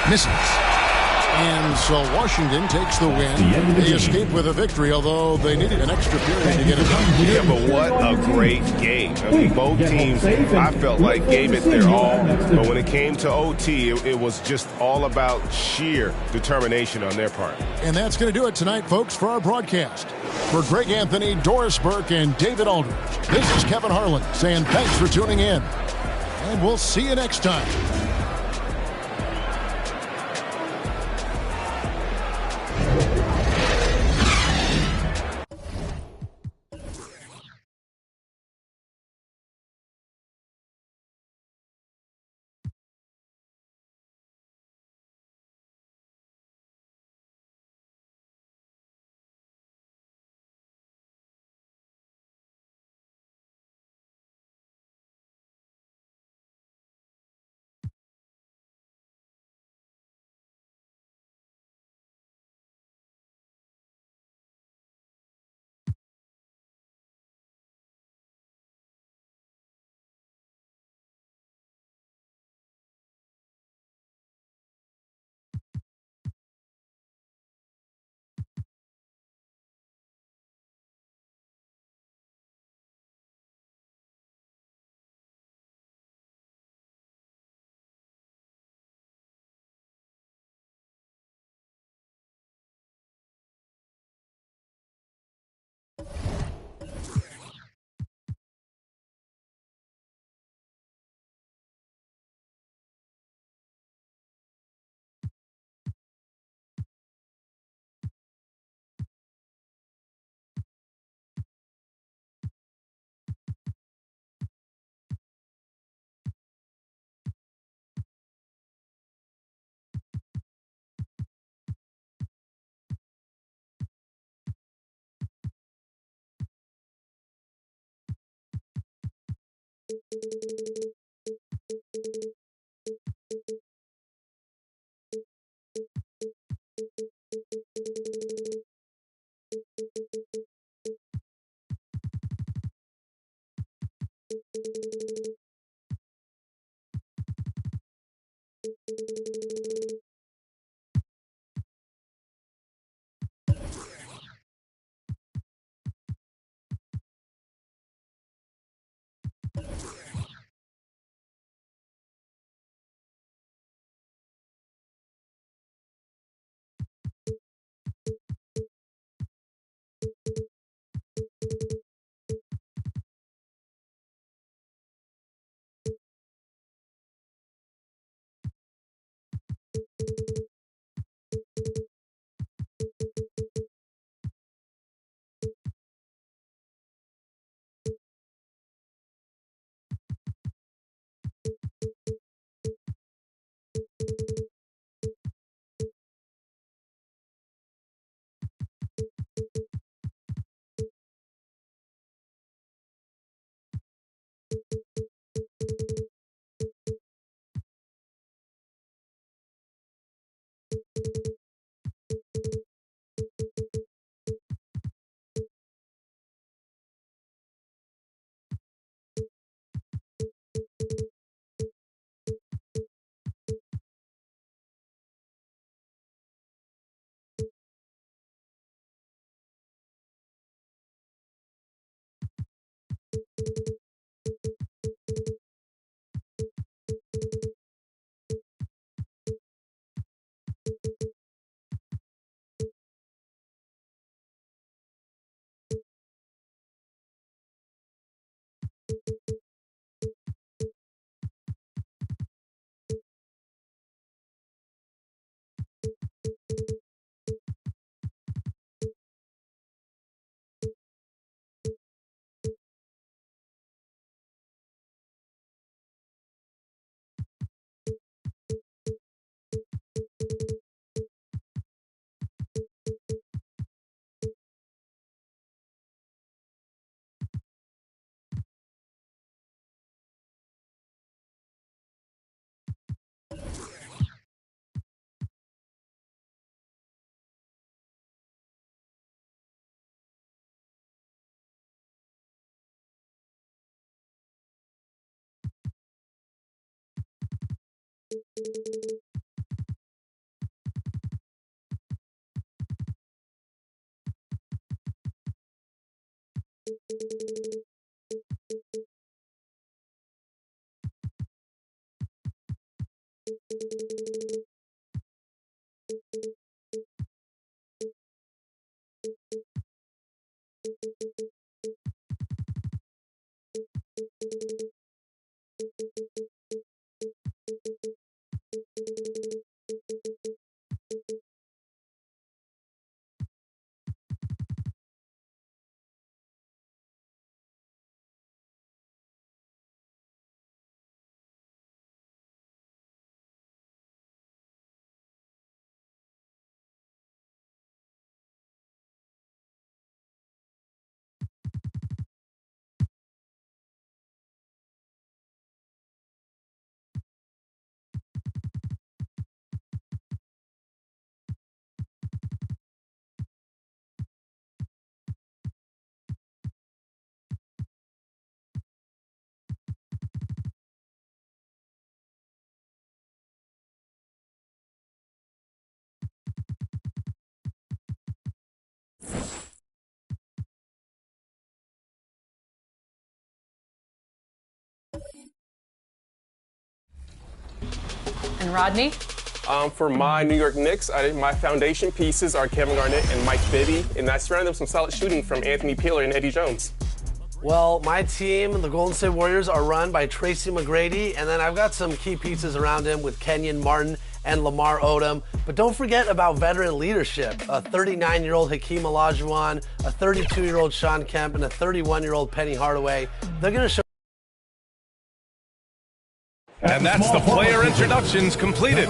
Speaker 3: Misses. And so Washington takes the win. They escape with a victory, although they needed an extra period to get it done.
Speaker 12: Yeah, but what a great game. I mean, both teams, I felt like, gave it their all. But when it came to OT, it was just all about sheer determination on their part.
Speaker 3: And that's going to do it tonight, folks, for our broadcast. For Greg Anthony, Doris Burke, and David Aldridge, this is Kevin Harlan saying thanks for tuning in. And we'll see you next time.
Speaker 11: And Rodney?
Speaker 17: For my New York Knicks, my foundation pieces are Kevin Garnett and Mike Bibby, and I surrounded them with some solid shooting from Anthony Peeler and Eddie Jones.
Speaker 18: Well, my team, the Golden State Warriors, are run by Tracy McGrady, and then I've got some key pieces around him with Kenyon Martin and Lamar Odom. But don't forget about veteran leadership. A 39-year-old Hakeem Olajuwon, a 32-year-old Shawn Kemp, and a 31-year-old Penny Hardaway. They're going to show.
Speaker 2: And that's the player introductions completed.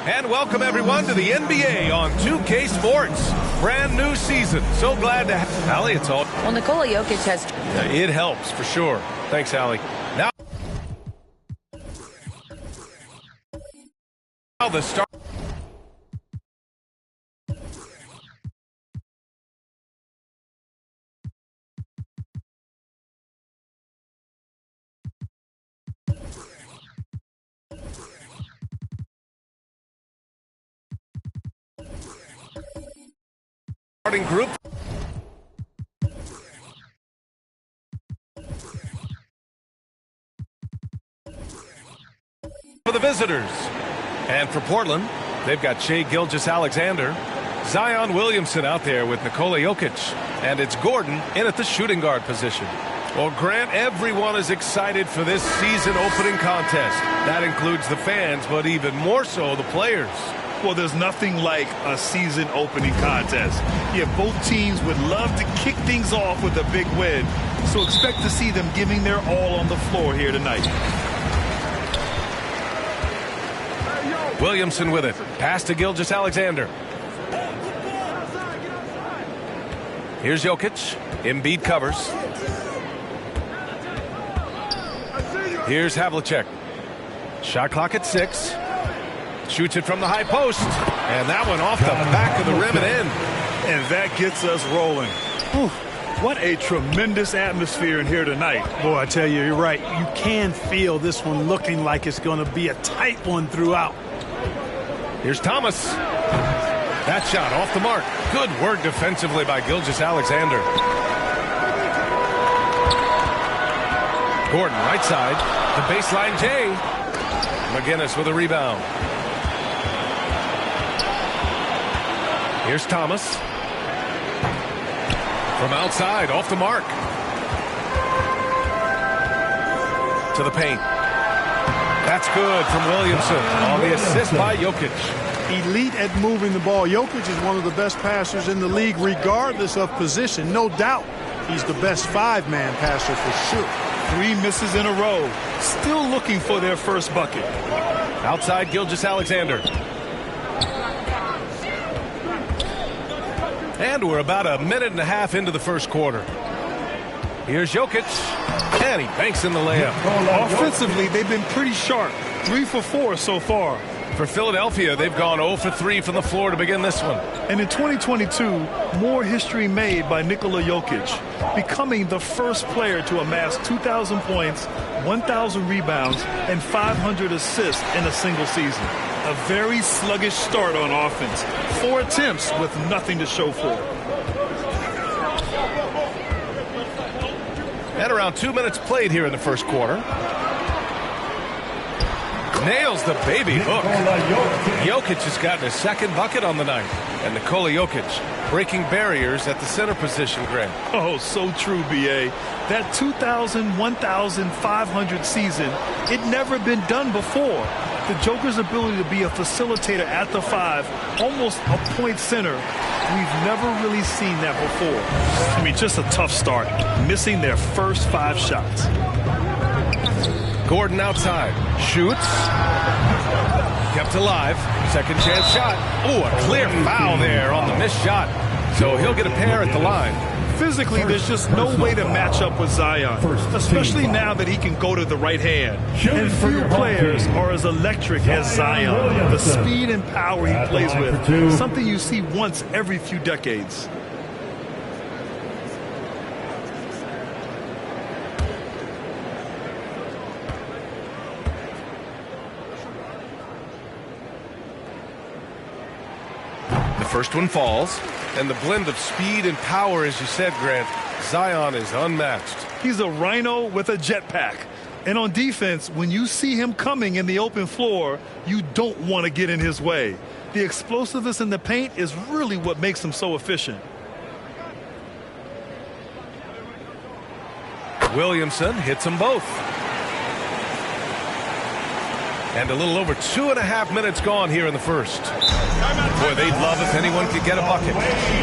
Speaker 2: And welcome everyone to the NBA on 2K Sports. Brand new season. So glad to have Allie. It's all.
Speaker 11: Well, Nikola Jokic has.
Speaker 2: It helps for sure. Thanks, Allie. Now the start. Starting group. For the visitors. And for Portland, they've got Shai Gilgeous-Alexander, Zion Williamson out there with Nikola Jokic, and it's Gordon in at the shooting guard position. Well, Grant, everyone is excited for this season opening contest. That includes the fans, but even more so the players.
Speaker 4: Well, there's nothing like a season opening contest. Yeah, both teams would love to kick things off with a big win, so expect to see them giving their all on the floor here tonight.
Speaker 2: Williamson with it. Pass to Gilgeous-Alexander. Here's Jokic. Embiid covers. Here's Havlicek. Shot clock at 6. Shoots it from the high post. And that one off the back of the rim and in.
Speaker 4: And that gets us rolling. Whew. What a tremendous atmosphere in here tonight.
Speaker 19: Boy, I tell you, you're right. You can feel this one looking like it's going to be a tight one throughout.
Speaker 2: Here's Thomas. That shot off the mark. Good work defensively by Gilgeous-Alexander. Gordon, right side. The baseline J. McGinnis with a rebound. Here's Thomas. From outside, off the mark. To the paint. That's good from Williamson on the assist by Jokic.
Speaker 19: Elite at moving the ball. Jokic is one of the best passers in the league regardless of position. No doubt he's the best five-man passer for sure.
Speaker 4: 3 misses in a row. Still looking for their first bucket.
Speaker 2: Outside Gilgeous-Alexander. And we're about a minute and a half into the first quarter. Here's Jokic. And he banks in the layup.
Speaker 4: Offensively, they've been pretty sharp. 3 for 4 so far.
Speaker 2: For Philadelphia, they've gone 0 for 3 from the floor to begin this one.
Speaker 4: And in 2022, more history made by Nikola Jokic, becoming the first player to amass 2,000 points, 1,000 rebounds, and 500 assists in a single season. A very sluggish start on offense. 4 attempts with nothing to show for it.
Speaker 2: And around 2 minutes played here in the first quarter. Nails the baby hook. Jokic has gotten his second bucket on the night. And Nikola Jokic breaking barriers at the center position, Grant.
Speaker 4: Oh, so true, B.A. That 2,000, 1,500 season, it never been done before. The Joker's ability to be a facilitator at the 5, almost a point center, we've never really seen that before. I mean, just a tough start, missing their first 5 shots.
Speaker 2: Gordon outside, shoots, kept alive, second chance shot. Oh, a clear foul there on the missed shot. So he'll get a pair at the line.
Speaker 4: Physically, there's just no way to match up with Zion, especially now that he can go to the right hand. And few players are as electric as Zion. The speed and power he plays with, something you see once every few decades.
Speaker 2: First one falls, and the blend of speed and power, as you said, Grant, Zion is unmatched.
Speaker 4: He's a rhino with a jetpack. And on defense, when you see him coming in the open floor, you don't want to get in his way. The explosiveness in the paint is really what makes him so efficient.
Speaker 2: Williamson hits them both. And a little over 2.5 minutes gone here in the first. Boy, they'd love if anyone could get a bucket.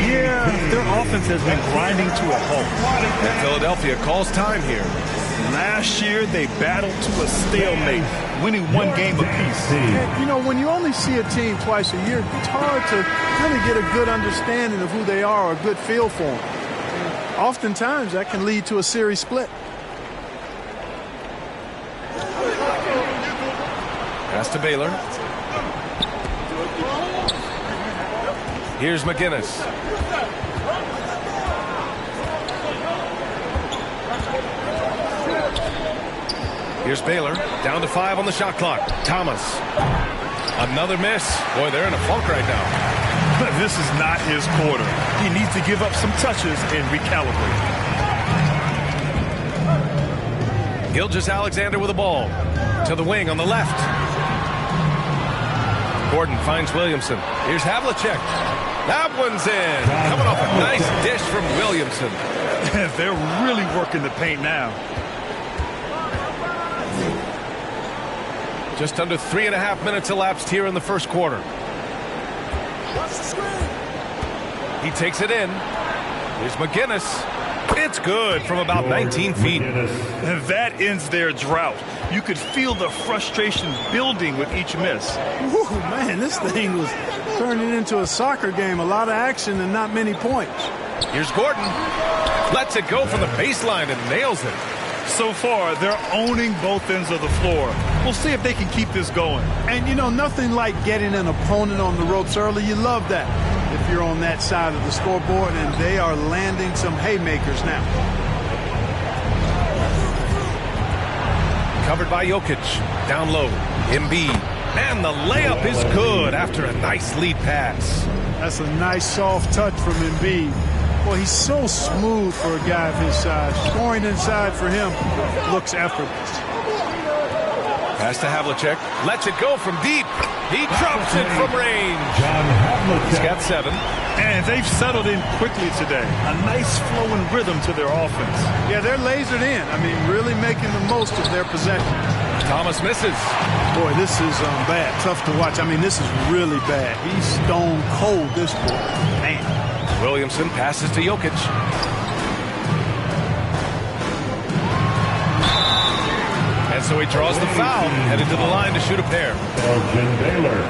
Speaker 4: Yeah, their offense has been grinding to a halt.
Speaker 2: And Philadelphia calls time here.
Speaker 4: Last year, they battled to a stalemate, winning one game apiece.
Speaker 19: And, you know, when you only see a team twice a year, it's hard to really get a good understanding of who they are or a good feel for them. And oftentimes, that can lead to a series split.
Speaker 2: Pass to Baylor. Here's McGinnis. Here's Baylor, down to 5 on the shot clock. Thomas. Another miss. Boy, they're in a funk right now.
Speaker 4: This is not his quarter. He needs to give up some touches and recalibrate.
Speaker 2: Gilgeous-Alexander with the ball. To the wing on the left. Gordon finds Williamson. Here's Havlicek. That one's in. Coming off a nice dish from Williamson.
Speaker 4: They're really working the paint now.
Speaker 2: Just under 3.5 minutes elapsed here in the first quarter. He takes it in. Here's McGinnis. It's good from about 19 feet.
Speaker 4: And that ends their drought. You could feel the frustration building with each miss.
Speaker 19: Woo, man, this thing was turning into a soccer game. A lot of action and not many points.
Speaker 2: Here's Gordon. Lets it go from the baseline and nails it.
Speaker 4: So far, they're owning both ends of the floor. We'll see if they can keep this going.
Speaker 19: And, you know, nothing like getting an opponent on the ropes early. You love that if you're on that side of the scoreboard, and they are landing some haymakers now.
Speaker 2: Covered by Jokic. Down low. Embiid. And the layup is good after a nice lead pass.
Speaker 19: That's a nice soft touch from Embiid. Boy, he's so smooth for a guy of his size. Scoring inside for him looks effortless.
Speaker 2: Pass to Havlicek. Lets it go from deep. He drops it from range. He's got 7.
Speaker 4: And they've settled in quickly today. A nice flow and rhythm to their offense.
Speaker 19: Yeah, they're lasered in. I mean, really making the most of their possession.
Speaker 2: Thomas misses.
Speaker 19: Boy, this is bad. Tough to watch. I mean, this is really bad. He's stone cold, this boy. Man.
Speaker 2: Williamson passes to Jokic. And so he draws the foul, headed to the line to shoot a pair.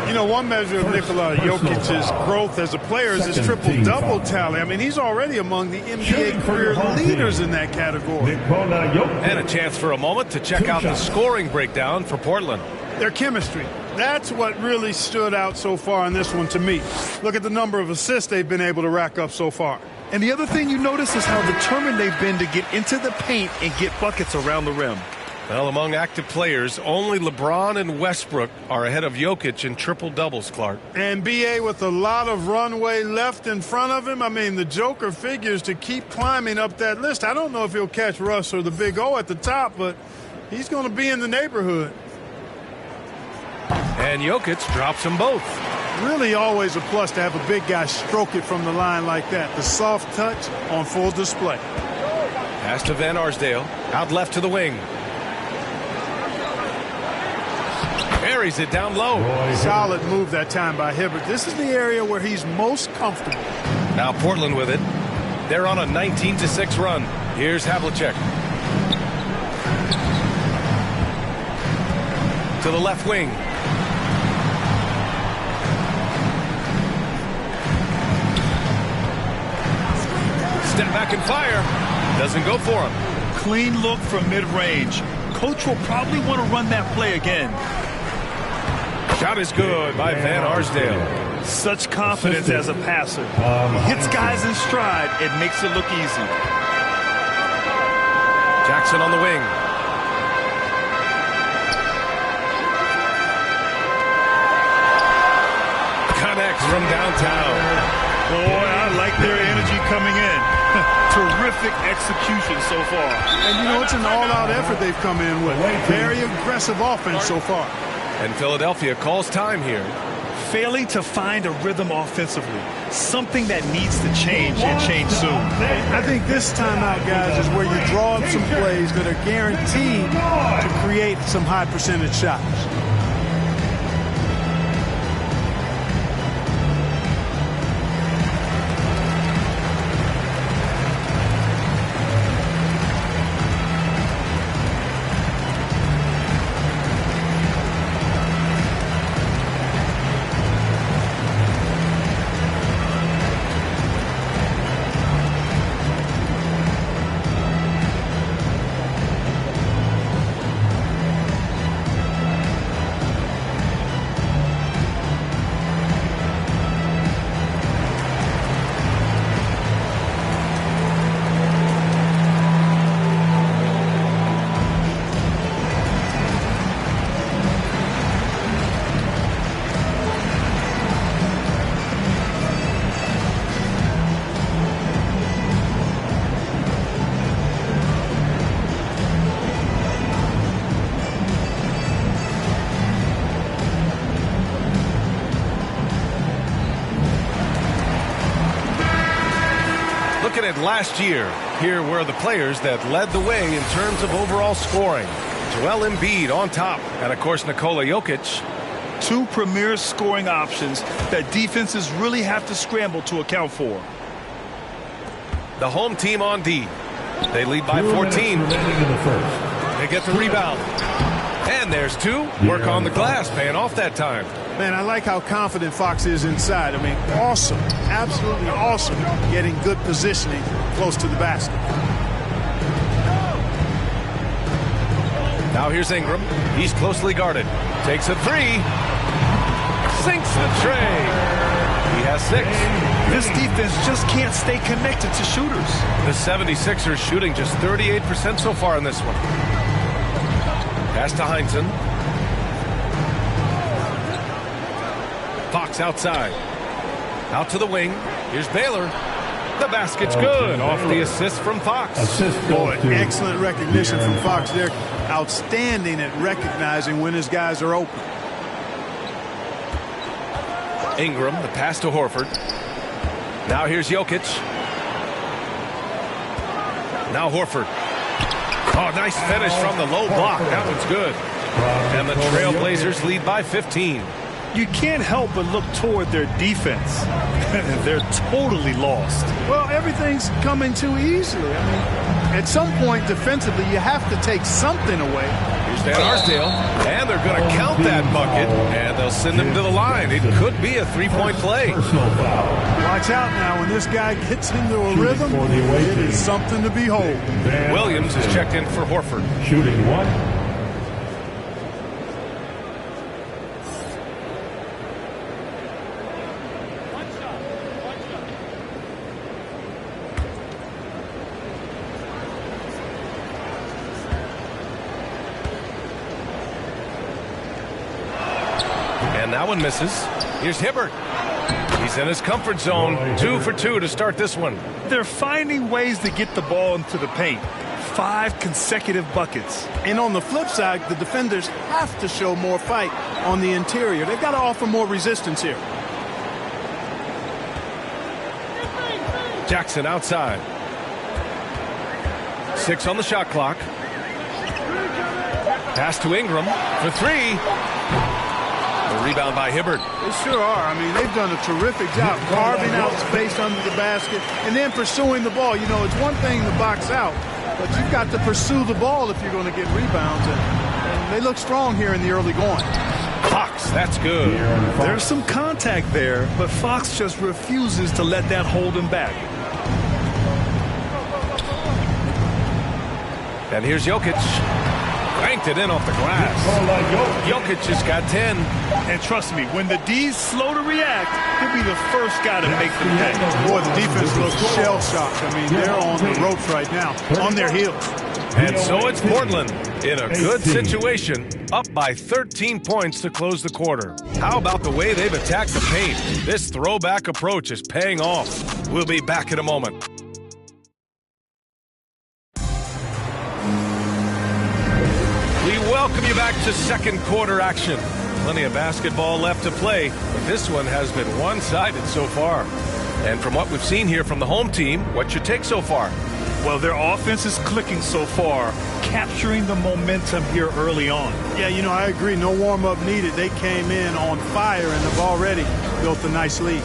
Speaker 19: You know, one measure of Nikola Jokic's growth as a player is his triple-double tally. I mean, he's already among the NBA career leaders in that category.
Speaker 2: And a chance for a moment to check out the scoring breakdown for Portland.
Speaker 19: Their chemistry. That's what really stood out so far in this one to me. Look at the number of assists they've been able to rack up so far.
Speaker 4: And the other thing you notice is how determined they've been to get into the paint and get buckets around the rim.
Speaker 2: Well, among active players, only LeBron and Westbrook are ahead of Jokic in triple-doubles, Clark.
Speaker 19: And B.A. with a lot of runway left in front of him. I mean, the Joker figures to keep climbing up that list. I don't know if he'll catch Russ or the Big O at the top, but he's going to be in the neighborhood.
Speaker 2: And Jokic drops them both.
Speaker 19: Really always a plus to have a big guy stroke it from the line like that. The soft touch on full display.
Speaker 2: Pass to Van Arsdale. Out left to the wing. Buries it down low.
Speaker 19: Solid move that time by Hibbert. This is the area where he's most comfortable.
Speaker 2: Now Portland with it. They're on a 19-6 run. Here's Havlicek. To the left wing. Step back and fire. Doesn't go for him.
Speaker 4: Clean look from mid-range. Coach will probably want to run that play again.
Speaker 2: Shot is good by Van Arsdale.
Speaker 4: Such confidence as a passer. He hits guys in stride and makes it look easy.
Speaker 2: Jackson on the wing. Connects from downtown.
Speaker 4: Boy, I like their energy coming in. Terrific execution so far.
Speaker 19: And, you know, it's an all-out effort they've come in with. Very aggressive offense so far.
Speaker 2: And Philadelphia calls time here.
Speaker 4: Failing to find a rhythm offensively. Something that needs to change and change soon.
Speaker 19: I think this timeout, guys, is where you draw up some plays that are guaranteed to create some high percentage shots.
Speaker 2: Looking at last year, here were the players that led the way in terms of overall scoring. Joel Embiid on top, and of course Nikola Jokic.
Speaker 4: Two premier scoring options that defenses really have to scramble to account for.
Speaker 2: The home team on D. They lead by 14. They get the rebound. And there's two. Work on the glass, paying off that time.
Speaker 19: Man, I like how confident Fox is inside. I mean, awesome. Absolutely awesome getting good positioning close to the basket.
Speaker 2: Now here's Ingram. He's closely guarded. Takes a three. Sinks the tray. He has 6.
Speaker 4: This defense just can't stay connected to shooters.
Speaker 2: The 76ers shooting just 38% so far in this one. Pass to Heinsohn. Fox outside. Out to the wing. Here's Baylor. The basket's good. Off the assist from Fox.
Speaker 19: Boy, excellent recognition from Fox there. Outstanding at recognizing when his guys are open.
Speaker 2: Ingram, the pass to Horford. Now here's Jokic. Now Horford. Oh, nice finish from the low block. That one's good. And the Trailblazers lead by 15.
Speaker 4: You can't help but look toward their defense. They're totally lost.
Speaker 19: Well, everything's coming too easily. I mean, at some point defensively, you have to take something away.
Speaker 2: Here's Van Arsdale, and they're going to count that bucket, and they'll send him to the line. It could be a three-point play.
Speaker 19: Watch out now. When this guy gets into a rhythm, it is something to behold.
Speaker 2: Williams is checked in for Horford.
Speaker 6: Shooting 1.
Speaker 2: And that one misses. Here's Hibbert. He's in his comfort zone. 2 for 2 to start this one.
Speaker 4: They're finding ways to get the ball into the paint. 5 consecutive buckets.
Speaker 19: And on the flip side, the defenders have to show more fight on the interior. They've got to offer more resistance here.
Speaker 2: Jackson outside. 6 on the shot clock. Pass to Ingram for 3. The rebound by Hibbert.
Speaker 19: They sure are. I mean, they've done a terrific job carving out space under the basket and then pursuing the ball. You know, it's one thing to box out, but you've got to pursue the ball if you're going to get rebounds. And they look strong here in the early going.
Speaker 2: Fox, that's good.
Speaker 4: There's some contact there, but Fox just refuses to let that hold him back.
Speaker 2: And here's Jokic. Banked it in off the glass. Jokic has got 10.
Speaker 4: And trust me, when the D's slow to react, he'll be the first guy to make them pay.
Speaker 19: Boy, the defense looks shell-shocked. I mean, they're on the ropes right now, on their heels.
Speaker 2: And so it's Portland in a good situation, up by 13 points to close the quarter. How about the way they've attacked the paint? This throwback approach is paying off. We'll be back in a moment. to second quarter action. Plenty of basketball left to play, but this one has been one-sided so far. And from what we've seen here from the home team, what's your take so far?
Speaker 4: Well, their offense is clicking so far, capturing the momentum here early on.
Speaker 19: Yeah, I agree. No warm-up needed. They came in on fire and have already built a nice lead.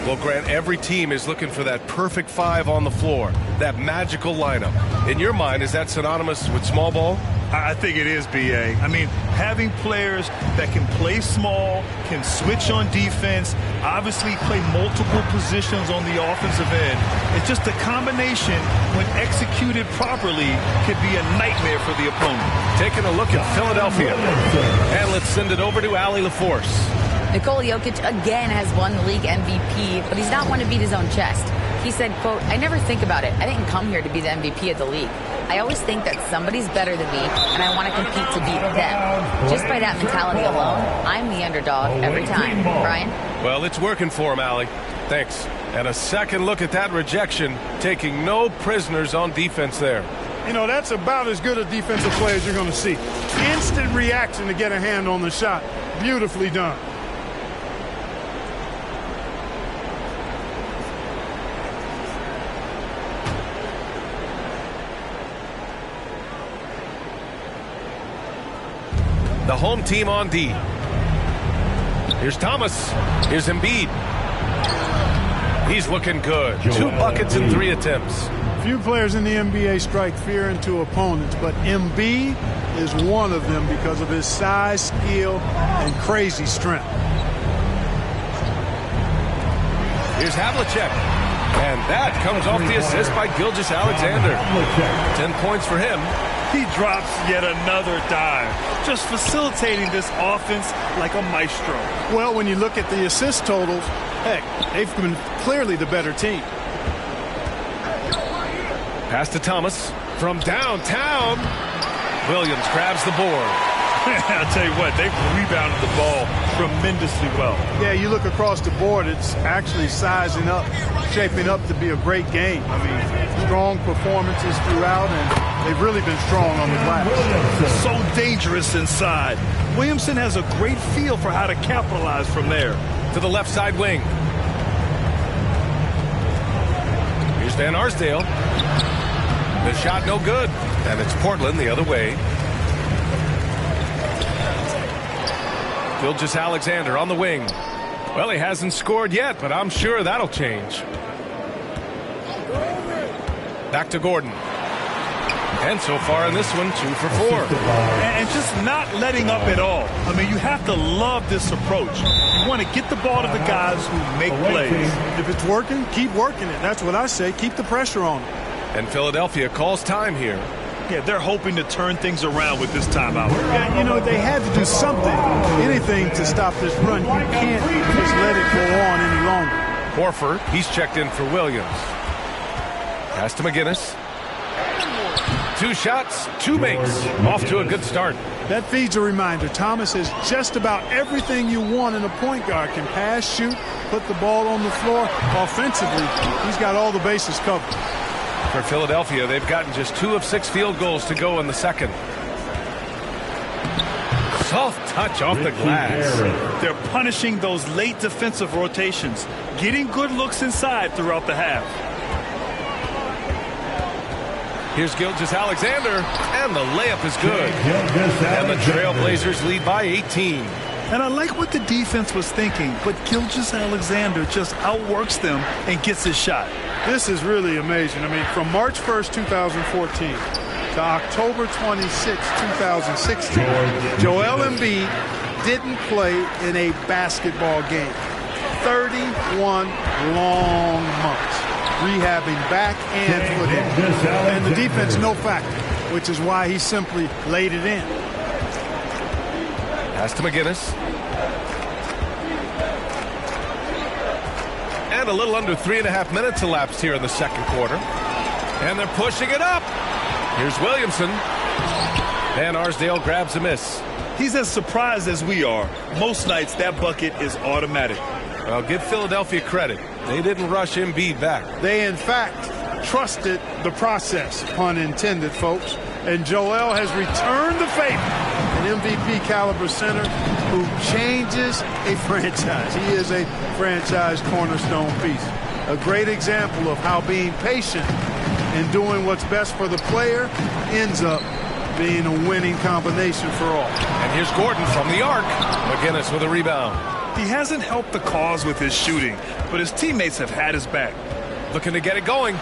Speaker 2: Well, Grant, every team is looking for that perfect five on the floor, that magical lineup. In your mind, is that synonymous with small ball?
Speaker 4: I think it is, B.A. I mean, having players that can play small, can switch on defense, obviously play multiple positions on the offensive end. It's just a combination, when executed properly, could be a nightmare for the opponent.
Speaker 2: Taking a look at Philadelphia. And let's send it over to Allie LaForce.
Speaker 11: Nikola Jokic again has won the league MVP, but he's not one to beat his own chest. He said, quote, "I never think about it. I didn't come here to be the MVP of the league. I always think that somebody's better than me, and I want to compete to beat them. Just by that mentality alone, I'm the underdog every time." Brian?
Speaker 2: Well, it's working for him, Allie. Thanks. And a second look at that rejection, taking no prisoners on defense there.
Speaker 19: That's about as good a defensive play as you're going to see. Instant reaction to get a hand on the shot. Beautifully done.
Speaker 2: The home team on D. Here's Thomas. Here's Embiid. He's looking good. 2 buckets in 3 attempts.
Speaker 19: Few players in the NBA strike fear into opponents, but Embiid is one of them because of his size, skill, and crazy strength.
Speaker 2: Here's Havlicek. And that comes off the assist by Gilgeous-Alexander. 10 points for him.
Speaker 4: He drops yet another dive, just facilitating this offense like a maestro.
Speaker 19: Well, when you look at the assist totals, heck, they've been clearly the better team.
Speaker 2: Pass to Thomas from downtown. Williams grabs the board.
Speaker 4: I'll tell you what, they've rebounded the ball tremendously well.
Speaker 19: Yeah, you look across the board, it's actually sizing up, shaping up to be a great game. I mean, strong performances throughout, and they've really been strong on the glass.
Speaker 4: So dangerous inside. Williamson has a great feel for how to capitalize from there.
Speaker 2: To the left side wing. Here's Van Arsdale. The shot no good. And it's Portland the other way. Gilgeous-Alexander on the wing. Well, he hasn't scored yet, but I'm sure that'll change. Back to Gordon. And so far in this one, 2 for 4.
Speaker 4: And just not letting up at all. I mean, you have to love this approach. You want to get the ball to the guys who make plays.
Speaker 19: If it's working, keep working it. That's what I say. Keep the pressure on them.
Speaker 2: And Philadelphia calls time here.
Speaker 4: Yeah, they're hoping to turn things around with this timeout.
Speaker 19: Yeah, they had to do something, anything to stop this run. You can't just let it go on any longer.
Speaker 2: Horford, he's checked in for Williams. Pass to McGinnis. 2 shots, 2 makes. Off to a good start.
Speaker 19: That feeds a reminder. Thomas has just about everything you want in a point guard. Can pass, shoot, put the ball on the floor. Offensively, he's got all the bases covered.
Speaker 2: For Philadelphia, they've gotten just 2 of 6 field goals to go in the second. Soft touch off the glass.
Speaker 4: They're punishing those late defensive rotations, getting good looks inside throughout the half.
Speaker 2: Here's Gilgeous-Alexander, and the layup is good. And the Trailblazers lead by 18.
Speaker 4: And I like what the defense was thinking, but Gilgeous-Alexander just outworks them and gets his shot.
Speaker 19: This is really amazing. I mean, from March 1st, 2014 to October 26, 2016, Joel Embiid didn't play in a basketball game. 31 long months, rehabbing back and foot injuries. And the defense, no factor, which is why he simply laid it in.
Speaker 2: Pass to McGinnis. And a little under 3.5 minutes elapsed here in the second quarter. And they're pushing it up. Here's Williamson. Van Arsdale grabs a miss.
Speaker 4: He's as surprised as we are. Most nights that bucket is automatic.
Speaker 2: Well, give Philadelphia credit. They didn't rush Embiid back.
Speaker 19: They, in fact, trusted the process, pun intended, folks. And Joel has returned the favor. an MVP caliber center who changes a franchise. He is a franchise cornerstone piece. A great example of how being patient and doing what's best for the player ends up being a winning combination for all.
Speaker 2: And here's Gordon from the arc. McGinnis with a rebound.
Speaker 4: He hasn't helped the cause with his shooting, but his teammates have had his back.
Speaker 2: Looking to get it going.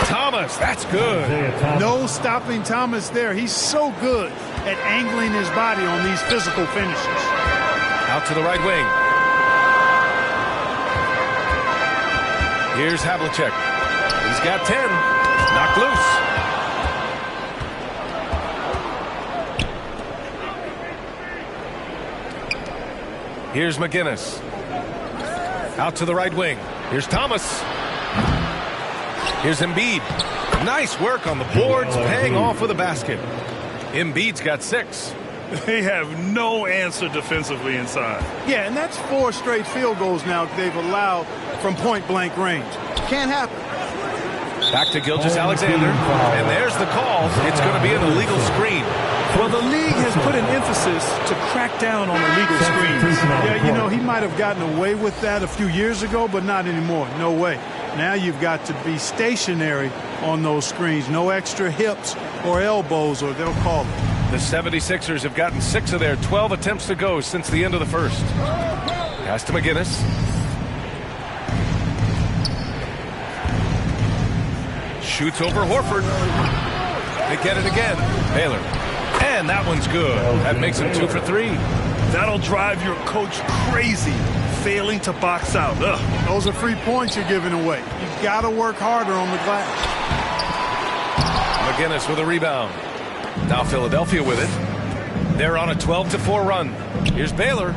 Speaker 2: Thomas, that's good.
Speaker 19: No stopping Thomas there. He's so good at angling his body on these physical finishes.
Speaker 2: Out to the right wing. Here's Havlicek. He's got 10. Knocked loose. Here's McGinnis. Out to the right wing. Here's Thomas. Here's Embiid. Nice work on the boards, paying off with a basket. Embiid's got 6.
Speaker 4: They have no answer defensively inside.
Speaker 19: Yeah, and that's 4 straight field goals now they've allowed from point-blank range. Can't happen.
Speaker 2: Back to Gilgeous-Alexander, and there's the call. It's going to be an illegal screen.
Speaker 4: Well, the league has put an emphasis to crack down on illegal screens.
Speaker 19: Yeah, you know, he might have gotten away with that a few years ago, but not anymore. No way. Now you've got to be stationary on those screens. No extra hips or elbows, or they'll call it.
Speaker 2: The 76ers have gotten 6 of their 12 attempts to go since the end of the first. Pass to McGinnis. Shoots over Horford. They get it again. Baylor. And that one's good. That makes him 2 for 3.
Speaker 4: That'll drive your coach crazy, failing to box out. Ugh.
Speaker 19: Those are free points you're giving away. You've got to work harder on the glass.
Speaker 2: McGinnis with a rebound. Now Philadelphia with it. They're on a 12-4 run. Here's Baylor.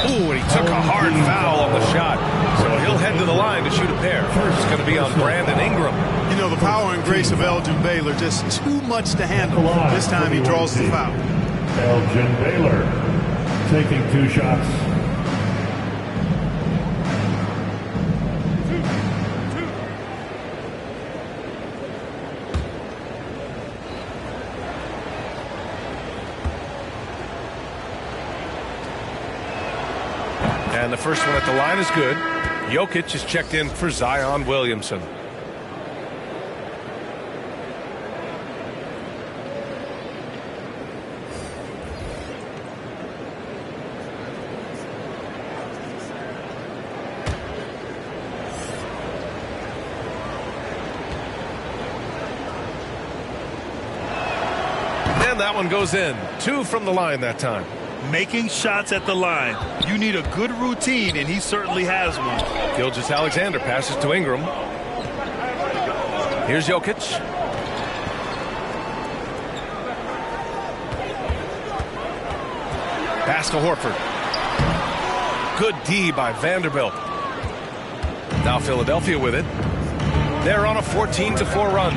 Speaker 2: Ooh, and he took a hard foul on the shot. So he'll head to the line to shoot a pair. It's going to be on Brandon Ingram.
Speaker 19: You know, the power and grace of Elgin Baylor, just too much to handle. This time he draws the foul.
Speaker 6: Elgin Baylor taking 2 shots.
Speaker 2: And the first one at the line is good. Jokic is checked in for Zion Williamson. And that one goes in. 2 from the line that time.
Speaker 4: Making shots at the line. You need a good routine, and he certainly has one.
Speaker 2: Gilgeous-Alexander passes to Ingram. Here's Jokic. Pass to Horford. Good D by Vanderbilt. Now Philadelphia with it. They're on a 14-4 run.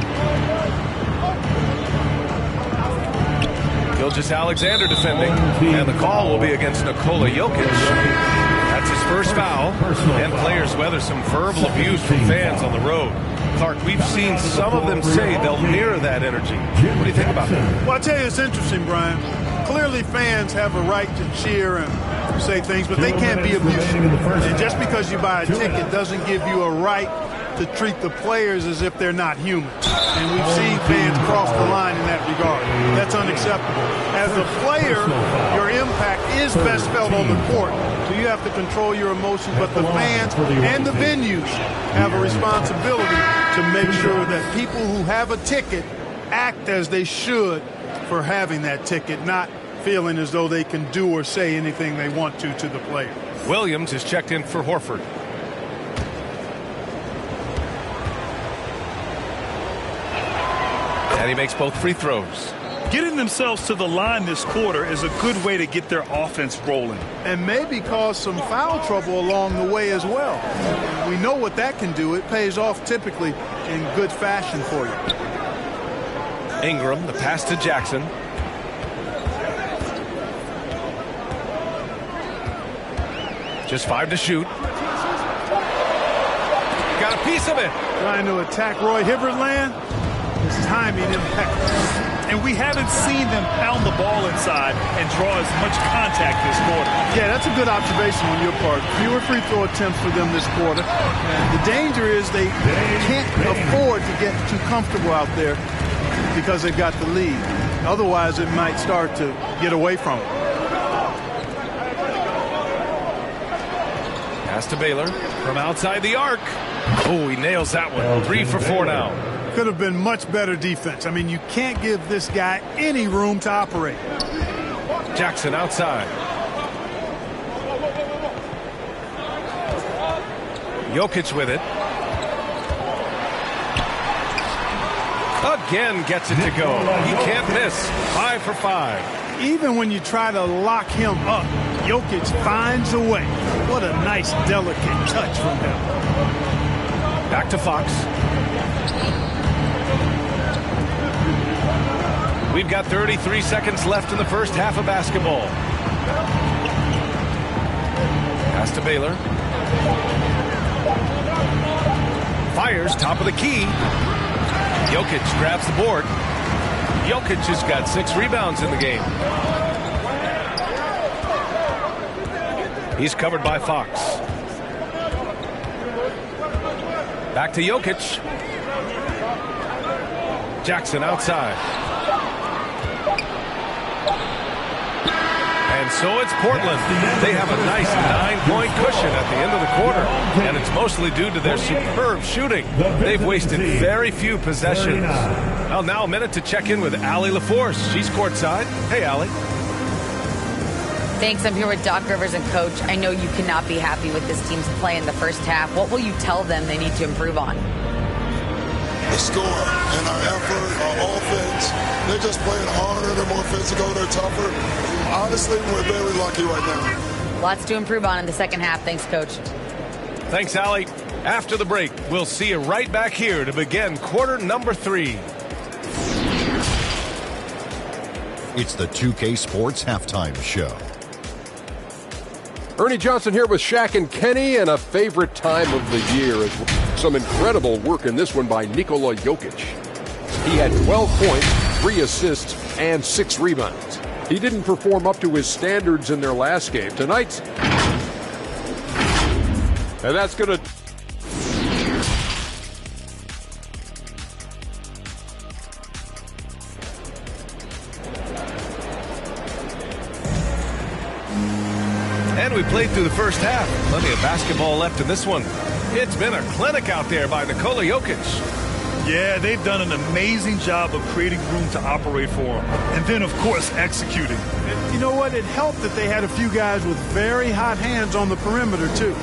Speaker 2: Gilgeous-Alexander defending, and the call will be against Nikola Jokic. That's his first foul, and players weather some verbal abuse from fans on the road. Clark, we've seen some of them say they'll mirror that energy. What do you think about that?
Speaker 19: Well, I tell you, it's interesting, Brian. Clearly fans have a right to cheer and say things, but they can't be abusive. And just because you buy a ticket doesn't give you a right to treat the players as if they're not human. And we've seen fans cross the line in that regard. That's unacceptable. As a player, your impact is best felt on the court. So you have to control your emotions, but the fans and the venues have a responsibility to make sure that people who have a ticket act as they should for having that ticket, not feeling as though they can do or say anything they want to the player.
Speaker 2: Williams is checked in for Horford. And he makes both free throws.
Speaker 4: Getting themselves to the line this quarter is a good way to get their offense rolling.
Speaker 19: And maybe cause some foul trouble along the way as well. We know what that can do. It pays off typically in good fashion for you.
Speaker 2: Ingram, the pass to Jackson. Just 5 to shoot. Got a piece of it.
Speaker 19: Trying to attack Roy Hibbert land. His timing impeccable.
Speaker 4: and we haven't seen them pound the ball inside and draw as much contact this quarter.
Speaker 19: Yeah, that's a good observation on your part. Fewer free throw attempts for them this quarter. And the danger is they can't afford to get too comfortable out there because they've got the lead. Otherwise, it might start to get away from them.
Speaker 2: Pass to Baylor from outside the arc. Oh, he nails that one. 3 for 4 now.
Speaker 19: Could have been much better defense. I mean, you can't give this guy any room to operate.
Speaker 2: Jackson outside. Jokic with it. Again gets it to go. He can't miss. 5 for 5.
Speaker 19: Even when you try to lock him up, Jokic finds a way. What a nice, delicate touch from him.
Speaker 2: Back to Fox. We've got 33 seconds left in the first half of basketball. Pass to Baylor. Fires, top of the key. Jokic grabs the board. Jokic has got 6 rebounds in the game. He's covered by Fox. Back to Jokic. Jackson outside. And so it's Portland. They have a nice 9-point cushion at the end of the quarter, and it's mostly due to their superb shooting. They've wasted very few possessions. Well, now a minute to check in with Allie LaForce. She's courtside. Hey, Allie.
Speaker 11: Thanks. I'm here with Doc Rivers and Coach. I know you cannot be happy with this team's play in the first half. What will you tell them they need to improve on?
Speaker 20: The score and our effort, our offense. They're just playing harder. They're more physical. They're tougher. Honestly, we're very lucky right now.
Speaker 11: Lots to improve on in the second half. Thanks, Coach.
Speaker 2: Thanks, Allie. After the break, we'll see you right back here to begin quarter number 3.
Speaker 16: It's the 2K Sports Halftime Show.
Speaker 7: Ernie Johnson here with Shaq and Kenny, and a favorite time of the year is some incredible work in this one by Nikola Jokic. He had 12 points, 3 assists, and 6 rebounds. He didn't perform up to his standards in their last game. Tonight, and that's going to...
Speaker 2: And we played through the first half. Plenty of basketball left in this one. It's been a clinic out there by Nikola Jokic.
Speaker 4: Yeah, they've done an amazing job of creating room to operate for him. And then, of course, executing.
Speaker 19: You know what? It helped that they had a few guys with very hot hands on the perimeter, too.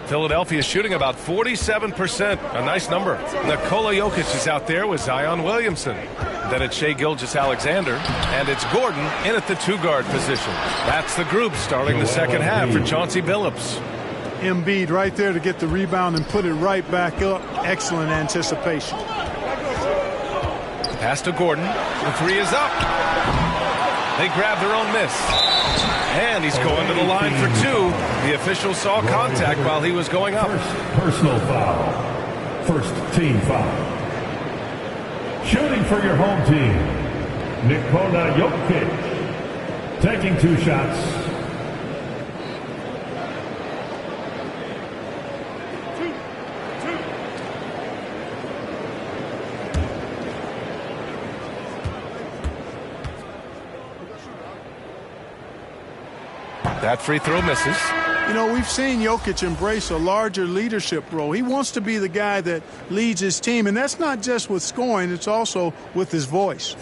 Speaker 2: Philadelphia shooting about 47%. A nice number. Nikola Jokic is out there with Zion Williamson. Then it's Shai Gilgeous-Alexander, and it's Gordon in at the 2-guard position. That's the group starting the second half for Chauncey Billups.
Speaker 19: Embiid right there to get the rebound and put it right back up. Excellent anticipation.
Speaker 2: Pass to Gordon. The 3 is up. They grab their own miss. And he's going to the line for 2. The official saw contact while he was going up.
Speaker 6: Personal foul. First team foul. Shooting for your home team, Nikola Jokic, taking 2 shots.
Speaker 2: That free throw misses.
Speaker 19: You know, we've seen Jokic embrace a larger leadership role. He wants to be the guy that leads his team, and that's not just with scoring, it's also with his voice.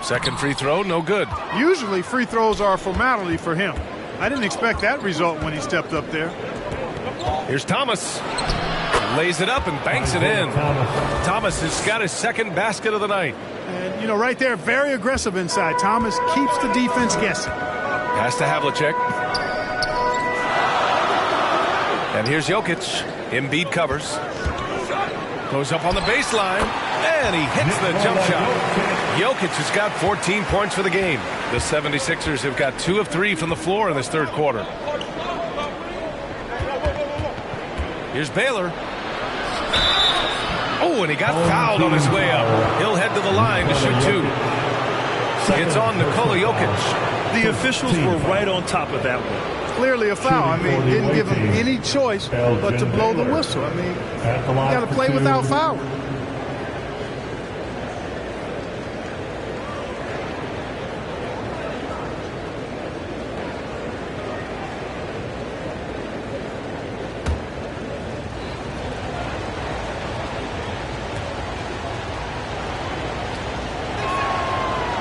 Speaker 2: Second free throw, no good.
Speaker 19: Usually free throws are a formality for him. I didn't expect that result when he stepped up there.
Speaker 2: Here's Thomas. Lays it up and banks it in. Thomas has got his second basket of the night.
Speaker 19: And, you know, right there, very aggressive inside. Thomas keeps the defense guessing.
Speaker 2: Pass to Havlicek. And here's Jokic. Embiid covers. Goes up on the baseline. And he hits the jump shot. Jokic has got 14 points for the game. The 76ers have got 2 of 3 from the floor in this third quarter. Here's Baylor. Oh, and he got fouled on his way up. He'll head to the line to shoot 2. It's on Nikola Jokic.
Speaker 4: The officials were right on top of that one.
Speaker 19: Clearly a foul. I mean, didn't give him any choice but to blow the whistle. I mean, you got to play without fouling.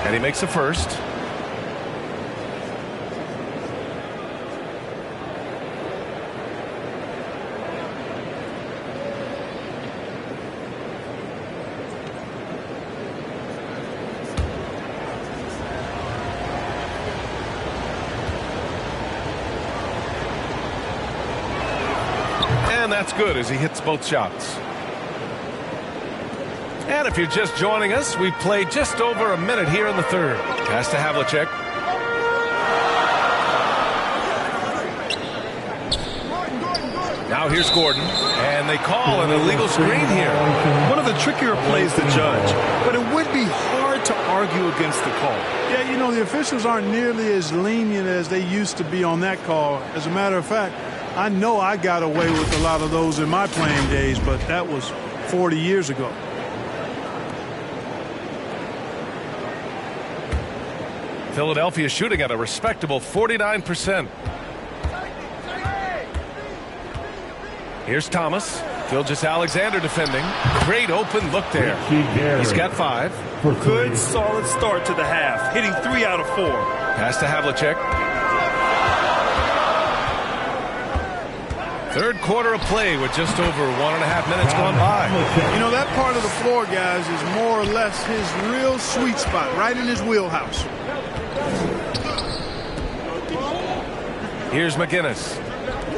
Speaker 2: And he makes the first. And that's good as he hits both shots. And if you're just joining us, we played just over a minute here in the third. Pass to Havlicek. Now here's Gordon. And they call an illegal screen here.
Speaker 4: One of the trickier plays to judge. But it would be hard to argue against the call.
Speaker 19: Yeah, you know, the officials aren't nearly as lenient as they used to be on that call. As a matter of fact, I know I got away with a lot of those in my playing days, but that was 40 years ago.
Speaker 2: Philadelphia shooting at a respectable 49%. Here's Thomas. Gilgeous-Alexander defending. Great open look there. He's got 5.
Speaker 4: Good, solid start to the half. Hitting 3 out of 4.
Speaker 2: Pass to Havlicek. Third quarter of play with just over 1.5 minutes gone by.
Speaker 19: You know, that part of the floor, guys, is more or less his real sweet spot, right in his wheelhouse.
Speaker 2: Here's McGinnis.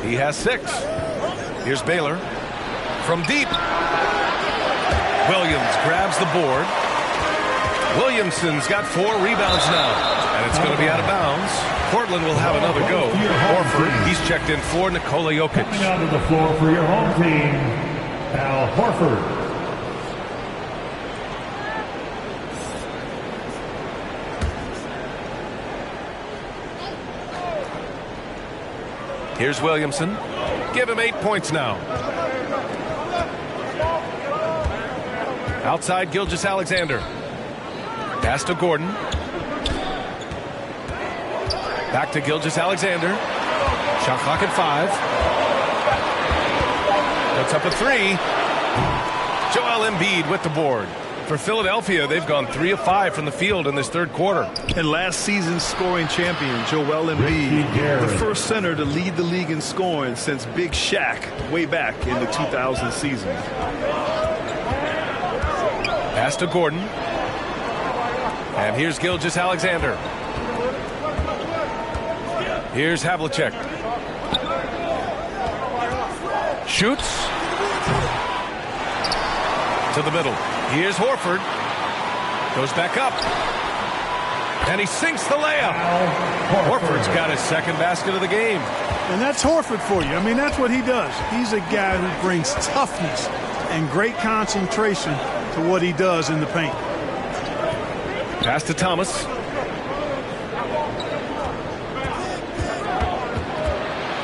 Speaker 2: He has 6. Here's Baylor. From deep. Williams grabs the board. Williamson's got 4 rebounds now. And it's going to be out of bounds. Portland will have another go. Horford, he's checked in for Nikola Jokic.
Speaker 6: Coming out of the floor for your home team, Al Horford.
Speaker 2: Here's Williamson. Give him 8 points now. Outside Gilgeous-Alexander. Pass to Gordon. Back to Gilgeous-Alexander. Shot clock at 5. Puts up a 3. Joel Embiid with the board. For Philadelphia, they've gone 3 of 5 from the field in this third quarter.
Speaker 4: And last season's scoring champion, Joel Embiid, the first center to lead the league in scoring since Big Shaq way back in the 2000 season.
Speaker 2: Pass to Gordon. And here's Gilgeous-Alexander. Here's Havlicek. Shoots. To the middle. Here's Horford. Goes back up. And he sinks the layup. Horford's got his second basket of the game.
Speaker 19: And that's Horford for you. I mean, that's what he does. He's a guy who brings toughness and great concentration to what he does in the paint.
Speaker 2: Pass to Thomas.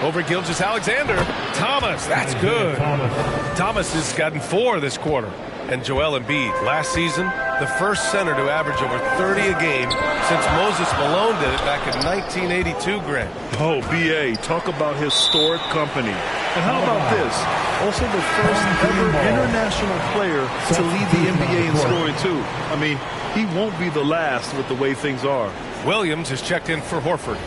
Speaker 2: Over Gilgeous-Alexander. Thomas, that's good. Thomas has gotten 4 this quarter. And Joel Embiid, last season, the first center to average over 30 a game since Moses Malone did it back in 1982, Grant.
Speaker 4: Oh, B.A., talk about historic company. And how about this? Also the first ever international player to lead the NBA in scoring, too. I mean, he won't be the last with the way things are.
Speaker 2: Williams has checked in for Horford.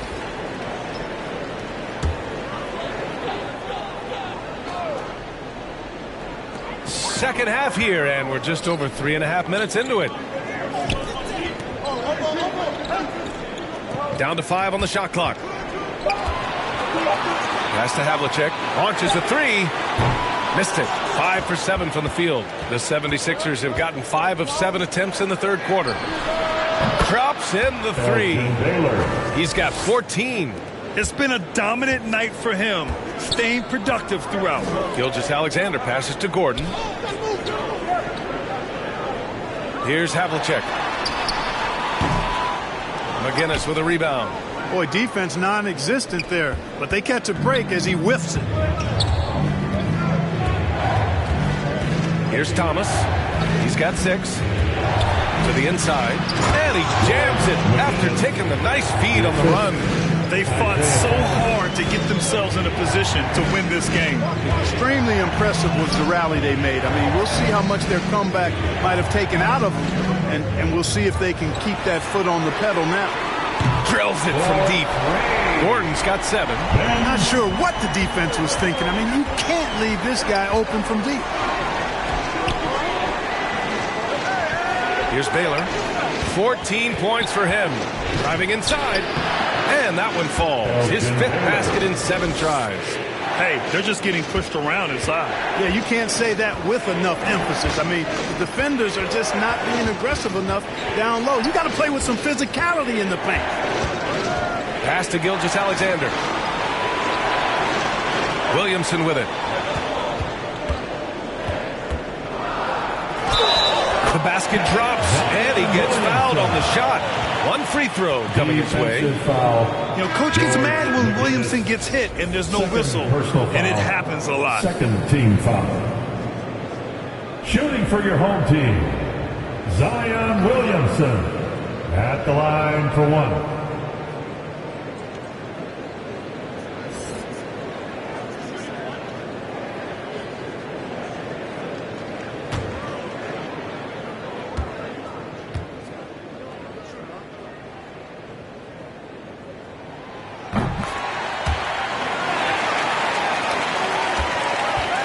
Speaker 2: Second half here, and we're just over 3.5 minutes into it. Down to 5 on the shot clock. Pass to Havlicek. Launches a 3. Missed it. 5 for 7 from the field. The 76ers have gotten 5 of 7 attempts in the third quarter. Drops in the 3. He's got 14.
Speaker 4: It's been a dominant night for him, staying productive throughout.
Speaker 2: Gilgeous-Alexander passes to Gordon. Here's Havlicek. McGinnis with a rebound.
Speaker 19: Boy, defense non-existent there, but they catch a break as he whiffs it.
Speaker 2: Here's Thomas. He's got 6. To the inside. And he jams it after taking the nice feed on the run.
Speaker 4: They fought so hard to get themselves in a position to win this game.
Speaker 19: Extremely impressive was the rally they made. I mean, we'll see how much their comeback might have taken out of them, and we'll see if they can keep that foot on the pedal now.
Speaker 2: Drills it from deep. Gordon's got 7.
Speaker 19: I'm not sure what the defense was thinking. I mean, you can't leave this guy open from deep.
Speaker 2: Here's Baylor. 14 points for him. Driving inside. And that one falls. His 5th basket in 7 tries.
Speaker 4: Hey, they're just getting pushed around inside.
Speaker 19: Yeah, you can't say that with enough emphasis. I mean, the defenders are just not being aggressive enough down low. You got to play with some physicality in the paint.
Speaker 2: Pass to Gilgeous-Alexander. Williamson with it. The basket drops, and he gets fouled on the shot. 1 free throw coming his way.
Speaker 4: You know, coach gets mad when Williamson gets hit and there's no whistle, and it happens a lot.
Speaker 6: Second team foul. Shooting for your home team, Zion Williamson at the line for 1.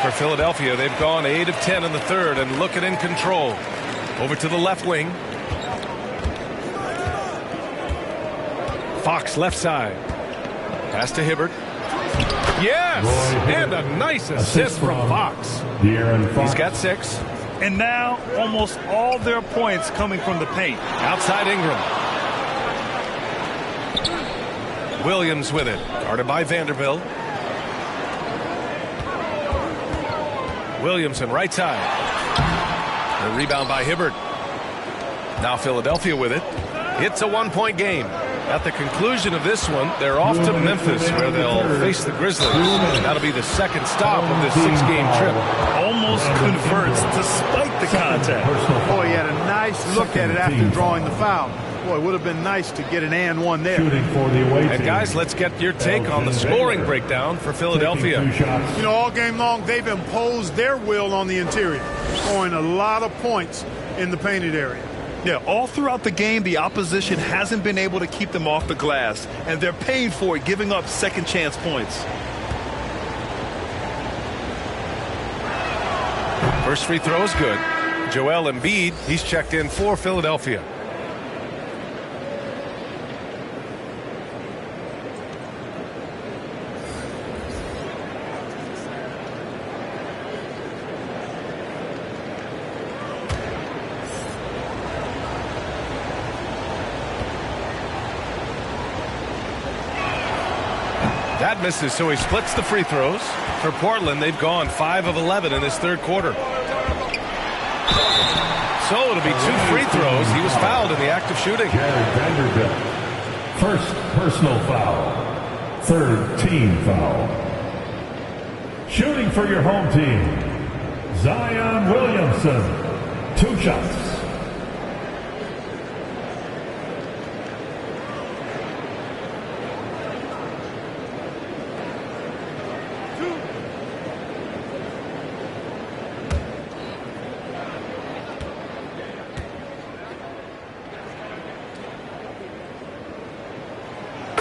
Speaker 2: For Philadelphia, they've gone 8 of 10 in the third and looking in control. Over to the left wing. Fox left side. Pass to Hibbert. Yes! And a nice assist from Fox. He's got 6.
Speaker 4: And now almost all their points coming from the paint.
Speaker 2: Outside Ingram. Williams with it. Guarded by Vanderbilt. Williamson right side. The rebound by Hibbert. Now Philadelphia with it. It's a 1-point game. At the conclusion of this one, they're off to Memphis, where they'll face the Grizzlies. That'll be the second stop of this 6-game trip.
Speaker 4: Almost converts despite the contact.
Speaker 19: Boy, he had a nice look at it after drawing the foul. Boy, it would have been nice to get an and one there.
Speaker 2: And guys, let's get your take on the scoring breakdown for Philadelphia.
Speaker 19: You know, all game long, they've imposed their will on the interior, scoring a lot of points in the painted area.
Speaker 4: Yeah, all throughout the game, the opposition hasn't been able to keep them off the glass, and they're paying for it, giving up second chance points.
Speaker 2: First free throw is good. Joel Embiid, he's checked in for Philadelphia. That misses, so he splits the free throws. For Portland, they've gone 5 of 11 in this third quarter. So it'll be 2 free throws. He was fouled in the act of shooting.
Speaker 6: Vanderbilt. First personal foul. Third team foul. Shooting for your home team, Zion Williamson. 2 shots.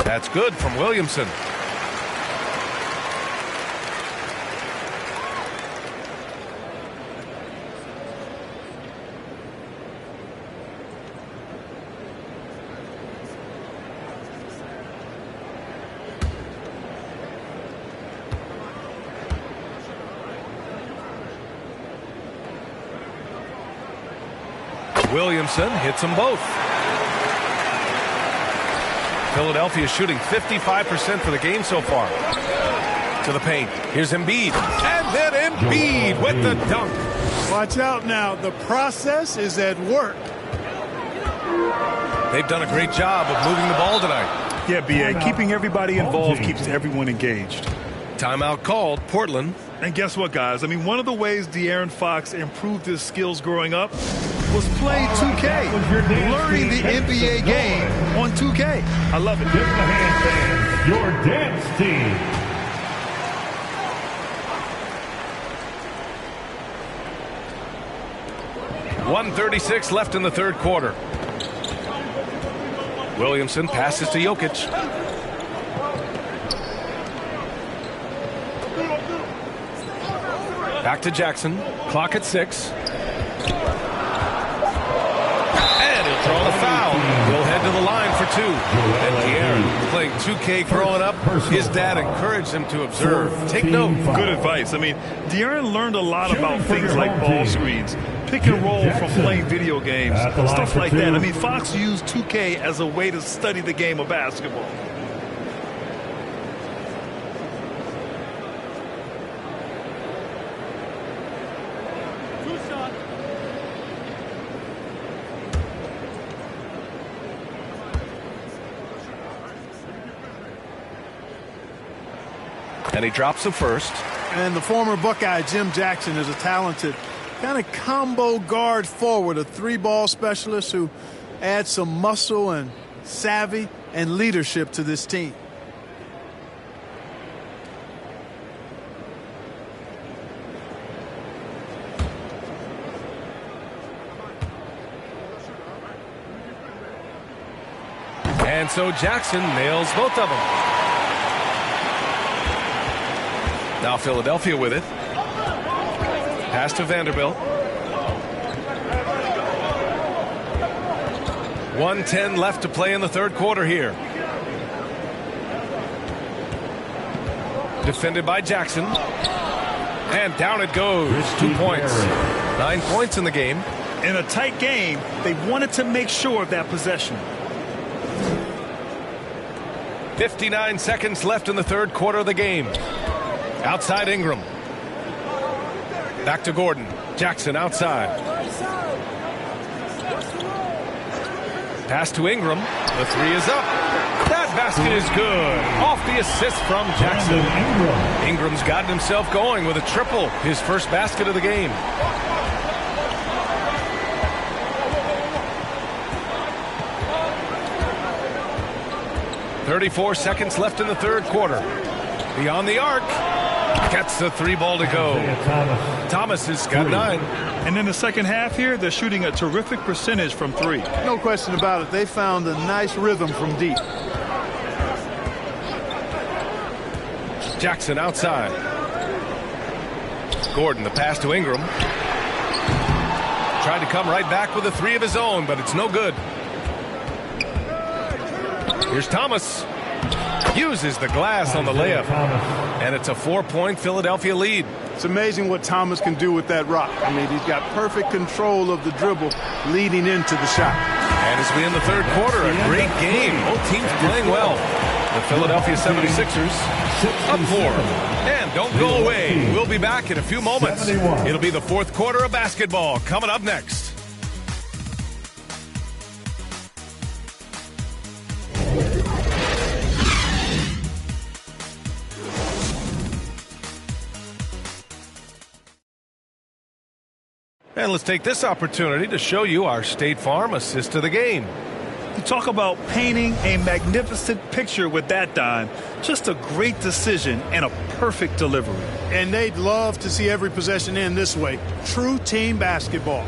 Speaker 2: That's good from Williamson. Williamson hits them both. Philadelphia shooting 55% for the game so far. To the paint. Here's Embiid. And then Embiid with the dunk.
Speaker 19: Watch out now. The process is at work.
Speaker 2: They've done a great job of moving the ball tonight.
Speaker 4: Yeah, B.A. Keeping everybody involved keeps everyone engaged.
Speaker 2: Timeout called. Portland.
Speaker 4: And guess what, guys? I mean, one of the ways De'Aaron Fox improved his skills growing up was playing 2K, learning the NBA game on 2K. I love it.
Speaker 6: Your dance team.
Speaker 2: .136 left in the third quarter. Williamson passes to Jokic. Back to Jackson. Clock at 6. And he'll draw the foul. He'll head to the line for 2. And De'Aaron, playing 2K growing up, his dad encouraged him to observe. Take note.
Speaker 4: Good advice. I mean, De'Aaron learned a lot about things like ball screens, pick and roll from playing video games, stuff like that. I mean, Fox used 2K as a way to study the game of basketball.
Speaker 2: And he drops the first.
Speaker 19: And the former Buckeye, Jim Jackson, is a talented kind of combo guard forward, a 3-ball specialist who adds some muscle and savvy and leadership to this team.
Speaker 2: And so Jackson nails both of them. Now Philadelphia with it. Pass to Vanderbilt. 1:10 left to play in the third quarter here. Defended by Jackson. And down it goes. 2 points. 9 points in the game.
Speaker 4: In a tight game, they wanted to make sure of that possession.
Speaker 2: 59 seconds left in the third quarter of the game. Outside Ingram. Back to Gordon. Jackson outside. Pass to Ingram. The 3 is up. That basket is good. Off the assist from Jackson. Ingram's gotten himself going with a triple. His first basket of the game. .34 seconds left in the third quarter. Beyond the arc. Gets the 3-ball to go. Thomas has got 9.
Speaker 4: And in the second half here, they're shooting a terrific percentage from 3.
Speaker 19: No question about it. They found a nice rhythm from deep.
Speaker 2: Jackson outside. Gordon, the pass to Ingram. Tried to come right back with a 3 of his own, but it's no good. Here's Thomas. Uses the glass on the layup. And it's a 4-point Philadelphia lead.
Speaker 19: It's amazing what Thomas can do with that rock. I mean, he's got perfect control of the dribble leading into the shot.
Speaker 2: And as we end the third quarter, a great game. Both teams playing well. The Philadelphia 76ers up 4. And don't go away. We'll be back in a few moments. It'll be the fourth quarter of basketball coming up next. And let's take this opportunity to show you our State Farm assist to the game.
Speaker 4: You talk about painting a magnificent picture with that dime. Just a great decision and a perfect delivery.
Speaker 19: And they'd love to see every possession end this way. True team basketball.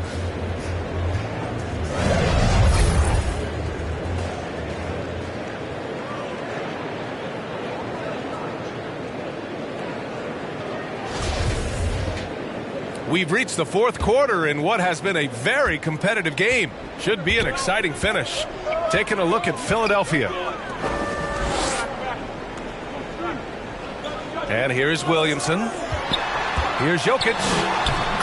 Speaker 2: We've reached the fourth quarter in what has been a very competitive game. Should be an exciting finish. Taking a look at Philadelphia. And here's Williamson. Here's Jokic.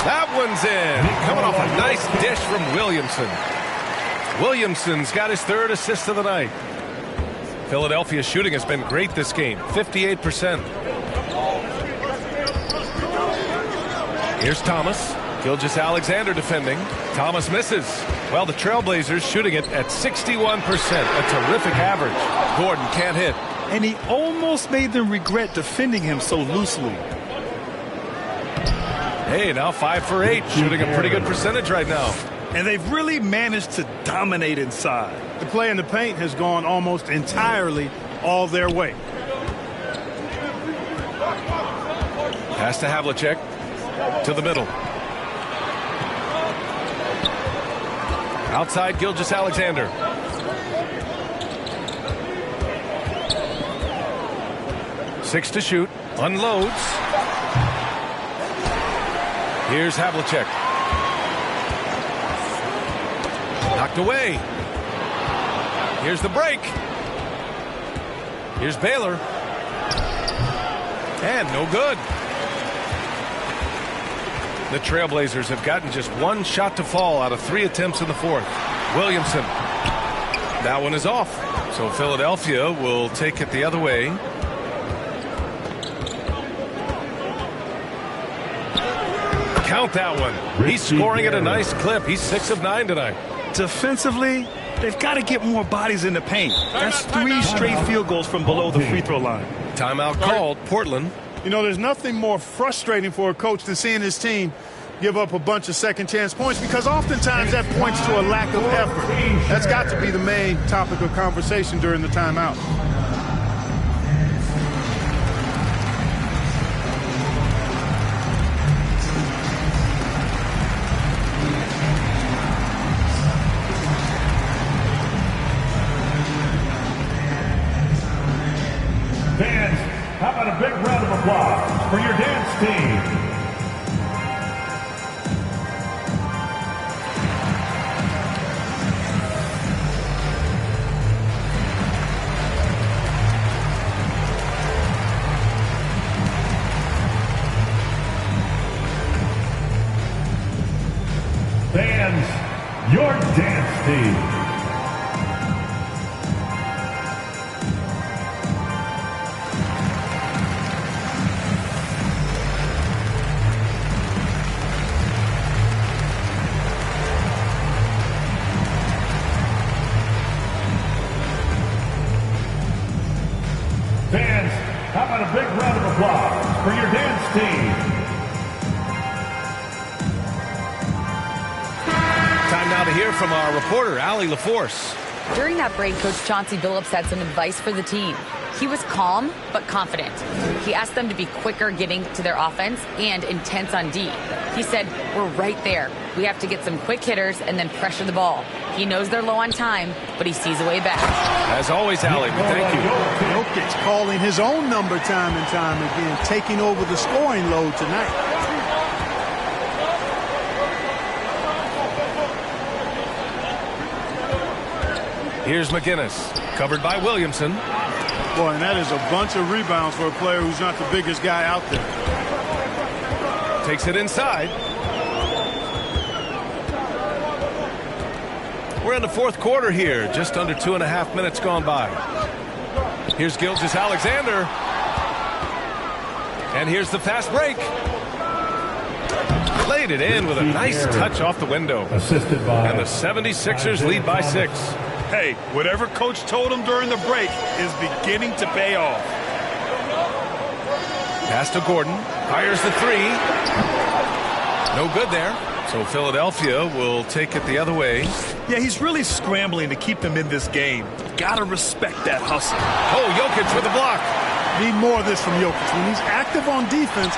Speaker 2: That one's in. Coming off a nice dish from Williamson. Williamson's got his 3rd assist of the night. Philadelphia's shooting has been great this game, 58%. Here's Thomas. Gilgeous-Alexander defending. Thomas misses. Well, the Trailblazers shooting it at 61%, a terrific average. Gordon can't hit.
Speaker 4: And he almost made them regret defending him so loosely.
Speaker 2: Hey, now 5 for 8, shooting a pretty good percentage right now.
Speaker 4: And they've really managed to dominate inside.
Speaker 19: The play in the paint has gone almost entirely all their way.
Speaker 2: Pass to Havlicek. To the middle. Outside Gilgeous-Alexander. Six to shoot. Unloads. Here's Havlicek. Knocked away. Here's the break. Here's Baylor. And no good. The Trailblazers have gotten just 1 shot to fall out of 3 attempts in the 4th. Williamson. That one is off. So Philadelphia will take it the other way. Count that one. He's scoring at a nice clip. He's 6 of 9 tonight.
Speaker 4: Defensively, they've got to get more bodies in the paint. That's 3 straight field goals from below the free throw line.
Speaker 2: Timeout called. Portland.
Speaker 19: You know, there's nothing more frustrating for a coach than seeing his team give up a bunch of second chance points, because oftentimes that points to a lack of effort. That's got to be the main topic of conversation during the timeout.
Speaker 6: Fans, how about a big round of applause for your dance team? Fans, your dance team. Fans, how about a big round of applause for your dance team?
Speaker 2: Time now to hear from our reporter, Allie LaForce.
Speaker 11: During that break, Coach Chauncey Billups had some advice for the team. He was calm but confident. He asked them to be quicker getting to their offense and intense on D. He said, we're right there. We have to get some quick hitters and then pressure the ball. He knows they're low on time, but he sees a way back.
Speaker 2: As always, Allie, thank you.
Speaker 19: Jokic calling his own number time and time again, taking over the scoring load tonight.
Speaker 2: Here's McGinnis, covered by Williamson.
Speaker 19: Boy, and that is a bunch of rebounds for a player who's not the biggest guy out there.
Speaker 2: Takes it inside. We're in the 4th quarter here, just under 2.5 minutes gone by. Here's Gilgeous-Alexander. And here's the fast break. Laid it in with a nice touch off the window.
Speaker 6: Assisted by.
Speaker 2: And the 76ers lead by 6.
Speaker 4: Hey, whatever coach told him during the break is beginning to pay off.
Speaker 2: Pass to Gordon. Fires the 3. No good there. So Philadelphia will take it the other way.
Speaker 4: Yeah, he's really scrambling to keep them in this game. Gotta respect that hustle.
Speaker 2: Oh, Jokic with a block.
Speaker 19: Need more of this from Jokic. When he's active on defense,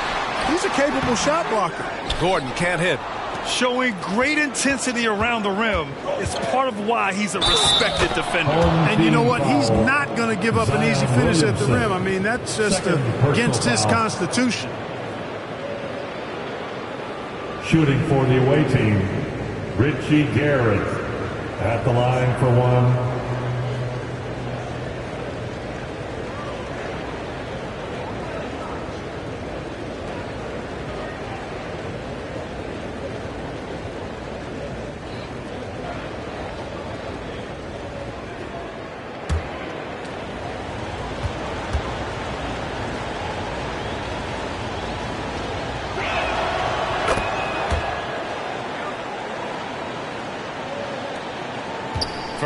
Speaker 19: he's a capable shot blocker.
Speaker 2: Gordon can't hit.
Speaker 4: Showing great intensity around the rim is part of why he's a respected defender.
Speaker 19: And you know what? He's not going to give up an easy finish at the rim. I mean, that's just against his constitution.
Speaker 6: Shooting for the away team, Richie Garrett at the line for one.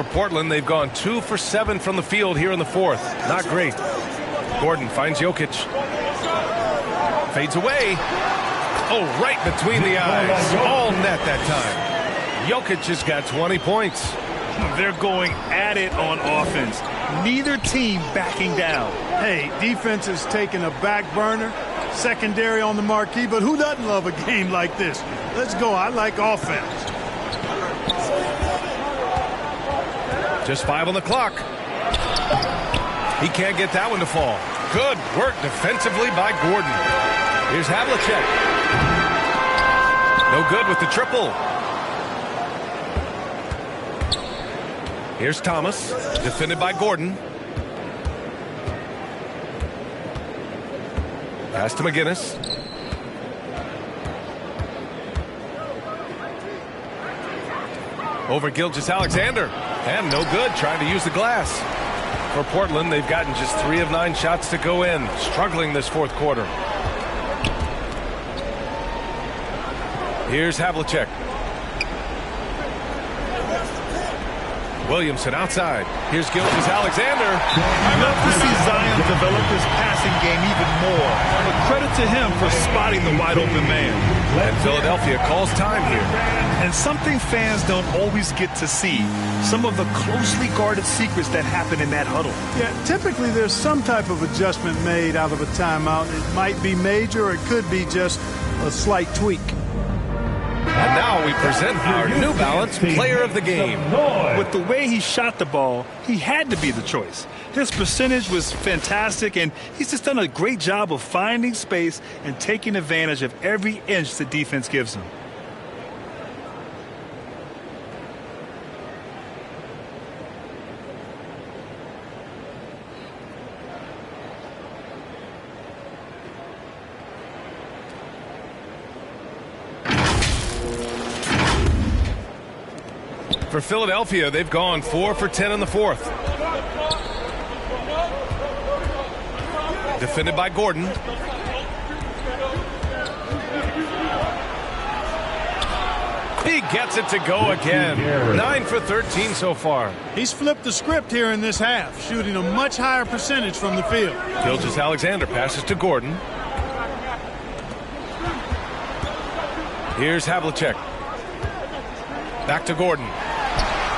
Speaker 2: For Portland, they've gone 2 for 7 from the field here in the fourth. Not great. Gordon finds Jokic. Fades away. Oh, right between the eyes. All net that time. Jokic has got 20 points.
Speaker 4: They're going at it on offense. Neither team backing down.
Speaker 19: Hey, defense is taking a back burner, secondary on the marquee, but who doesn't love a game like this? Let's go. I like offense.
Speaker 2: Just 5 on the clock. He can't get that one to fall. Good work defensively by Gordon. Here's Havlicek. No good with the triple. Here's Thomas, defended by Gordon. Pass to McGinnis. Over Gilgeous-Alexander. And no good, trying to use the glass. For Portland, they've gotten just 3 of 9 shots to go in. Struggling this fourth quarter. Here's Havlicek. Williamson outside. Here's Gilgeous-Alexander.
Speaker 4: I love to see Zion develop his passing game even more. But credit to him for spotting the wide open man.
Speaker 2: And Philadelphia calls time here.
Speaker 4: And something fans don't always get to see. Some of the closely guarded secrets that happen in that huddle.
Speaker 19: Yeah, typically there's some type of adjustment made out of a timeout. It might be major or it could be just a slight tweak.
Speaker 2: And now we present our New Balance Player of the Game.
Speaker 4: With the way he shot the ball, he had to be the choice. His percentage was fantastic, and he's just done a great job of finding space and taking advantage of every inch the defense gives him.
Speaker 2: For Philadelphia, they've gone 4 for 10 in the fourth. Defended by Gordon. He gets it to go again. 9 for 13 so far.
Speaker 19: He's flipped the script here in this half, shooting a much higher percentage from the field.
Speaker 2: Gilgeous-Alexander passes to Gordon. Here's Havlicek. Back to Gordon.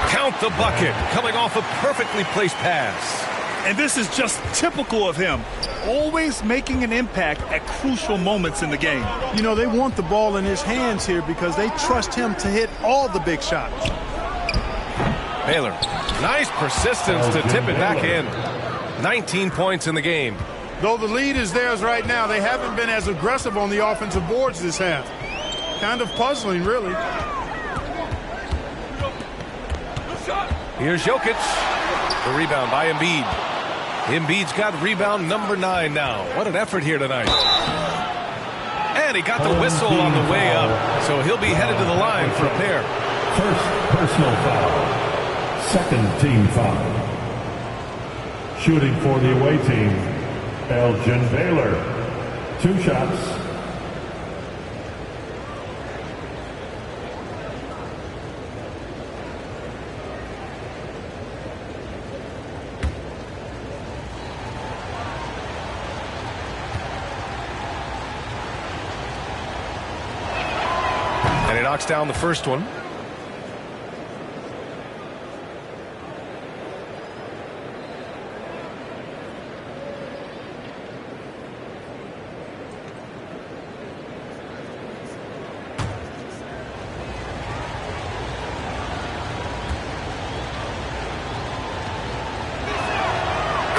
Speaker 2: Count the bucket, coming off a perfectly placed pass.
Speaker 4: And this is just typical of him, always making an impact at crucial moments in the game.
Speaker 19: You know, they want the ball in his hands here because they trust him to hit all the big shots.
Speaker 2: Baylor, nice persistence to tip it back in. 19 points in the game.
Speaker 19: Though the lead is theirs right now, they haven't been as aggressive on the offensive boards this half. Kind of puzzling, really.
Speaker 2: Here's Jokic. The rebound by Embiid. Embiid's got rebound number 9 now. What an effort here tonight. And he got the whistle on the way up. So he'll be headed to the line for a pair.
Speaker 6: First personal foul. Second team foul. Shooting for the away team, Elgin Baylor. 2 shots.
Speaker 2: Knocks down the first one.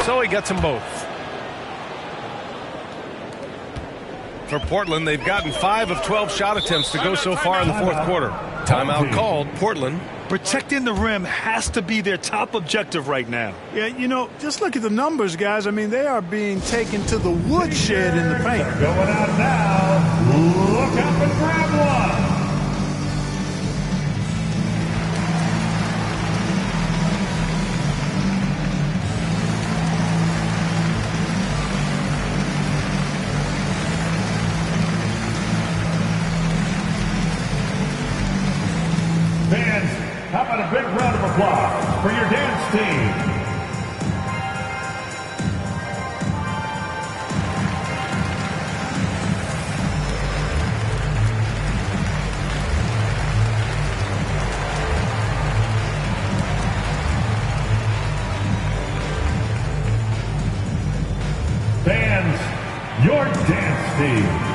Speaker 2: So he gets them both. For Portland, they've gotten 5 of 12 shot attempts to go so far in the fourth quarter. Timeout called. Portland.
Speaker 4: Protecting the rim has to be their top objective right now.
Speaker 19: Yeah, you know, just look at the numbers, guys. I mean, they are being taken to the woodshed in the paint.
Speaker 6: Going out now. Look up and grab one. Fans, how about a big round of applause for your your dance team.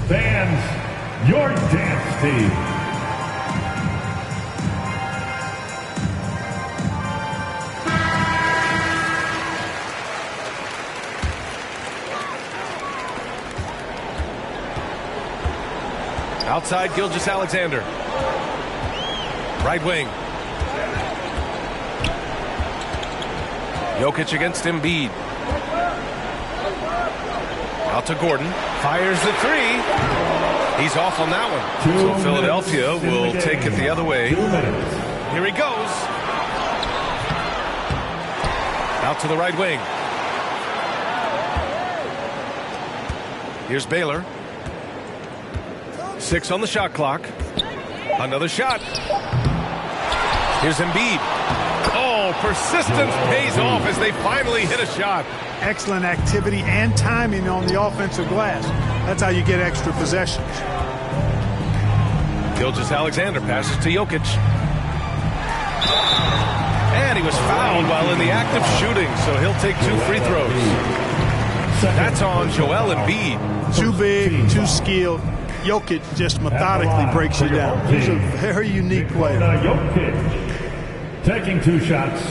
Speaker 6: Fans, your dance team.
Speaker 2: Outside, Gilgeous-Alexander. Right wing. Jokic against Embiid. Out to Gordon. Fires the three. He's off on that one. So Philadelphia will take it the other way. Here he goes. Out to the right wing. Here's Baylor. 6 on the shot clock. Another shot. Here's Embiid. Oh, persistence pays off as they finally hit a shot.
Speaker 19: Excellent activity and timing on the offensive glass. That's how you get extra possessions.
Speaker 2: Gilgeous-Alexander passes to Jokic. And he was fouled while in the act of shooting, so he'll take 2 free throws. That's on Joel Embiid.
Speaker 19: Too big, too skilled. Jokic just methodically breaks you down. He's a very unique player.
Speaker 6: Jokic taking 2 shots.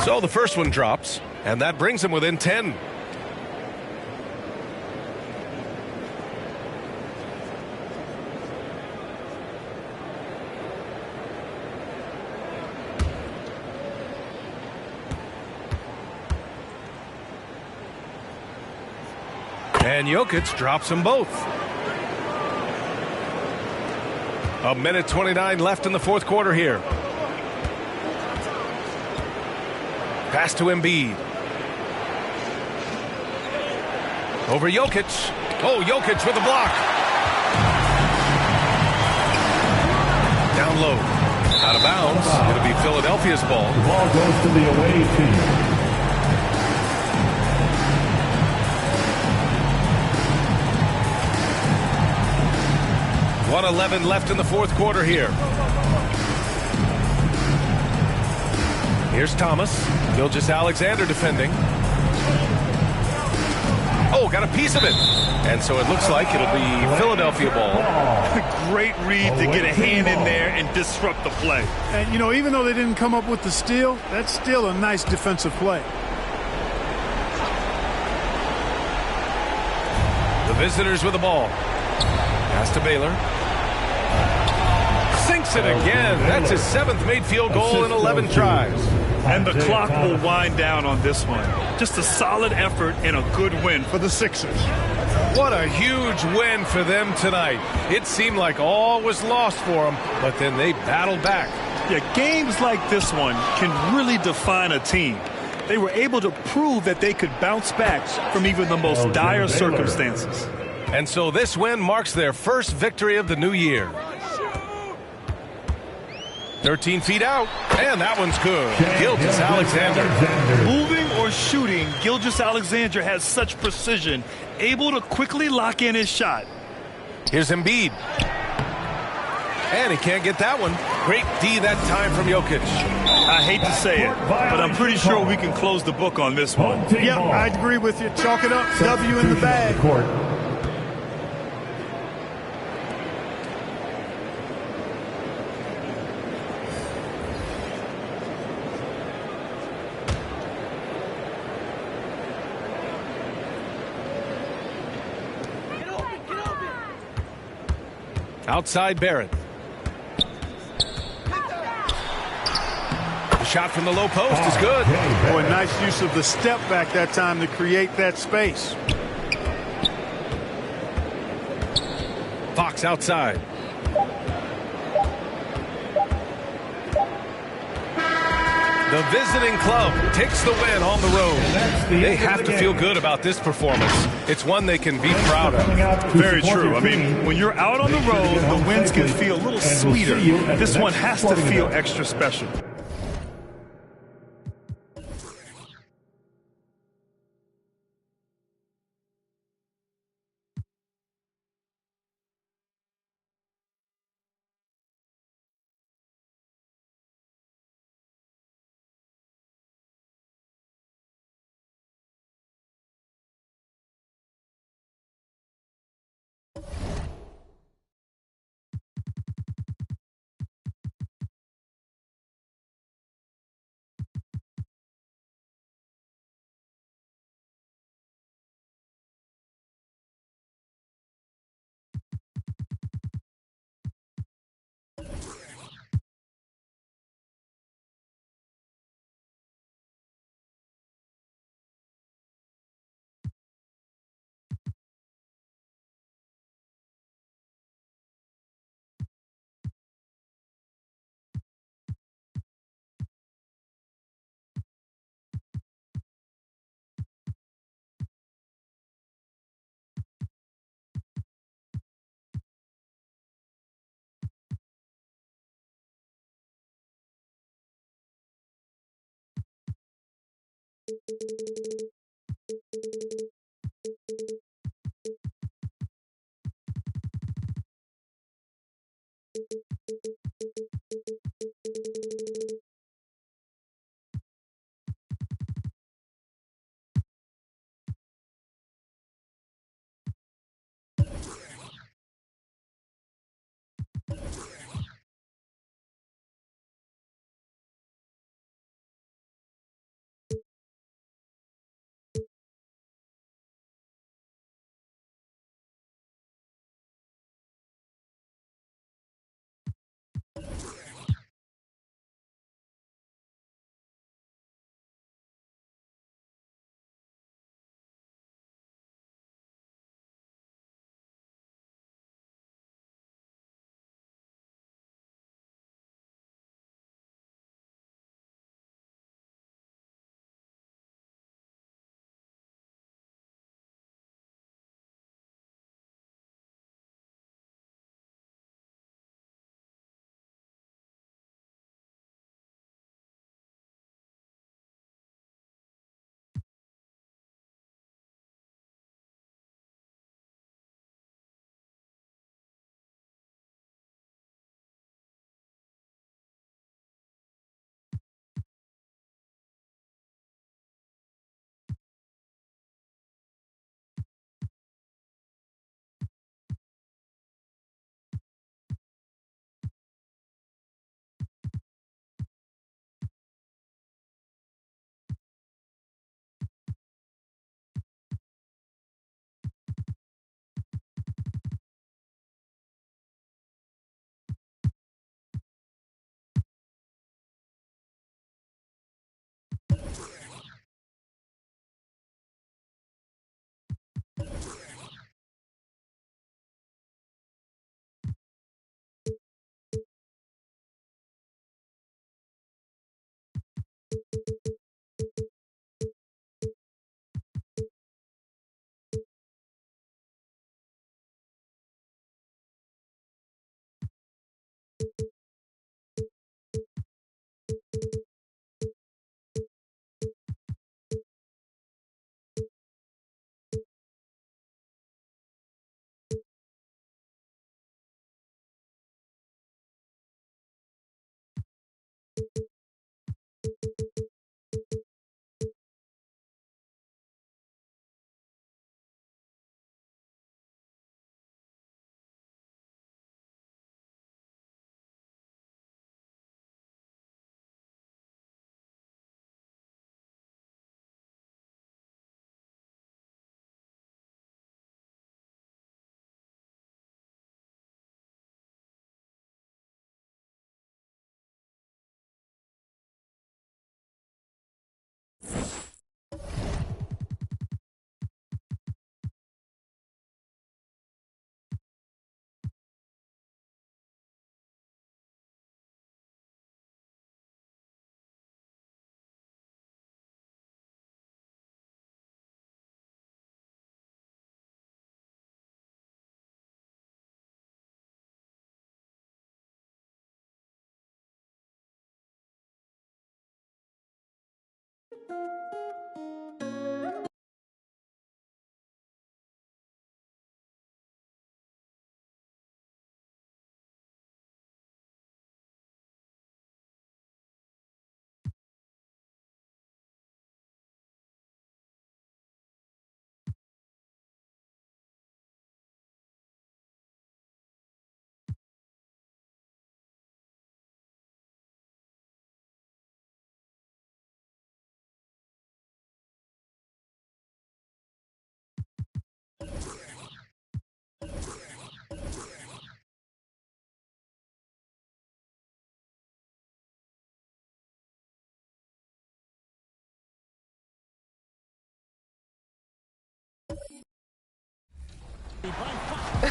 Speaker 2: So the first one drops, and that brings him within 10. And Jokic drops them both. 1:29 left in the fourth quarter here. Pass to Embiid. Over Jokic. Oh, Jokic with a block. Down low. Out of bounds. It'll be Philadelphia's ball.
Speaker 6: The ball goes to the away team.
Speaker 2: 1:11 left in the fourth quarter here. Here's Thomas. Gilgeous-Alexander defending. Oh, got a piece of it. And so it looks like it'll be Philadelphia ball.
Speaker 4: Great read to get a hand in there and disrupt the play.
Speaker 19: And, you know, even though they didn't come up with the steal, that's still a nice defensive play.
Speaker 2: The visitors with the ball. Pass to Baylor. Sinks it again. That's his 7th made field goal in 11 tries.
Speaker 4: And the clock will wind down on this one. Just a solid effort and a good win for the Sixers.
Speaker 2: What a huge win for them tonight. It seemed like all was lost for them, but then they battled back.
Speaker 4: Yeah, games like this one can really define a team. They were able to prove that they could bounce back from even the most dire circumstances.
Speaker 2: And so this win marks their first victory of the new year. 13 feet out, and that one's good. Gilgeous-Alexander.
Speaker 4: Moving or shooting, Gilgeous-Alexander has such precision, able to quickly lock in his shot.
Speaker 2: Here's Embiid. And he can't get that one. Great D that time from Jokic.
Speaker 4: I hate to say it, but I'm pretty sure we can close the book on this one.
Speaker 19: Yeah, I agree with you. Chalk it up. W in the bag.
Speaker 2: Outside Barrett. The shot from the low post is good.
Speaker 19: Boy, nice use of the step back that time to create that space.
Speaker 2: Fox outside. The visiting club takes the win on the road. They have to feel good about this performance. It's one they can be proud of.
Speaker 4: Very true. I mean, when you're out on the road, the wins can feel a little sweeter. This one has to feel extra special.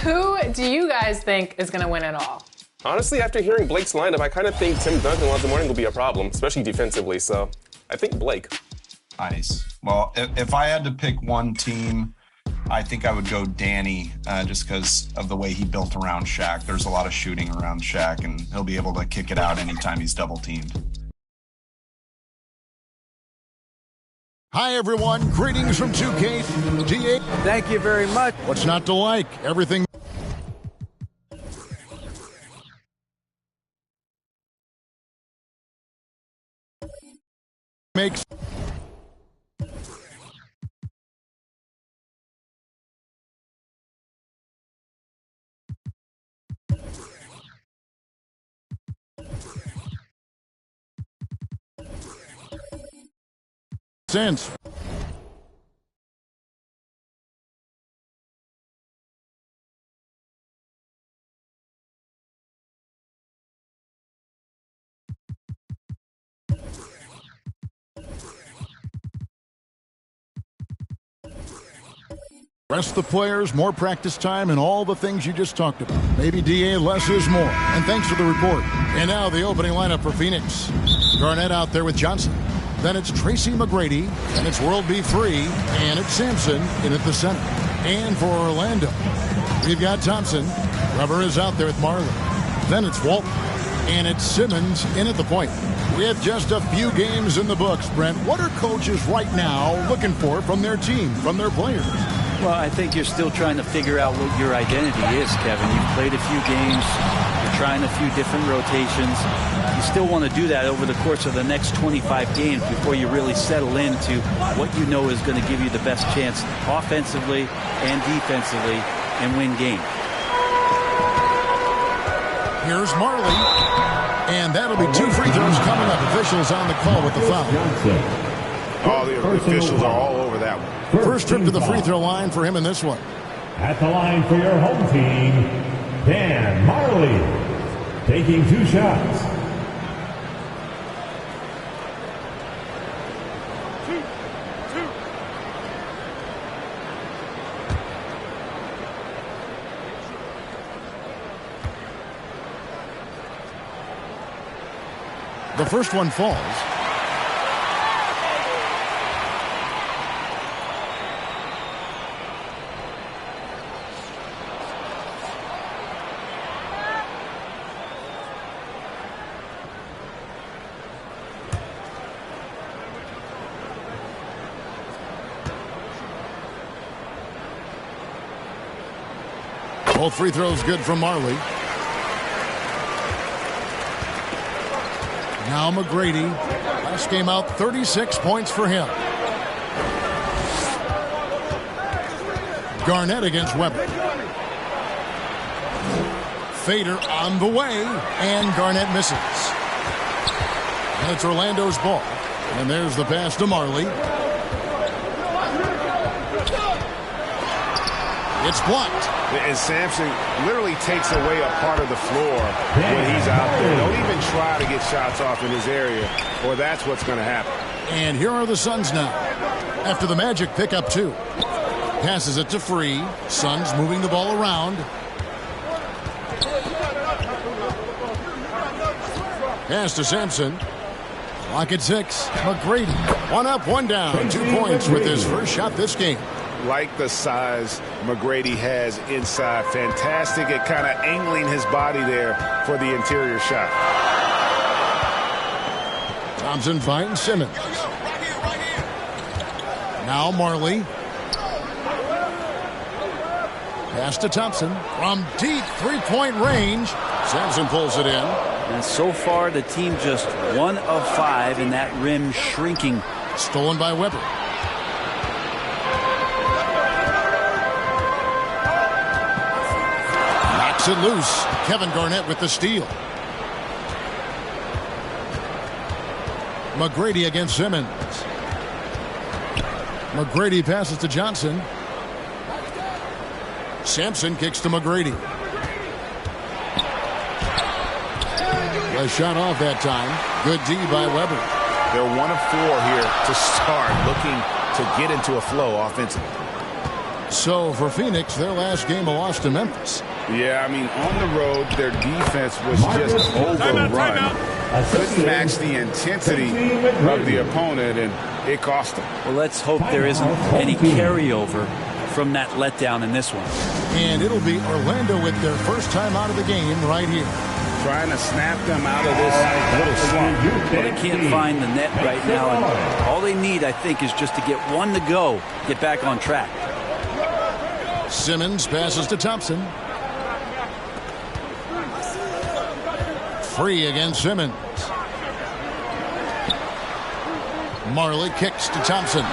Speaker 21: Who do you guys think is going to win it all?
Speaker 17: Honestly, after hearing Blake's lineup, I kind of think Tim Duncan Lonzo Mourning will be a problem, especially defensively. So I think Blake.
Speaker 22: Nice. Well, if I had to pick one team, I think I would go Danny, just because of the way he built around Shaq. There's a lot of shooting around Shaq, and he'll be able to kick it out anytime he's double teamed.
Speaker 3: Hi, everyone. Greetings from 2K. GA.
Speaker 13: Thank you very much.
Speaker 3: What's not to like? Everything. Makes. Sense. Rest the players, more practice time, and all the things you just talked about. Maybe DA, less is more. And thanks for the report. And now the opening lineup for Phoenix. Garnett out there with Johnson. Then it's Tracy McGrady, and it's World B3, and it's Sampson in at the center. And for Orlando, we've got Thompson. Rubber is out there with Marley. Then it's Walton, and it's Simmons in at the point. With just a few games in the books, Brent, what are coaches right now looking for from their team, from their players?
Speaker 23: Well, I think you're still trying to figure out what your identity is, Kevin. You've played a few games. You're trying a few different rotations. You still want to do that over the course of the next 25 games before you really settle into what you know is going to give you the best chance offensively and defensively and win games.
Speaker 3: Here's Marley. And that'll be 2 free throws coming up. Officials on the call with the foul.
Speaker 12: All the officials are all over that one.
Speaker 3: First trip to the free throw line for him in this one.
Speaker 6: At the line for your home team, Dan Marley, taking 2 shots.
Speaker 3: The first one falls. Both free throws good from Marley. Now McGrady. Last game out, 36 points for him. Garnett against Weber. Fader on the way, and Garnett misses. And it's Orlando's ball. And there's the pass to Marley. It's blocked.
Speaker 12: And Sampson literally takes away a part of the floor when he's out there. Don't even try to get shots off in his area, or that's what's going to happen.
Speaker 3: And here are the Suns now. After the Magic pick up 2. Passes it to Free. Suns moving the ball around. Pass to Sampson. Clock at 6. McGrady. 1 up, 1 down. 2 points with his first shot this game.
Speaker 12: Like the size McGrady has inside. Fantastic at kind of angling his body there for the interior shot.
Speaker 3: Thompson finds Simmons. Now Marley. Pass to Thompson. From deep three-point range. Sampson pulls it in.
Speaker 23: And so far, the team just 1 of 5 in that rim shrinking.
Speaker 3: Stolen by Weber. Knocks it loose. Kevin Garnett with the steal. McGrady against Simmons. McGrady passes to Johnson. Sampson kicks to McGrady. A shot off that time. Good D by Weber.
Speaker 12: They're 1 of 4 here to start, looking to get into a flow offensively.
Speaker 3: So for Phoenix, their last game a loss to Memphis.
Speaker 12: Yeah, I mean, on the road, their defense was just overrun. Couldn't match the intensity of the opponent, and it cost them.
Speaker 23: Well, let's hope there isn't any carryover from that letdown in this one.
Speaker 3: And it'll be Orlando with their first time out of the game right here.
Speaker 12: Trying to snap them out of this little slump.
Speaker 23: Well, they can't find the net right now, and all they need, I think, is just to get one to go, get back on track.
Speaker 3: Simmons passes to Thompson. Free against Simmons. Marley kicks to Thompson.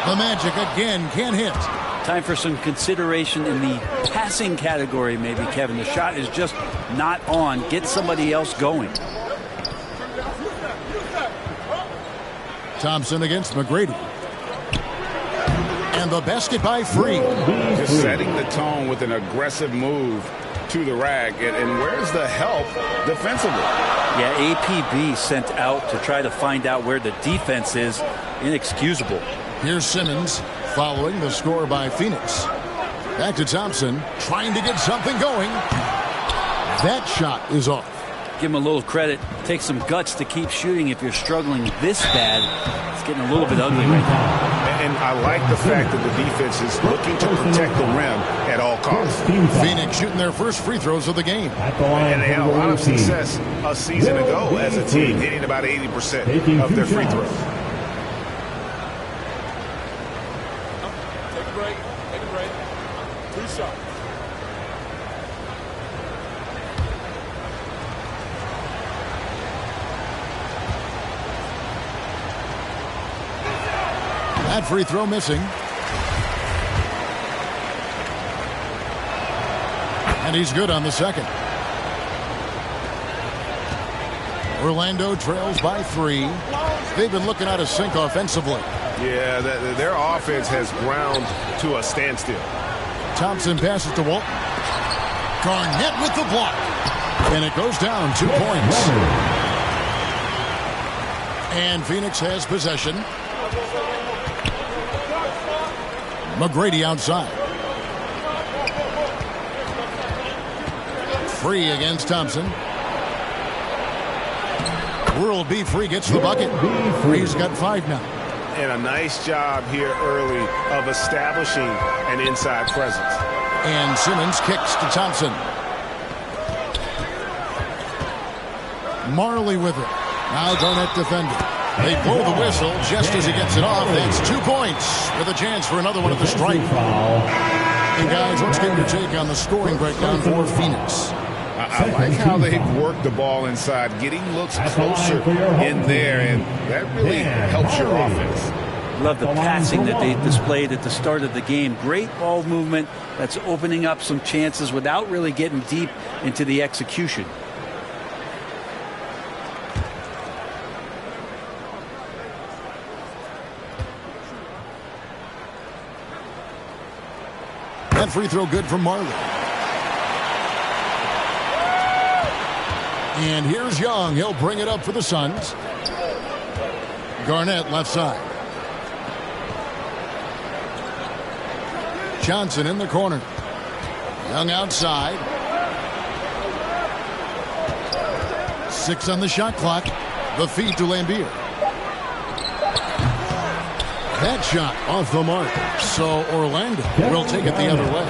Speaker 3: The Magic again can't hit.
Speaker 23: Time for some consideration in the passing category, maybe, Kevin. The shot is just not on. Get somebody else going.
Speaker 3: Thompson against McGrady. And the basket by Free.
Speaker 12: Just setting the tone with an aggressive move to the rack. And where's the help defensively?
Speaker 23: Yeah, APB sent out to try to find out where the defense is. Inexcusable.
Speaker 3: Here's Simmons following the score by Phoenix. Back to Thompson, trying to get something going. That shot is off.
Speaker 23: Give him a little credit. Take some guts to keep shooting if you're struggling this bad. It's getting a little bit ugly right now.
Speaker 12: And I like the fact that the defense is looking to protect the rim at all costs.
Speaker 3: Phoenix shooting their first free throws of the game.
Speaker 12: And they had a lot of success a season ago as a team, hitting about 80% of their free throws.
Speaker 10: Take a break. 2 shots.
Speaker 3: That free throw missing. And he's good on the second. Orlando trails by 3. They've been looking out of sync offensively.
Speaker 12: Yeah, their offense has ground to a standstill.
Speaker 3: Thompson passes to Walton. Garnett with the block. And it goes down 2 points. And Phoenix has possession. McGrady outside. Free against Thompson. World B. Free gets the bucket. Free's got 5 now.
Speaker 12: And a nice job here early of establishing an inside presence.
Speaker 3: And Simmons kicks to Thompson. Marley with it. Now Garnett defending. They blow the whistle just as he gets it off. That's 2 points with a chance for another one at the stripe. And guys, let's get your take on the scoring breakdown for Phoenix.
Speaker 12: I like how they work the ball inside, getting looks closer in there, and that really helps your offense.
Speaker 23: Love the passing that they displayed at the start of the game. Great ball movement that's opening up some chances without really getting deep into the execution.
Speaker 3: That free throw good from Marley. And here's Young. He'll bring it up for the Suns. Garnett left side. Johnson in the corner. Young outside. 6 on the shot clock. The feed to Lambier. That shot off the mark. So Orlando will take it the other way.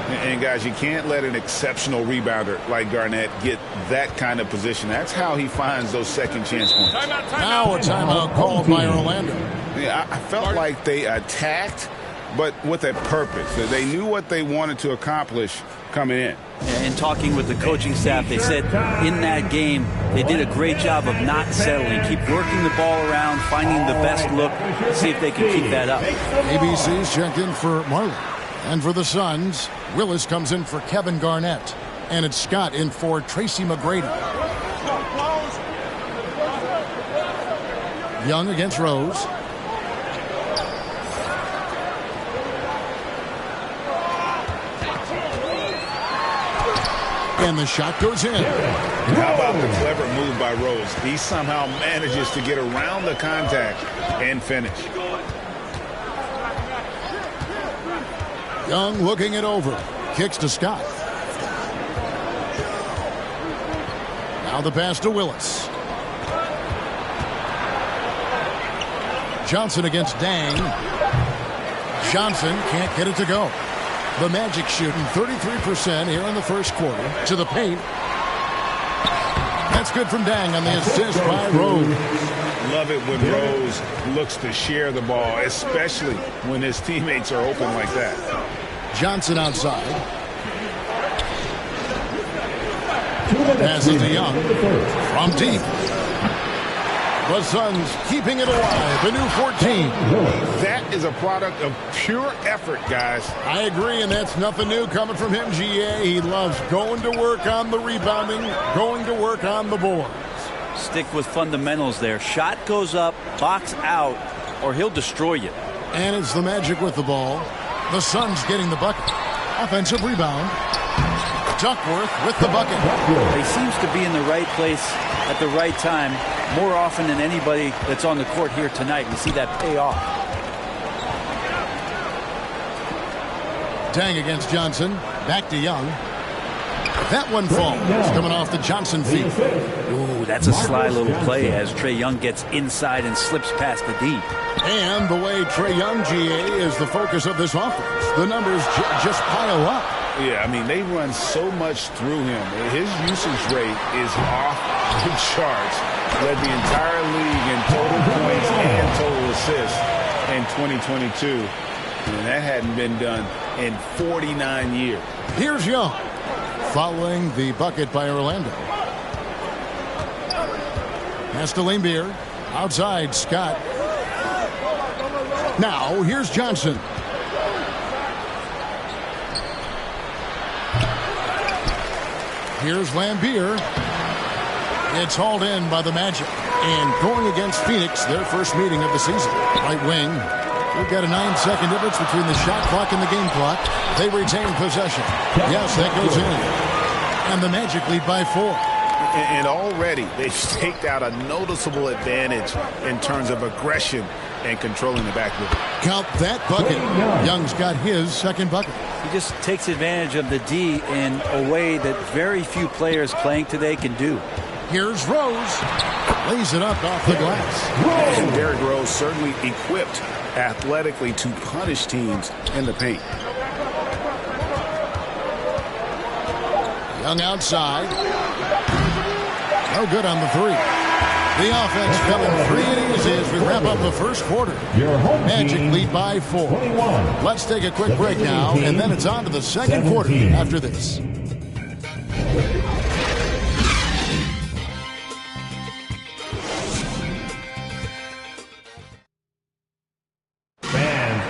Speaker 12: And guys, you can't let an exceptional rebounder like Garnett get that kind of position. That's how he finds those second chance points.
Speaker 3: Now a timeout called by Orlando.
Speaker 12: Yeah, I felt like they attacked, but with a purpose. They knew what they wanted to accomplish coming in.
Speaker 23: And talking with the coaching staff, they said in that game they did a great job of not settling. Keep working the ball around, finding the best look, see if they can keep that up.
Speaker 3: ABC's checked in for Marley. And for the Suns, Willis comes in for Kevin Garnett. And it's Scott in for Tracy McGrady. Young against Rose. And the shot goes in.
Speaker 12: How about the clever move by Rose? He somehow manages to get around the contact and finish.
Speaker 3: Young looking it over. Kicks to Scott. Now the pass to Willis. Johnson against Dang. Johnson can't get it to go. The Magic shooting 33% here in the first quarter. To the paint. That's good from Dang on the assist by Rose.
Speaker 12: Love it when Rose looks to share the ball, especially when his teammates are open like that.
Speaker 3: Johnson outside. Passes to Young. From deep. The Suns keeping it alive. The new 14.
Speaker 12: That is a product of pure effort, guys.
Speaker 3: I agree, and that's nothing new coming from him, GA. He loves going to work on the rebounding, going to work on the boards.
Speaker 23: Stick with fundamentals there. Shot goes up, box out, or he'll destroy you.
Speaker 3: And it's the Magic with the ball. The Suns getting the bucket. Offensive rebound. Duckworth with the bucket.
Speaker 23: He seems to be in the right place at the right time more often than anybody that's on the court here tonight. We see that pay off.
Speaker 3: Dang against Johnson. Back to Young. That one falls. Coming off the Johnson feet.
Speaker 23: Ooh, that's a sly little play as Trae Young gets inside and slips past the D.
Speaker 3: And the way Trae Young, GA, is the focus of this offense. The numbers just pile up.
Speaker 12: Yeah, I mean, they run so much through him. His usage rate is off the charts. Led the entire league in total points and total assists in 2022. And that hadn't been done in 49 years.
Speaker 3: Here's Young. Following the bucket by Orlando. Pass to Laimbeer. Outside, Scott. Now, here's Johnson. Here's Laimbeer. It's hauled in by the Magic. And going against Phoenix, their first meeting of the season. Right wing. We've got a 9-second difference between the shot clock and the game clock. They retain possession. Yes, that goes in. And the Magic lead by 4.
Speaker 12: And already they've staked out a noticeable advantage in terms of aggression and controlling the backboard.
Speaker 3: Count that bucket. Young's got his second bucket.
Speaker 23: He just takes advantage of the D in a way that very few players playing today can do.
Speaker 3: Here's Rose. Lays it up off the glass.
Speaker 12: And Derrick Rose certainly equipped athletically to punish teams in the paint.
Speaker 3: Young outside. No good on the three. The offense coming free and easy as we wrap up the first quarter. Magic lead by 4. Let's take a quick break now, and then it's on to the second quarter after this.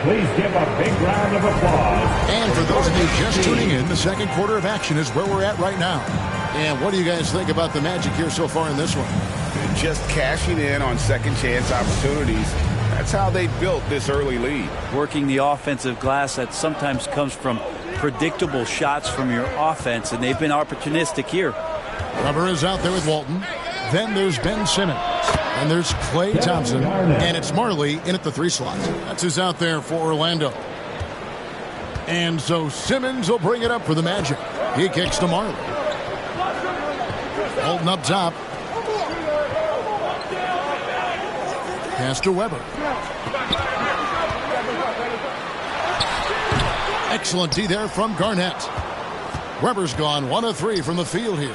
Speaker 6: Please give a big round of applause.
Speaker 3: And for those of you just tuning in, the second quarter of action is where we're at right now. And what do you guys think about the Magic here so far in this one?
Speaker 12: Just cashing in on second chance opportunities. That's how they built this early lead.
Speaker 23: Working the offensive glass that sometimes comes from predictable shots from your offense, and they've been opportunistic here.
Speaker 3: Rubber is out there with Walton. Then there's Ben Simmons. And there's Klay Thompson. And it's Marley in at the 3 slot. That's who's out there for Orlando. And so Simmons will bring it up for the Magic. He kicks to Marley. Holding up top. Pass to Weber. Excellent D there from Garnett. Weber's gone 1 of 3 from the field here.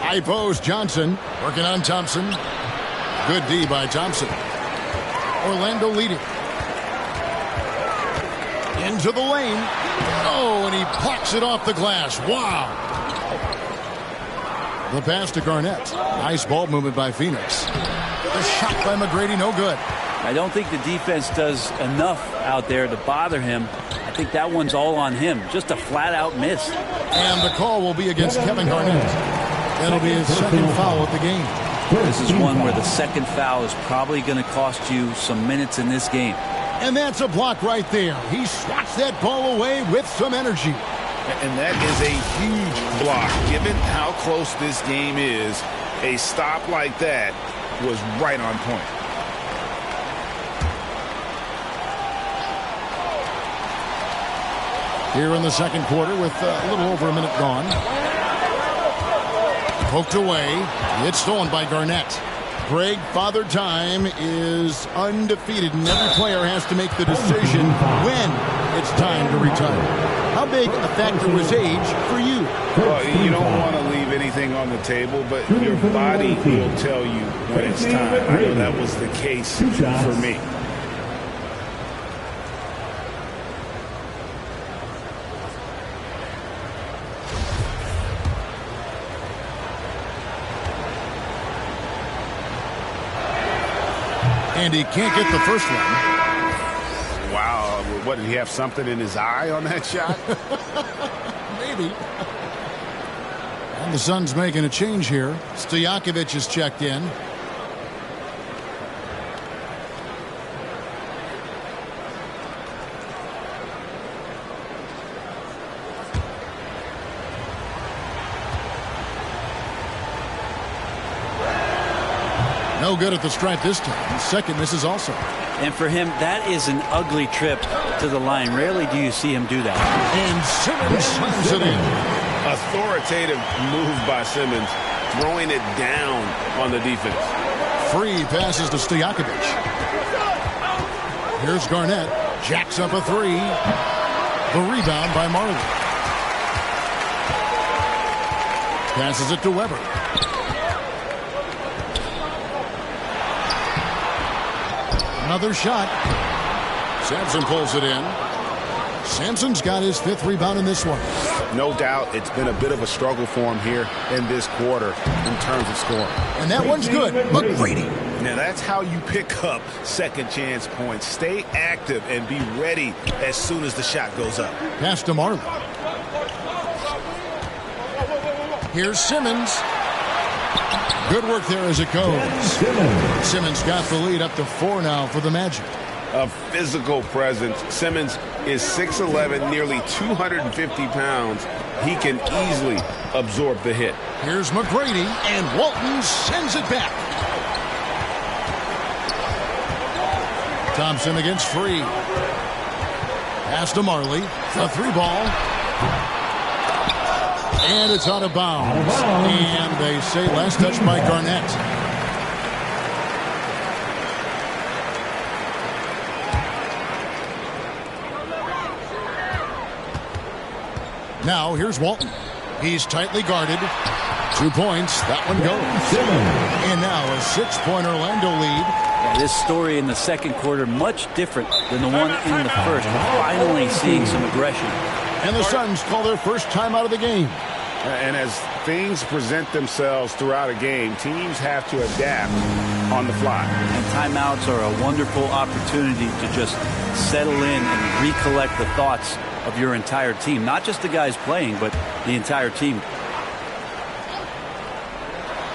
Speaker 3: High post, Johnson working on Thompson. Good D by Thompson. Orlando leading. Into the lane. Oh, and he plucks it off the glass. Wow. The pass to Garnett. Nice ball movement by Phoenix. The shot by McGrady, no good.
Speaker 23: I don't think the defense does enough out there to bother him. I think that one's all on him. Just a flat-out miss.
Speaker 3: And the call will be against Kevin Garnett. That'll be his second foul of the game.
Speaker 23: This is one where the second foul is probably going to cost you some minutes in this game.
Speaker 3: And that's a block right there. He swats that ball away with some energy.
Speaker 12: And that is a huge block. Given how close this game is, a stop like that was right on point.
Speaker 3: Here in the second quarter with a little over a minute gone. Poked away. It's stolen by Garnett. Greg, Father Time is undefeated, and every player has to make the decision when it's time to retire. How big a factor was age for you?
Speaker 12: Well, you don't want to leave anything on the table, but your body will tell you when it's time. I know that was the case for me.
Speaker 3: And he can't get the first one.
Speaker 12: Wow. What, did he have something in his eye on that shot?
Speaker 3: Maybe. And the Suns making a change here. Stojakovic is checked in. No good at the stripe this time. Second misses also.
Speaker 23: And for him, that is an ugly trip to the line. Rarely do you see him do that.
Speaker 3: And Simmons slams it in.
Speaker 12: Authoritative move by Simmons, throwing it down on the defense.
Speaker 3: Free passes to Stojakovic. Here's Garnett. Jacks up a three. The rebound by Marley. Passes it to Weber. Another shot. Sampson pulls it in. Sampson's got his 5th rebound in this one.
Speaker 12: No doubt it's been a bit of a struggle for him here in this quarter in terms of scoring.
Speaker 3: And that one's good. McGrady.
Speaker 12: Now that's how you pick up second chance points. Stay active and be ready as soon as the shot goes up.
Speaker 3: Pass to Marley. Here's Simmons. Good work there as it goes. Simmons got the lead up to 4 now for the Magic.
Speaker 12: A physical presence. Simmons is 6'11", nearly 250 pounds. He can easily absorb the hit.
Speaker 3: Here's McGrady, and Walton sends it back. Thompson against Free. Pass to Marley. A 3-ball. And it's out of bounds. And they say last touch by Garnett. Now here's Walton. He's tightly guarded. 2 points. That one goes. And now a 6-point Orlando lead.
Speaker 23: Yeah, this story in the second quarter much different than the one in the first. We're finally seeing some aggression.
Speaker 3: And the Suns call their first time out of the game.
Speaker 12: And as things present themselves throughout a game, teams have to adapt on the fly.
Speaker 23: And timeouts are a wonderful opportunity to just settle in and recollect the thoughts of your entire team. Not just the guys playing, but the entire team.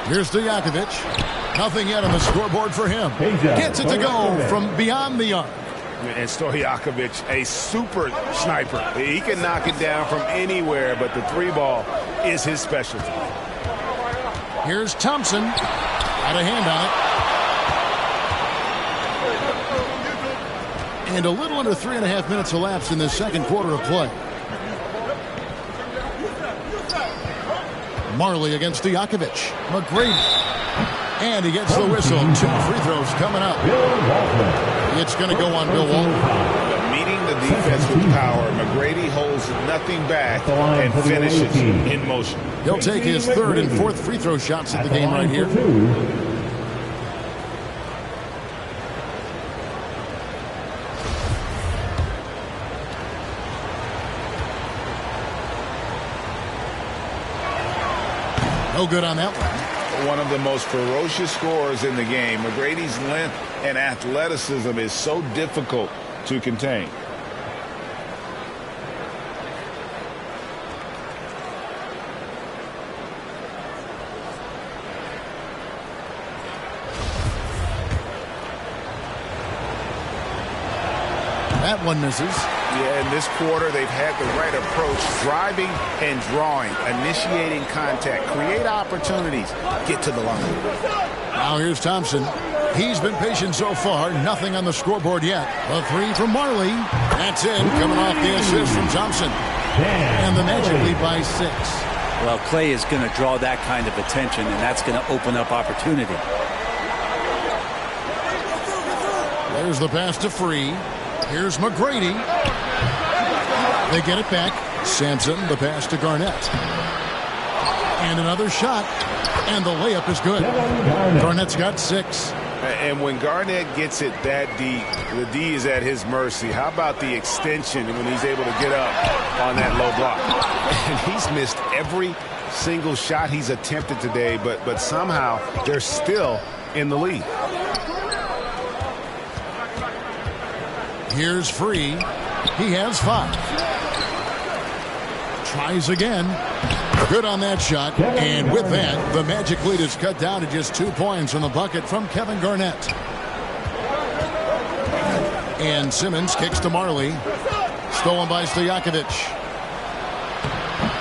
Speaker 3: Here's Stojakovic. Nothing yet on the scoreboard for him. Gets it to go from beyond the arc.
Speaker 12: And Stojakovic, a super sniper. He can knock it down from anywhere, but the 3-ball is his specialty.
Speaker 3: Here's Thompson. Got a hand on it. And a little under 3.5 minutes elapsed in the second quarter of play. Marley against Stojakovic. McGrady. And he gets the whistle. 2 free throws coming up. It's going to go on Bill Walton.
Speaker 12: Meeting the defense with power, McGrady holds nothing back and finishes in motion.
Speaker 3: He'll take his 3rd and 4th free throw shots at the game right here. No good on that one.
Speaker 12: One of the most ferocious scorers in the game. McGrady's length and athleticism is so difficult to contain.
Speaker 3: That one misses.
Speaker 12: Yeah, in this quarter, they've had the right approach, driving and drawing, initiating contact, create opportunities, get to the line.
Speaker 3: Now here's Thompson. He's been patient so far. Nothing on the scoreboard yet. A 3 from Marley. That's in. Coming off the assist from Thompson. And the Magic lead by 6.
Speaker 23: Well, Clay is going to draw that kind of attention, and that's going to open up opportunity.
Speaker 3: There's the pass to Free. Here's McGrady. They get it back. Sampson, the pass to Garnett. And another shot. And the layup is good. Garnett's got 6.
Speaker 12: And when Garnett gets it that deep, the D is at his mercy. How about the extension when he's able to get up on that low block? And he's missed every single shot he's attempted today, but somehow they're still in the lead.
Speaker 3: Here's Free. He has 5. Tries again. Good on that shot. And with that, the Magic lead is cut down to just 2 points on the bucket from Kevin Garnett. And Simmons kicks to Marley. Stolen by Stojakovic.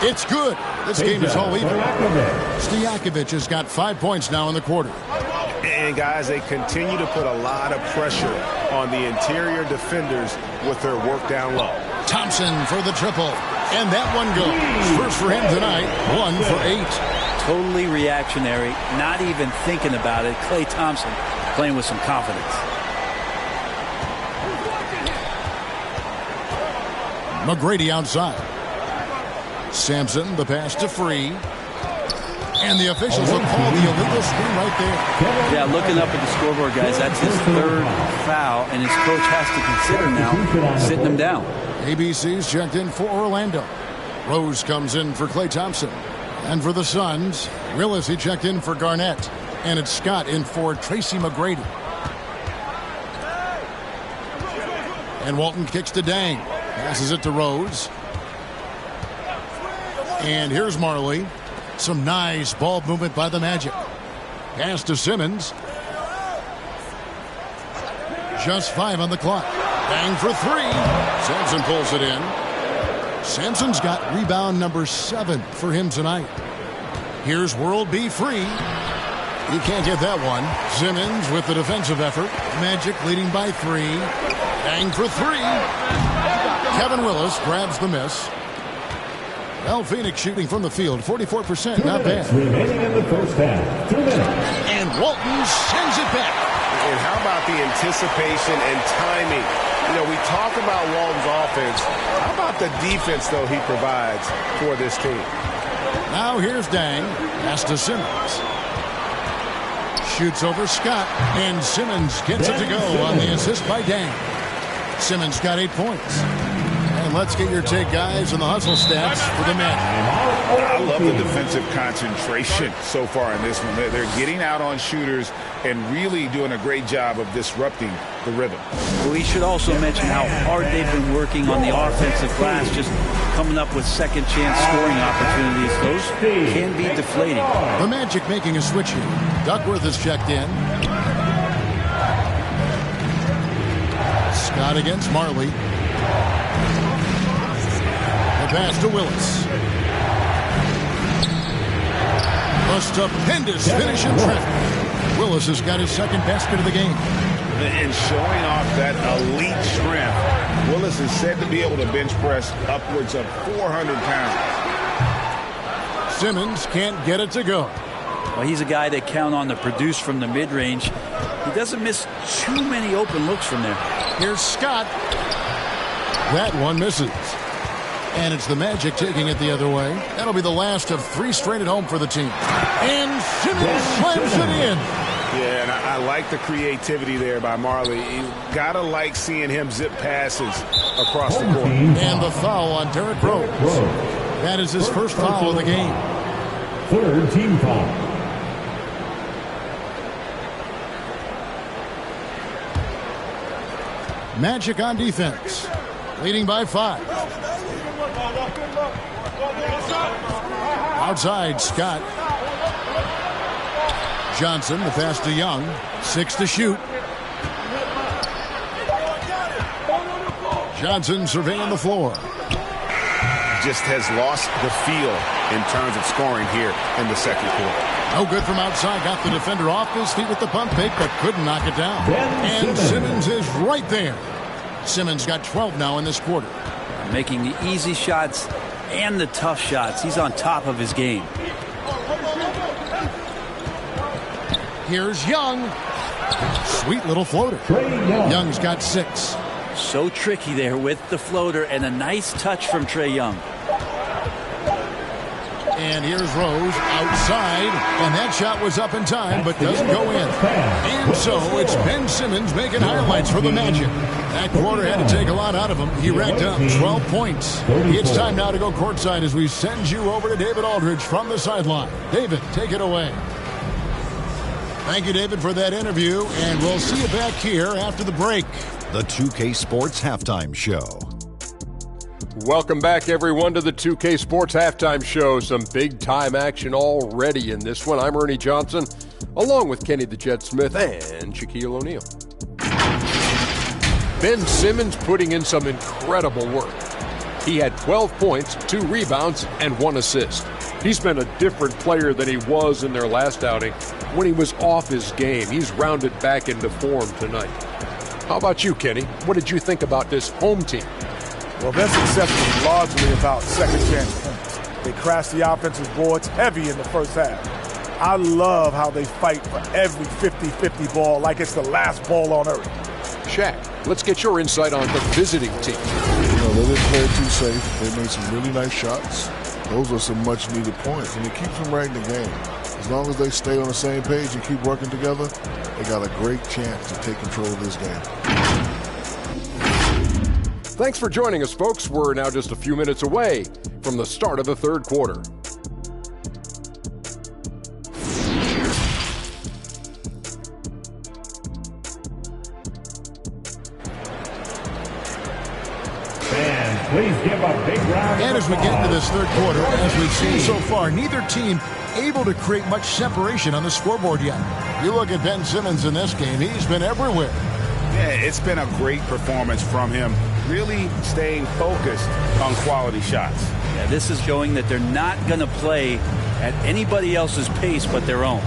Speaker 3: It's good. This game is all even. Stojakovic has got 5 points now in the quarter.
Speaker 12: And, guys, they continue to put a lot of pressure on the interior defenders with their work down low.
Speaker 3: Thompson for the triple. And that one goes. First for him tonight. 1 for 8.
Speaker 23: Totally reactionary. Not even thinking about it. Klay Thompson playing with some confidence.
Speaker 3: McGrady outside. Sampson, the pass to Free. And the officials will call the illegal screen right there.
Speaker 23: Yeah, looking up at the scoreboard, guys, that's his 3rd foul, and his coach has to consider now sitting him down.
Speaker 3: ABC's checked in for Orlando. Rose comes in for Klay Thompson. And for the Suns, Willis, he checked in for Garnett. And it's Scott in for Tracy McGrady. And Walton kicks to Dang. Passes it to Rose. And here's Marley. Some nice ball movement by the Magic. Pass to Simmons. Just 5 on the clock. Bang for 3. Sampson pulls it in. Sampson's got rebound number 7 for him tonight. Here's World B Free. He can't get that one. Simmons with the defensive effort. Magic leading by 3. Bang for 3. Kevin Willis grabs the miss. Well, Phoenix shooting from the field, 44%, not bad.
Speaker 6: Remaining in the first half. 2 minutes.
Speaker 3: And Walton sends it back.
Speaker 12: And how about the anticipation and timing? You know, we talk about Walton's offense. How about the defense, though, he provides for this team?
Speaker 3: Now here's Dang. Pass to Simmons. Shoots over Scott. And Simmons gets it to go on the assist by Dang. Simmons got 8 points. And let's get your take, guys, on the hustle stats for the men.
Speaker 12: I love the defensive concentration so far in this one. They're getting out on shooters and really doing a great job of disrupting the rhythm.
Speaker 23: We should also mention how hard they've been working on the offensive glass, just coming up with second chance scoring opportunities. Those can be deflating.
Speaker 3: The Magic making a switch here. Duckworth is checked in. Scott against Marley. The pass to Willis. A stupendous finish in traffic. Willis has got his second basket of the game.
Speaker 12: And showing off that elite strength, Willis is said to be able to bench press upwards of 400 pounds.
Speaker 3: Simmons can't get it to go.
Speaker 23: Well, he's a guy they count on to produce from the mid-range. He doesn't miss too many open looks from there.
Speaker 3: Here's Scott. That one misses. And it's the Magic taking it the other way. That'll be the last of 3 straight at home for the team. And Simmons slams it in.
Speaker 12: Yeah, and I like the creativity there by Marley. You gotta like seeing him zip passes across the court.
Speaker 3: And the foul on Derrick Rose. That is his first foul of the game.
Speaker 6: 3rd team foul.
Speaker 3: Magic on defense. Leading by 5. Outside, Scott. Johnson, the pass to Young. 6 to shoot. Johnson surveying the floor.
Speaker 12: Just has lost the feel in terms of scoring here in the second quarter.
Speaker 3: No good from outside. Got the defender off his feet with the pump fake, but couldn't knock it down. And Simmons is right there. Simmons got 12 now in this quarter.
Speaker 23: Making the easy shots and the tough shots. He's on top of his game.
Speaker 3: Here's Young. Sweet little floater. Young's got 6.
Speaker 23: So tricky there with the floater and a nice touch from Trae Young.
Speaker 3: And here's Rose outside, and that shot was up in time, but doesn't go in. And so it's Ben Simmons making highlights for the Magic. That quarter had to take a lot out of him. He racked up 12 points. It's time now to go courtside as we send you over to David Aldridge from the sideline. David, take it away. Thank you, David, for that interview, and we'll see you back here after the break.
Speaker 16: The 2K Sports Halftime Show.
Speaker 7: Welcome back, everyone, to the 2K Sports Halftime Show. Some big-time action already in this one. I'm Ernie Johnson, along with Kenny the Jet Smith and Shaquille O'Neal. Ben Simmons putting in some incredible work. He had 12 points, 2 rebounds, and 1 assist. He's been a different player than he was in their last outing when he was off his game. He's rounded back into form tonight. How about you, Kenny? What did you think about this home team?
Speaker 8: Well, their success was largely about second chance points. They crashed the offensive boards heavy in the first half. I love how they fight for every 50-50 ball like it's the last ball on earth.
Speaker 7: Shaq, let's get your insight on the visiting team.
Speaker 1: They didn't play it too safe. They made some really nice shots. Those are some much-needed points, and it keeps them right in the game. As long as they stay on the same page and keep working together, they got a great chance to take control of this game.
Speaker 7: Thanks for joining us, folks. We're now just a few minutes away from the start of the third quarter.
Speaker 6: Please give a big round.
Speaker 3: And as we get into this third quarter, as we've seen so far, neither team able to create much separation on the scoreboard yet. You look at Ben Simmons in this game, he's been everywhere.
Speaker 12: Yeah, it's been a great performance from him, really staying focused on quality shots.
Speaker 23: Yeah, this is showing that they're not going to play at anybody else's pace but their own.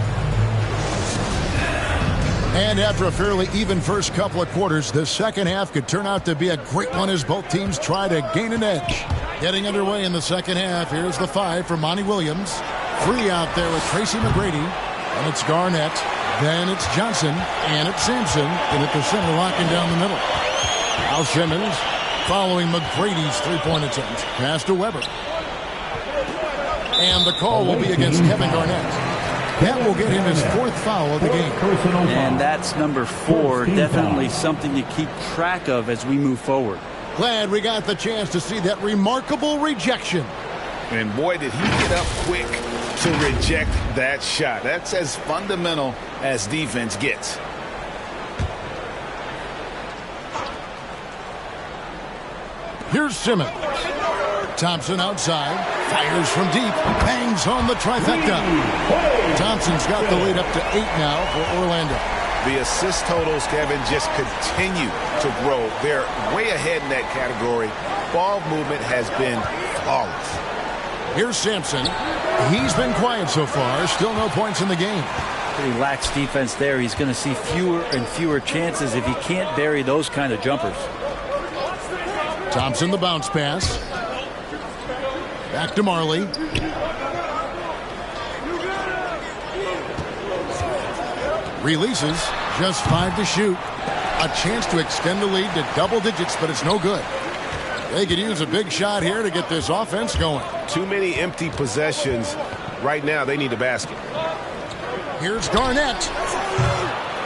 Speaker 3: And after a fairly even first couple of quarters, the second half could turn out to be a great one as both teams try to gain an edge. Getting underway in the second half, here's the 5 for Monty Williams. 3 out there with Tracy McGrady. And it's Garnett. Then it's Johnson. And it's Sampson. And at the center, locking down the middle. Al Simmons following McGrady's three-point attempt. Pass to Weber. And the call will be against Kevin Garnett. That will get him his 4th foul of the game.
Speaker 23: And that's number 4. Definitely something to keep track of as we move forward.
Speaker 3: Glad we got the chance to see that remarkable rejection.
Speaker 12: And boy, did he get up quick to reject that shot. That's as fundamental as defense gets.
Speaker 3: Here's Simmons. Thompson outside, fires from deep, bangs home the trifecta. Thompson's got the lead up to 8 now for Orlando.
Speaker 12: The assist totals, Kevin, just continue to grow. They're way ahead in that category. Ball movement has been flawless.
Speaker 3: Here's Sampson. He's been quiet so far. Still no points in the game.
Speaker 23: Pretty lax defense there. He's going to see fewer and fewer chances if he can't bury those kind of jumpers.
Speaker 3: Thompson the bounce pass. Back to Marley. Releases, just 5 to shoot. A chance to extend the lead to double digits, but it's no good. They could use a big shot here to get this offense going.
Speaker 2: Too many empty possessions. Right now, they need a basket.
Speaker 3: Here's Garnett.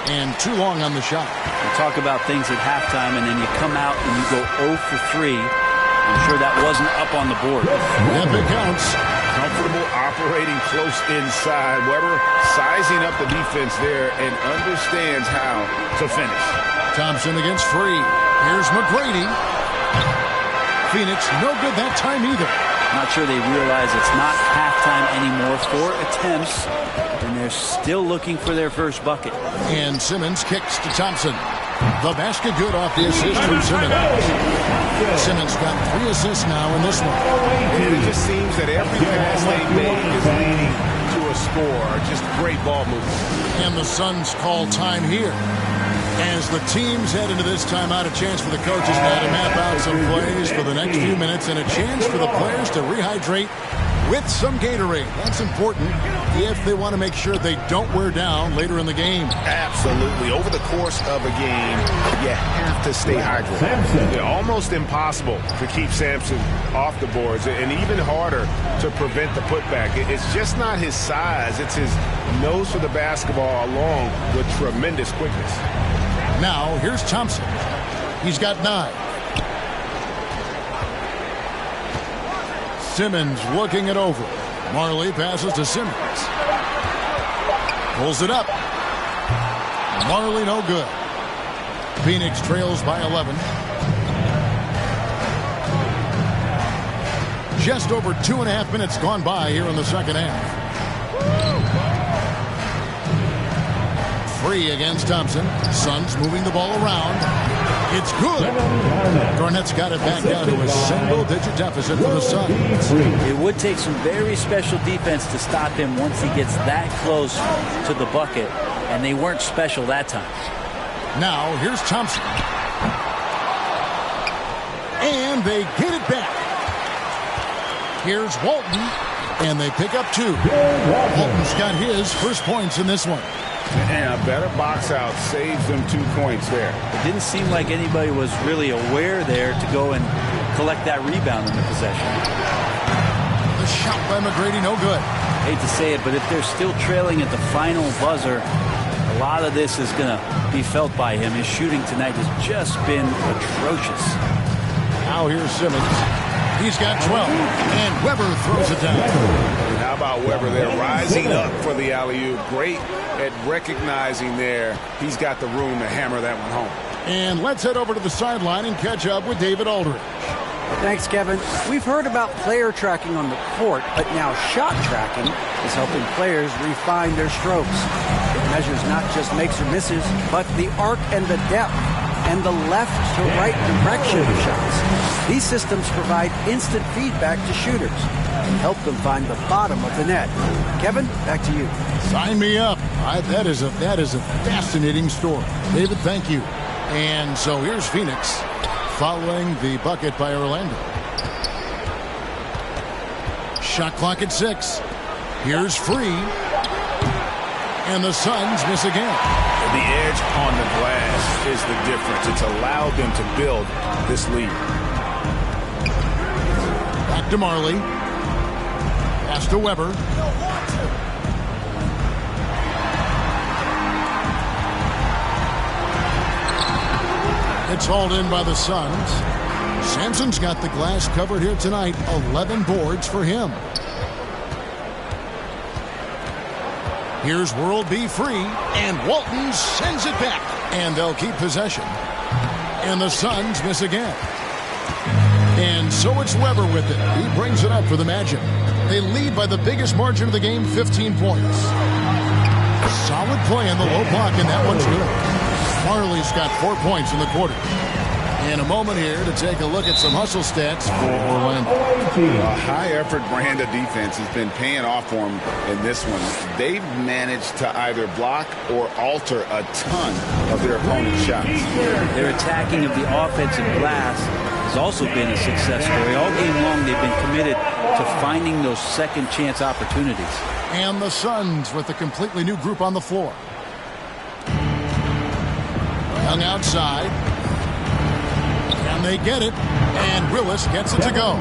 Speaker 3: And too long on the shot.
Speaker 23: You talk about things at halftime, and then you come out and you go 0 for 3. I'm sure that wasn't up on the board.
Speaker 3: Yep, it counts.
Speaker 12: Comfortable operating close inside. Weber sizing up the defense there and understands how to finish.
Speaker 3: Thompson against Free. Here's McGrady. Phoenix, no good that time either.
Speaker 23: Not sure they realize it's not halftime anymore. 4 attempts, and they're still looking for their first bucket.
Speaker 3: And Simmons kicks to Thompson. The basket good off the assist from Simmons. Simmons got 3 assists now in this one.
Speaker 2: And it just seems that every pass they make is leading to a score. Just great ball movement.
Speaker 3: And the Suns call time here. As the teams head into this timeout, a chance for the coaches now to map out some plays for the next few minutes and a chance for the players to rehydrate with some Gatorade. That's important if they want to make sure they don't wear down later in the game.
Speaker 2: Absolutely. Over the course of a game, you have to stay hydrated. It's almost impossible to keep Sampson off the boards, and even harder to prevent the putback. It's just not his size. It's his nose for the basketball along with tremendous quickness.
Speaker 3: Now, here's Thompson. He's got 9. Simmons looking it over. Marley passes to Simmons. Pulls it up. Marley no good. Phoenix trails by 11. Just over 2.5 minutes gone by here in the second half. Free against Thompson. Suns moving the ball around. It's good. Garnett's got it back down to a single-digit deficit for the Suns.
Speaker 23: It would take some very special defense to stop him once he gets that close to the bucket, and they weren't special that time.
Speaker 3: Now, here's Thompson. And they get it back. Here's Walton, and they pick up 2. Walton's got his first points in this one.
Speaker 12: And a better box out saves them 2 points there.
Speaker 23: It didn't seem like anybody was really aware there to go and collect that rebound in the possession.
Speaker 3: The shot by McGrady, no good.
Speaker 23: Hate to say it, but if they're still trailing at the final buzzer, a lot of this is going to be felt by him. His shooting tonight has just been atrocious.
Speaker 3: Now here's Simmons. He's got 12, and Weber throws it down.
Speaker 12: And how about Weber there rising up for the alley-oop? Great at recognizing there. He's got the room to hammer that one home.
Speaker 3: And let's head over to the sideline and catch up with David Aldridge.
Speaker 13: Thanks, Kevin. We've heard about player tracking on the court, but now shot tracking is helping players refine their strokes. It measures not just makes or misses, but the arc and the depth and the left to right direction of shots. These systems provide instant feedback to shooters and help them find the bottom of the net. Kevin, back to you.
Speaker 3: Sign me up. That is a fascinating story. David, thank you. And so here's Phoenix following the bucket by Orlando. Shot clock at 6. Here's Free. And the Suns miss again.
Speaker 12: The edge on the glass is the difference. It's allowed them to build this lead.
Speaker 3: Back to Marley. Pass to Weber. It's hauled in by the Suns. Sampson's got the glass covered here tonight. 11 boards for him. Here's World B Free, and Walton sends it back. And they'll keep possession. And the Suns miss again. And so it's Weber with it. He brings it up for the Magic. They lead by the biggest margin of the game, 15 points. Solid play in the low block, and that one's good. Marley's got 4 points in the quarter. And a moment here to take a look at some hustle stats for Orlando.
Speaker 12: A high-effort brand of defense has been paying off for them in this one. They've managed to either block or alter a ton of their opponent's shots.
Speaker 23: Their attacking of the offensive glass has also been a success story. All game long, they've been committed to finding those second-chance opportunities.
Speaker 3: And the Suns with a completely new group on the floor. Young outside. And they get it. And Willis gets it to go.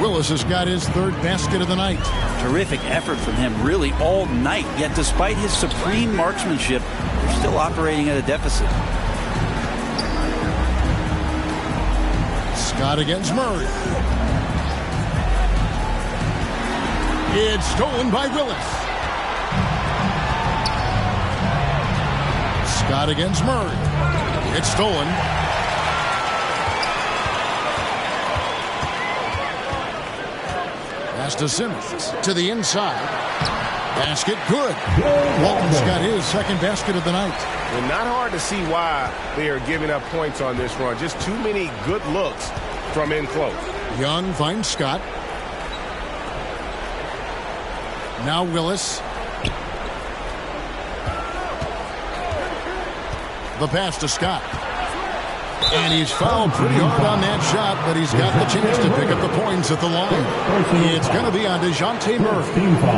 Speaker 3: Willis has got his third basket of the night.
Speaker 23: Terrific effort from him really all night. Yet despite his supreme marksmanship, they're still operating at a deficit.
Speaker 3: Scott against Murray. It's stolen by Willis. Scott against Murray. It's stolen. Pass to Simmons. To the inside. Basket good. Walton's got his second basket of the night.
Speaker 2: Well, not hard to see why they are giving up points on this run. Just too many good looks from in close.
Speaker 3: Young finds Scott. Now Willis. The pass to Scott. And he's fouled pretty hard on that shot, but he's got the chance to pick up the points at the line. It's going to be on DeJounte Murray.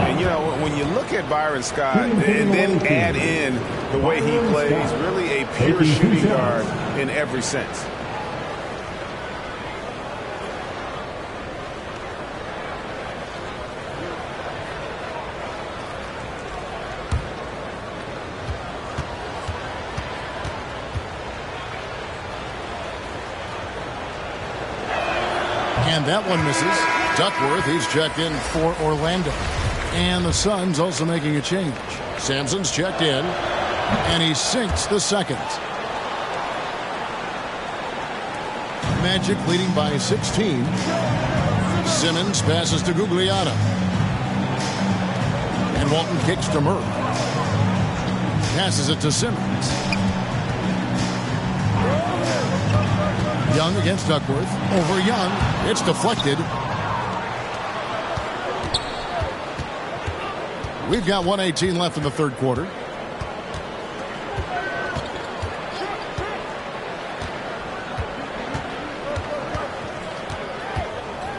Speaker 2: And, you know, when you look at Byron Scott and then add in the way he plays, really a pure shooting guard in every sense.
Speaker 3: And that one misses. Duckworth, he's checked in for Orlando. And the Suns also making a change. Sampson's checked in, and he sinks the second. Magic leading by 16. Simmons passes to Gugliotta. And Walton kicks to Murray. Passes it to Simmons. Young against Duckworth. Over Young. It's deflected. We've got 1:18 left in the third quarter.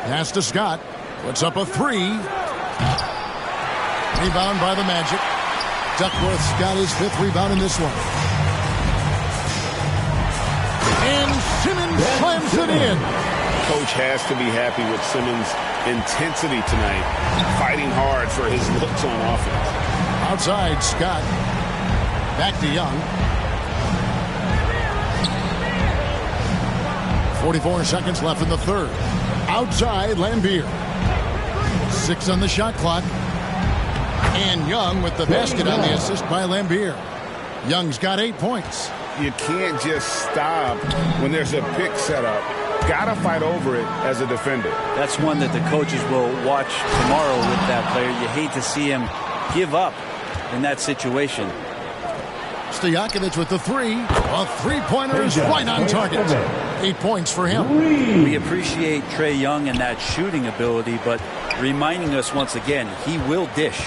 Speaker 3: Pass to Scott. Puts up a three. Rebound by the Magic. Duckworth's got his fifth rebound in this one. And Simmons slams it in.
Speaker 2: Coach has to be happy with Simmons' intensity tonight, fighting hard for his looks on offense.
Speaker 3: Outside, Scott. Back to Young. 44 seconds left in the third. Outside, Lambier. 6 on the shot clock. And Young with the basket on the assist by Lambier. Young's got 8 points.
Speaker 2: You can't just stop when there's a pick set up. Gotta fight over it as a defender.
Speaker 23: That's one that the coaches will watch tomorrow with that player. You hate to see him give up in that situation.
Speaker 3: Stojakovic with the three. A three-pointer is right on target. 8 points for him.
Speaker 23: We appreciate Trae Young and that shooting ability, but reminding us once again, he will dish.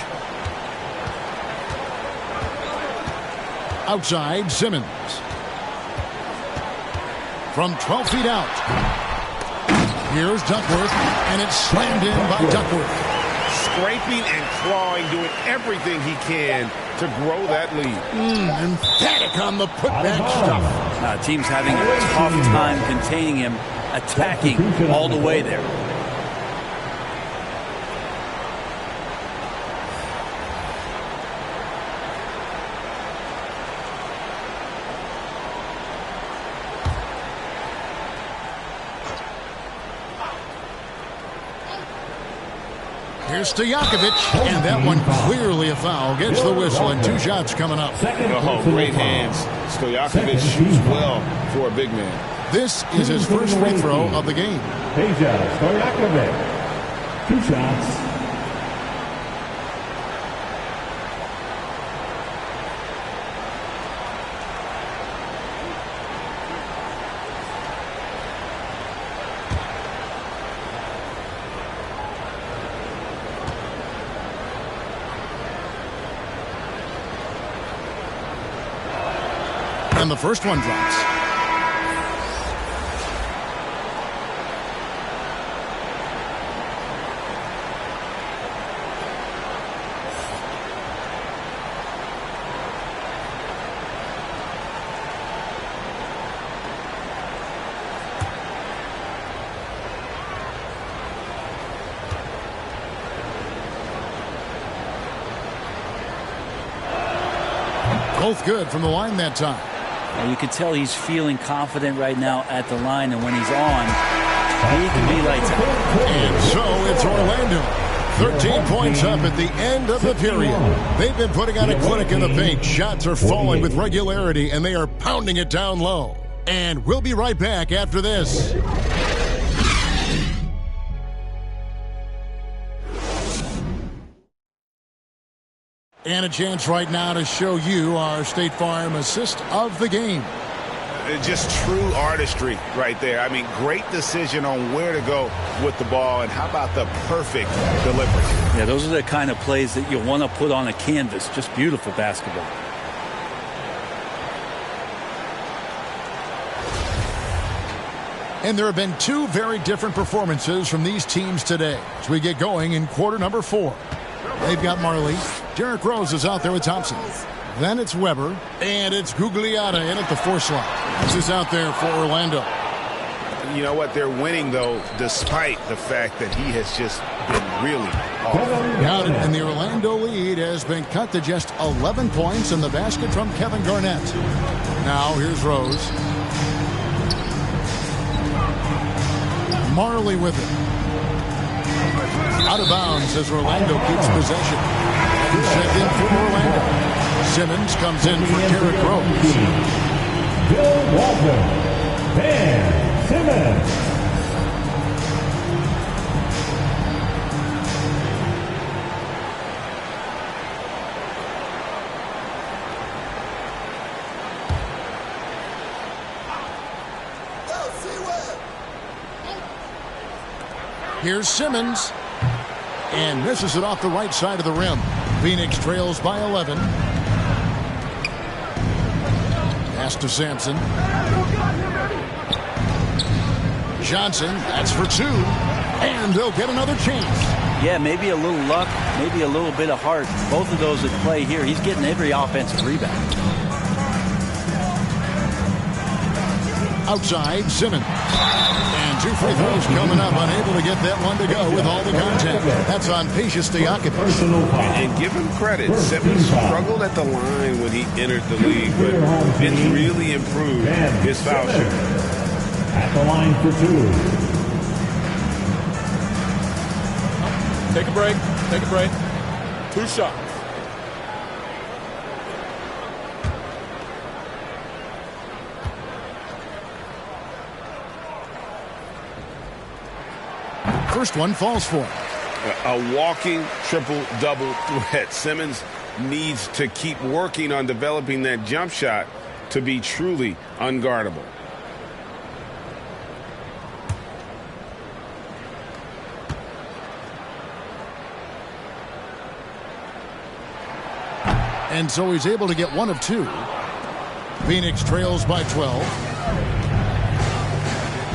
Speaker 3: Outside, Simmons. From 12 feet out. Here's Duckworth, and it's slammed in by Duckworth.
Speaker 2: Scraping and clawing, doing everything he can to grow that lead.
Speaker 3: Emphatic on the putback stuff.
Speaker 23: Team's having a tough time containing him, attacking all the way there.
Speaker 3: Here's Stojakovic, and that one clearly a foul. Gets the whistle, and 2 shots coming up.
Speaker 2: Oh, great hands. Stojakovic shoots well for a big man.
Speaker 3: This is his first free throw of the game.
Speaker 6: Peja Stojakovic. 2 shots.
Speaker 3: And the first one drops. Both good from the line that time.
Speaker 23: And you can tell he's feeling confident right now at the line, and when he's on, he can be lights out.
Speaker 3: And so it's Orlando. 13 points up at the end of the period. They've been putting on a clinic in the paint. Shots are falling with regularity, and they are pounding it down low. And we'll be right back after this. And a chance right now to show you our State Farm assist of the game.
Speaker 12: Just true artistry right there. I mean, great decision on where to go with the ball, and how about the perfect delivery?
Speaker 23: Yeah, those are the kind of plays that you want to put on a canvas. Just beautiful basketball.
Speaker 3: And there have been two very different performances from these teams today as we get going in quarter number 4. They've got Marley. Derrick Rose is out there with Thompson. Then it's Weber, and it's Gugliotta in at the 4 slot. This is out there for Orlando.
Speaker 12: You know what? They're winning, though, despite the fact that he has just been really off.
Speaker 3: And the Orlando lead has been cut to just 11 points in the basket from Kevin Garnett. Now here's Rose. Marley with it. Out of bounds as Orlando keeps possession. And checked in for Orlando. Simmons comes in for Derrick Rose.
Speaker 6: Bill Walton, Ben Simmons.
Speaker 3: Here's Simmons. And misses it off the right side of the rim. Phoenix trails by 11. Pass to Sampson. Johnson, that's for 2. And they'll get another chance.
Speaker 23: Yeah, maybe a little luck, maybe a little bit of heart. Both of those at play here. He's getting every offensive rebound.
Speaker 3: Outside, Simmons. And 2 free throws coming up. Unable to get that one to go with all the contact. That's on Peja Stojakovic.
Speaker 12: And give him credit. Simmons struggled at the line when he entered the league, but it's really improved his foul shooting.
Speaker 6: At the line for 2.
Speaker 10: Take a break. Take a break. 2 shots.
Speaker 3: First one falls for him.
Speaker 12: A walking triple-double threat. Simmons needs to keep working on developing that jump shot to be truly unguardable.
Speaker 3: And so he's able to get 1 of 2. Phoenix trails by 12.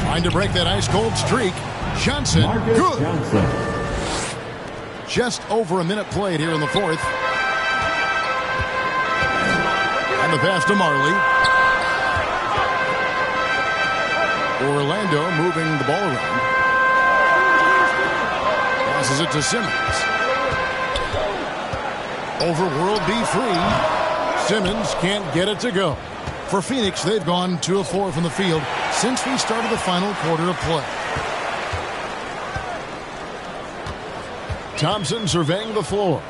Speaker 3: Trying to break that ice-cold streak. Johnson, good. Just over a minute played here in the 4th. And the pass to Marley. Orlando moving the ball around. Passes it to Simmons. Over World B free. Simmons can't get it to go. For Phoenix, they've gone 2 of 4 from the field since we started the final quarter of play. Thompson surveying the floor.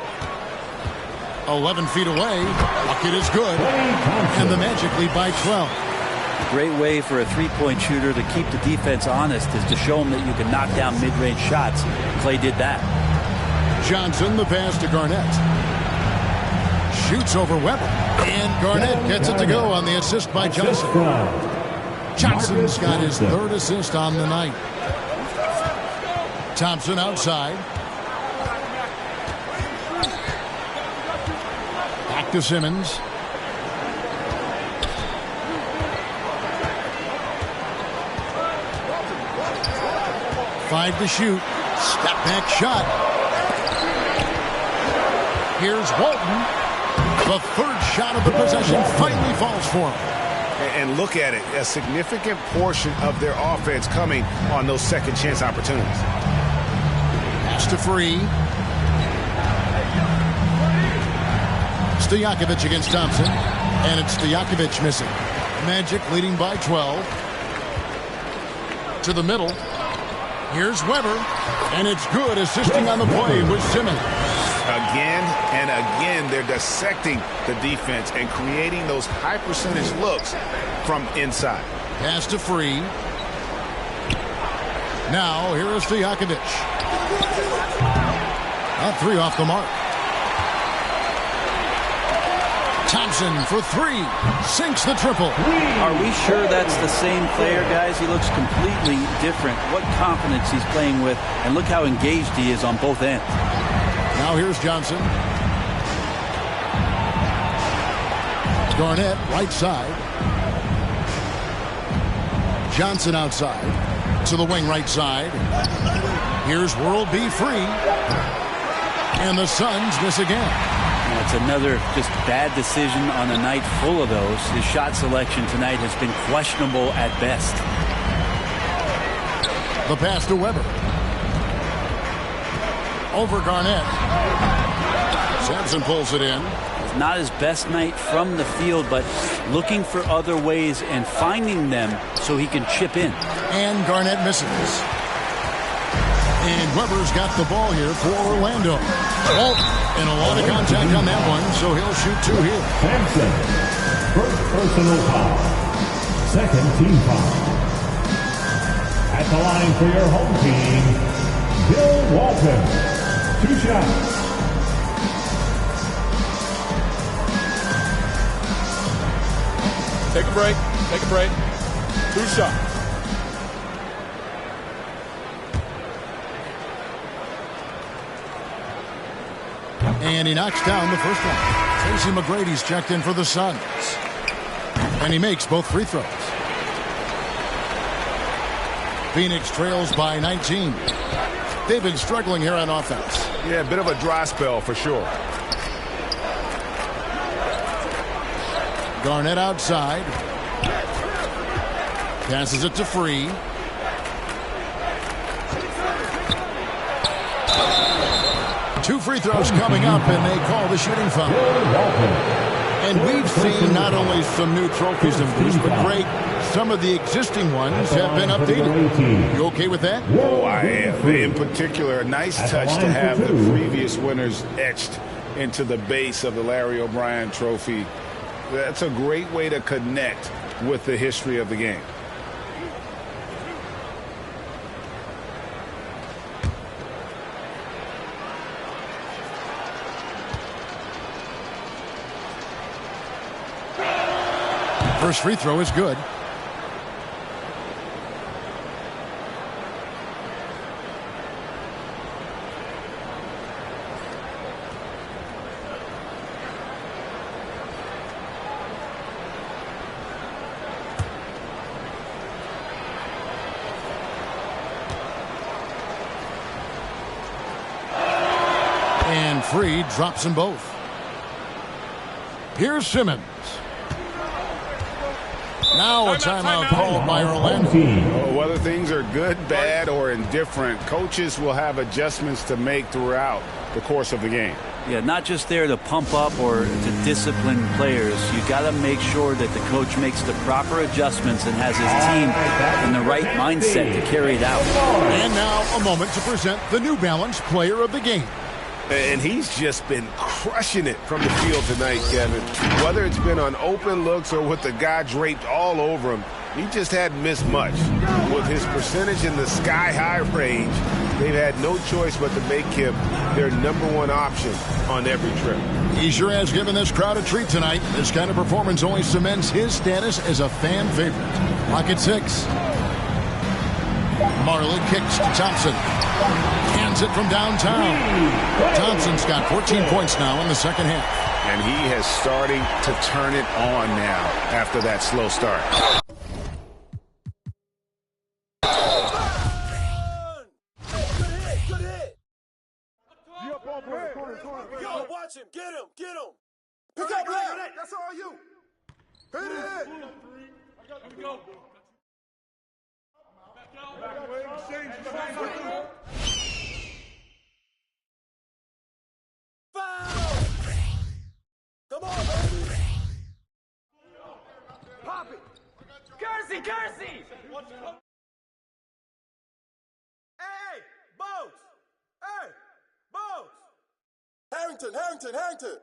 Speaker 3: 11 feet away. Bucket is good. And the Magic lead by 12.
Speaker 23: A great way for a three-point shooter to keep the defense honest is to show them that you can knock down mid-range shots. Clay did that.
Speaker 3: Johnson, the pass to Garnett. Shoots over Weber. And Garnett gets it to go on the assist by Johnson. Johnson's got his 3rd assist on the night. Thompson outside. Back to Simmons. Five to shoot. Step back shot. Here's Walton. The 3rd shot of the possession finally falls for him.
Speaker 12: And look at it. A significant portion of their offense coming on those second chance opportunities. Pass
Speaker 3: to Free. Stojakovic against Thompson. And it's Stojakovic missing. Magic leading by 12. To the middle. Here's Weber. And it's good, assisting on the play with Simmons.
Speaker 12: Again and again, they're dissecting the defense and creating those high percentage looks from inside.
Speaker 3: Pass to Free. Now, here is Stojakovic. A 3 off the mark. Thompson for 3. Sinks the triple.
Speaker 23: Are we sure that's the same player, guys? He looks completely different. What confidence he's playing with, and look how engaged he is on both ends.
Speaker 3: Now here's Johnson. Garnett, right side. Johnson outside. To the wing right side. Here's World B. Free. And the Suns miss again.
Speaker 23: That's another just bad decision on a night full of those. His shot selection tonight has been questionable at best.
Speaker 3: The pass to Weber. Over Garnett. Sampson pulls it in.
Speaker 23: It's not his best night from the field, but looking for other ways and finding them so he can chip in.
Speaker 3: And Garnett misses. And Weber's got the ball here for Orlando. And a lot of contact on that one, so he'll shoot 2 here.
Speaker 6: Sampson, first personal foul. Second team foul. At the line for your home team, Bill Walton. 2 shots.
Speaker 10: Take a break. Take a break. 2 shots.
Speaker 3: And he knocks down the first one. Tracy McGrady's checked in for the Suns. And he makes both free throws. Phoenix trails by 19. They've been struggling here on offense.
Speaker 12: Yeah, a bit of a dry spell for sure.
Speaker 3: Garnett outside. Passes it to Free. Two free throws coming up, and they call the shooting foul. And we've seen not only some new trophies in Bruce, but Greg, some of the existing ones have been updated. You okay with that?
Speaker 12: Oh, I am. In particular, a nice touch to have the previous winners etched into the base of the Larry O'Brien trophy. That's a great way to connect with the history of the game.
Speaker 3: First free throw is good. And Free drops them both. Here's Simmons. Now a timeout called by Orlando.
Speaker 12: Whether things are good, bad, or indifferent, coaches will have adjustments to make throughout the course of the game.
Speaker 23: Yeah, not just there to pump up or to discipline players. You got to make sure that the coach makes the proper adjustments and has his team in the right mindset to carry it out.
Speaker 3: And now a moment to present the New Balance Player of the Game.
Speaker 12: And he's just been crushing it from the field tonight, Kevin. Whether it's been on open looks or with the guy draped all over him, he just hadn't missed much. With his percentage in the sky-high range, they've had no choice but to make him their #1 option on every trip.
Speaker 3: He sure has given this crowd a treat tonight. This kind of performance only cements his status as a fan favorite. Rocket 6. Marley kicks to Thompson. Hands it from downtown. Thompson's got 14 points now in the second half.
Speaker 12: And he has starting to turn it on now after that slow start.
Speaker 10: Yo, watch him. Get him. Get him. Pick up left. That's all you. Hit it. Here we go. Foul. Come Kersey! Kersey! Hey! Boats! Hey! Boats!
Speaker 20: Harrington!